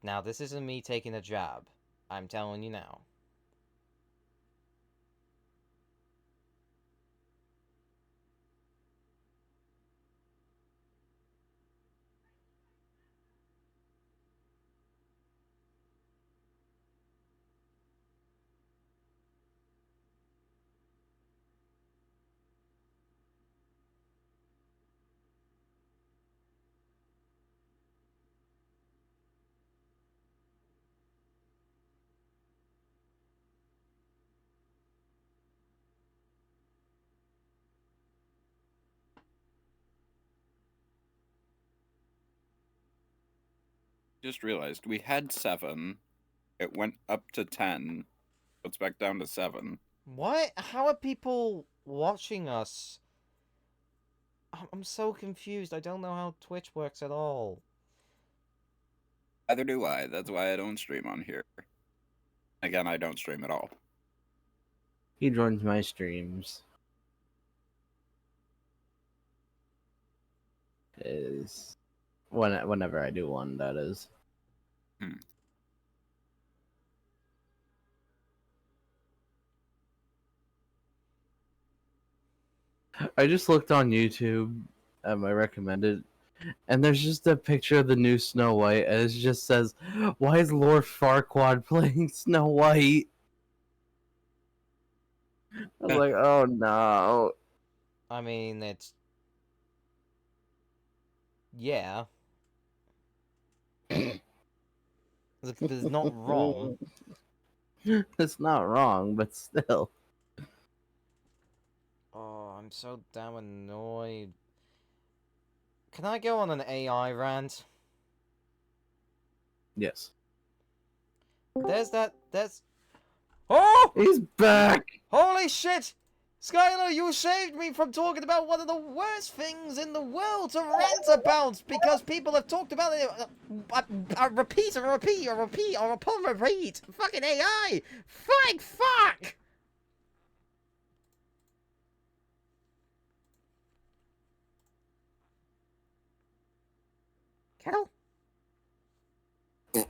Now, this isn't me taking a jab. I'm telling you now. Just realized we had 7. It went up to 10. It's back down to 7. What? How are people watching us? I'm so confused. I don't know how Twitch works at all. Neither do I. That's why I don't stream on here. Again, I don't stream at all. He joins my streams. Is whenever I do one, that is. Hmm. I just looked on YouTube at my recommended, and there's just a picture of the new Snow White, and it just says, "Why is Lord Farquaad playing Snow White?" I was like, "Oh no!" I mean, it's... Yeah. It's not wrong. It's not wrong, but still. Oh, I'm so damn annoyed. Can I go on an AI rant? Yes. There's... Oh! He's back! Holy shit! Skylar, you saved me from talking about one of the worst things in the world to rant about because people have talked about it. Repeat. Fucking AI! Fuck! Kettle?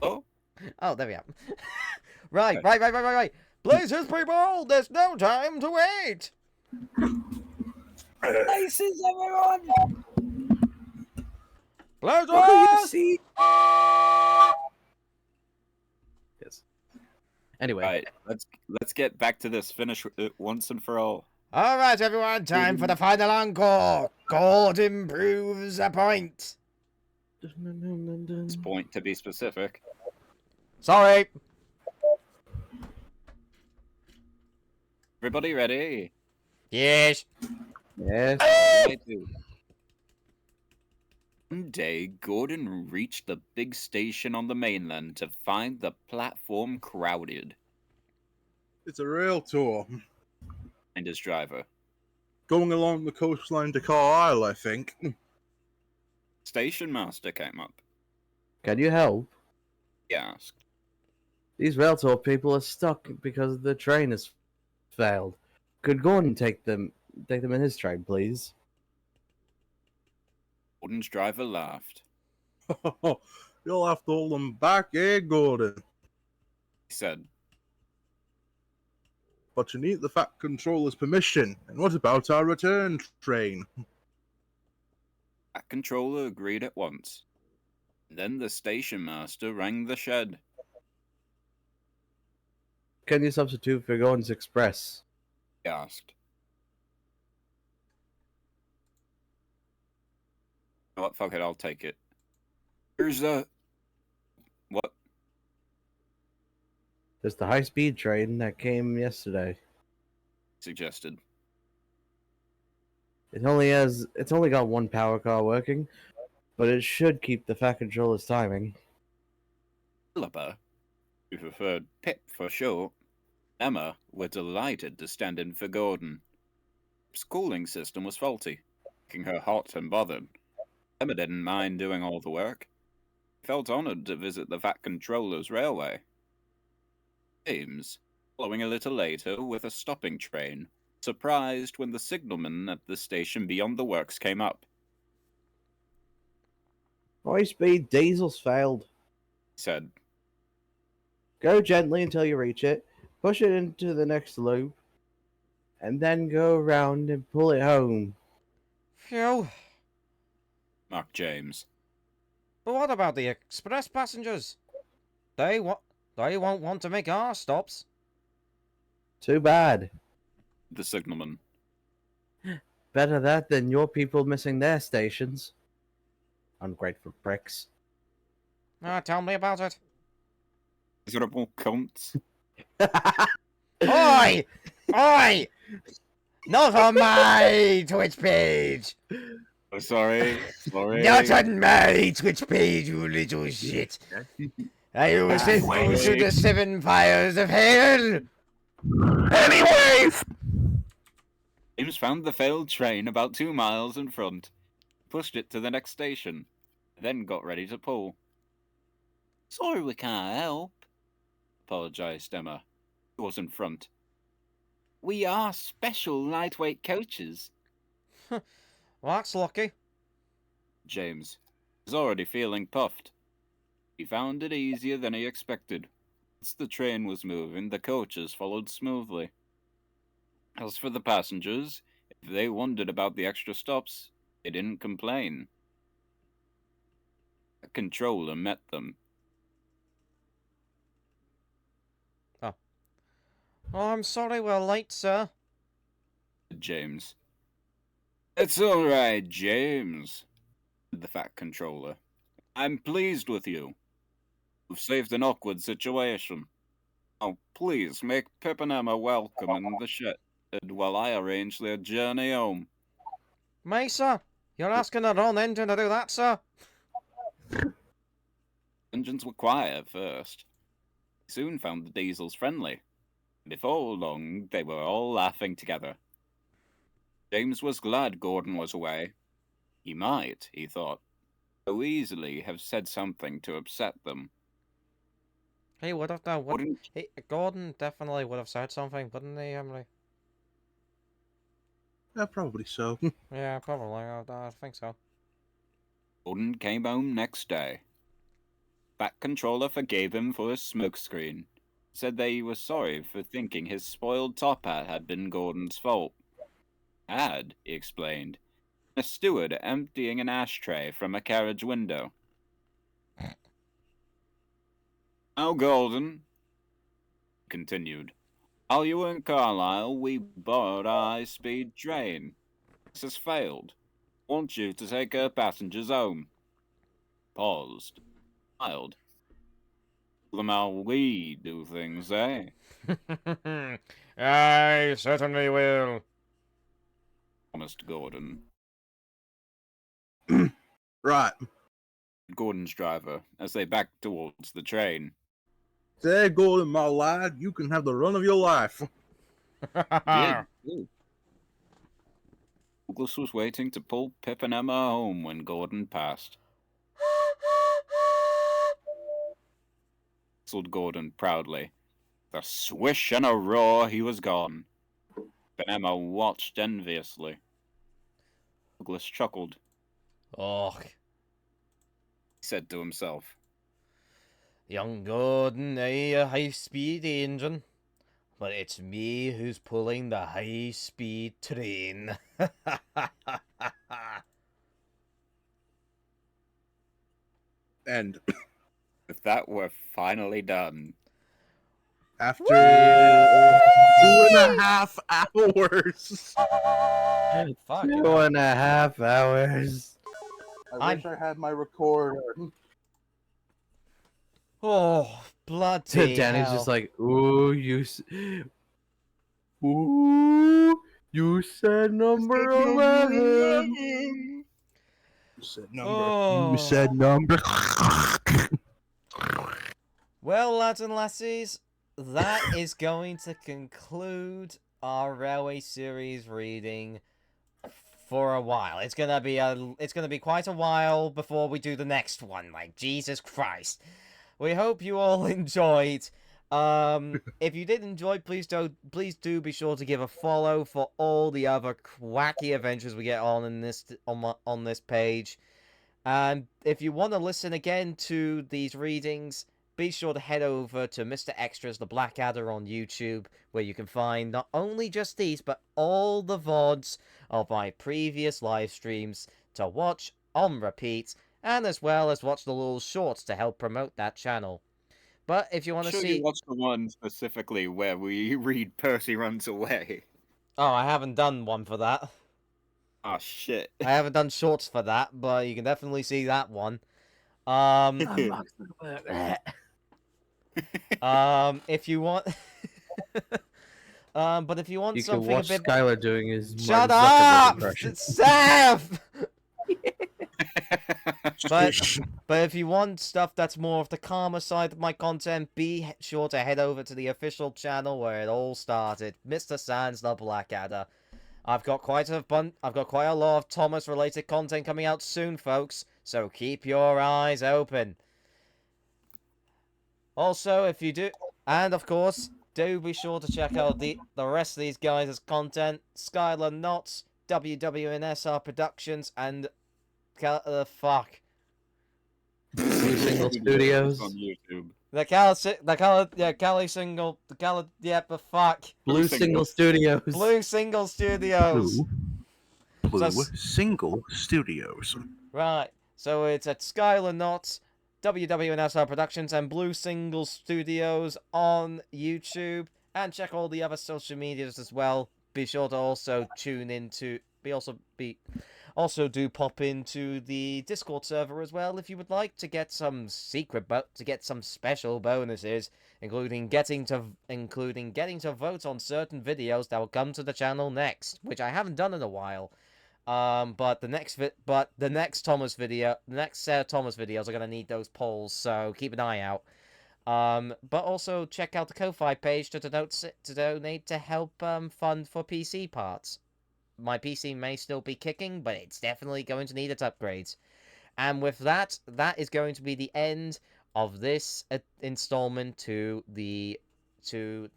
Oh? Oh, there we are. Right. Places, people! There's no time to wait! Places, everyone! Places! Yes. Anyway. Right, let's get back to this. Finish it once and for all. Alright, everyone, time for the final encore! Gordon proves a point! It's point to be specific. Sorry! Everybody ready? Yes! Yes. I do. One day, Gordon reached the big station on the mainland to find the platform crowded. It's a rail tour. And his driver. Going along the coastline to Carlisle, I think. Station master came up. Can you help? He asked. These rail tour people are stuck because the train has failed. Could Gordon take them in his train, please? Gordon's driver laughed. You'll have to hold them back, eh, Gordon? He said, But you need the Fat Controller's permission. And what about our return train? that controller agreed at once. Then the station master rang the shed. Can you substitute for Gordon's Express? He asked. You know what, fuck it, I'll take it. Here's the... What? There's the high-speed train that came yesterday. Suggested. It's only got one power car working, but it should keep the Fat Controller's timing. Philippa, who preferred Pip for short, Emma were delighted to stand in for Gordon. Pip's cooling system was faulty, making her hot and bothered. Emma didn't mind doing all the work. She felt honored to visit the Fat Controller's railway. James, following a little later with a stopping train, surprised when the signalman at the station beyond the works came up. High-speed diesel's failed. He said, Go gently until you reach it, push it into the next loop, and then go around and pull it home. Phew. Mark James. But what about the express passengers? They won't want to make our stops. Too bad. The signalman. Better that than your people missing their stations. Ungrateful pricks. Tell me about it. Miserable cunts. Oi! Oi! Not on my Twitch page! Oh, sorry. Not on my Twitch page, you little shit! I will send you to the 7 fires of hell! Anyways! James found the failed train about 2 miles in front, pushed it to the next station, then got ready to pull. Sorry we can't help, apologized Emma, who was in front. We are special lightweight coaches. Well, that's lucky. James was already feeling puffed. He found it easier than he expected. Once the train was moving, the coaches followed smoothly. As for the passengers, if they wondered about the extra stops, they didn't complain. A controller met them. Oh, I'm sorry we're late, sir. Said James. It's all right, James, said the fat controller. I'm pleased with you. You've saved an awkward situation. Now, please make Pip and Emma welcome in the shed while I arrange their journey home. Me, sir? You're asking the wrong engine to do that, sir? Engines were quiet at first. They soon found the diesels friendly. Before long, they were all laughing together. James was glad Gordon was away. He might, he thought, so easily have said something to upset them. He would have done. Gordon definitely would have said something, wouldn't he, Emily? Yeah, probably so. Yeah, probably. I think so. Gordon came home next day. Back controller forgave him for his smokescreen. Said that he was sorry for thinking his spoiled top hat had been Gordon's fault. He explained, a steward emptying an ashtray from a carriage window. Now, Gordon, continued, while you were in Carlisle, we borrowed a high-speed train. This has failed. I want you to take our passengers home. Paused. Smiled. Tell them how we do things, eh? I certainly will. Promised Gordon. Right. Gordon's driver, as they backed towards the train. Say, Gordon, my lad, you can have the run of your life. Did. Douglas was waiting to pull Pip and Emma home when Gordon passed. Whistled Gordon proudly. With a swish and a roar, he was gone. Pip and Emma watched enviously. Douglas chuckled. Oh, He said to himself. young Gordon, a high-speed engine. But it's me who's pulling the high-speed train. And If that were finally done. after 2.5 hours. Fuck. 2.5 hours. I wish I had my recorder. Oh, bloody Danny's hell. just like, ooh, ooh, you said number 11. You said number. Oh. You said number. Well, lads and lassies, that is going to conclude our Railway Series reading for a while. It's gonna be quite a while before we do the next one. Like, Jesus Christ. We hope you all enjoyed, If you did enjoy, please do be sure to give a follow for all the other wacky adventures we get on in this on this page. And if you want to listen again to these readings, be sure to head over to Mr. Extras the Blackadder on YouTube, where you can find not only just these, but all the VODs of my previous live streams to watch on repeat, and as well as watch the little shorts to help promote that channel. But if you want to Sure, see... you watched the one specifically where we read Percy Runs Away. Oh, I haven't done one for that. Oh, shit. I haven't done shorts for that, but you can definitely see that one. If you want... but if you want You can something watch a bit... Skylar doing his Shut Mark Zuckerberg up! impression. Seth! But if you want stuff that's more of the calmer side of my content, be sure to head over to the official channel where it all started, Mr. Sans the Blackadder. I've got quite a lot of Thomas related content coming out soon, folks, so keep your eyes open. Also, if you do, and of course, do be sure to check out the rest of these guys' content: Skylar Knotts, WWNSR Productions, and fuck. Blue Single Studios. On YouTube. But fuck. Blue Single Studios. Blue Single Studios. Blue So- Single Studios. Right. So it's at Skylar Knotts, WWNSR Productions, and Blue Single Studios on YouTube. And check all the other social medias as well. Be sure to also tune into... Also do pop into the Discord server as well if you would like to get some special bonuses, including getting to vote on certain videos that will come to the channel next, which I haven't done in a while. But the next Thomas video, the next set of Thomas videos are gonna need those polls, so keep an eye out. But also check out the Ko-Fi page to donate to help fund for PC parts. My PC may still be kicking, but it's definitely going to need its upgrades. And with that, that is going to be the end of this installment to the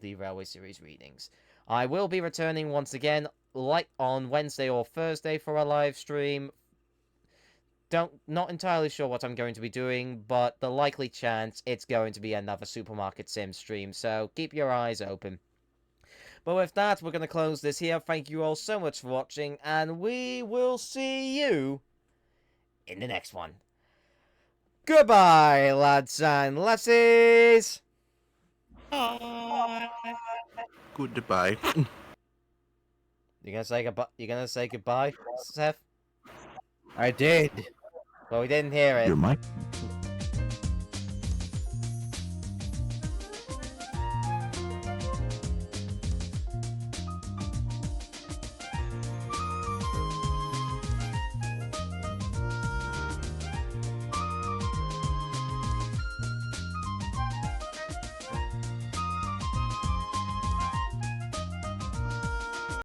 Railway Series readings. I will be returning once again, like on Wednesday or Thursday for a live stream. Not entirely sure what I'm going to be doing, but the likely chance it's going to be another Supermarket Sim stream, so keep your eyes open. But with that, we're going to close this here. Thank you all so much for watching, and we will see you in the next one. Goodbye, lads and lassies! Goodbye. You gonna say goodbye? You gonna say goodbye, Seth? I did. Well, we didn't hear it. Your mic.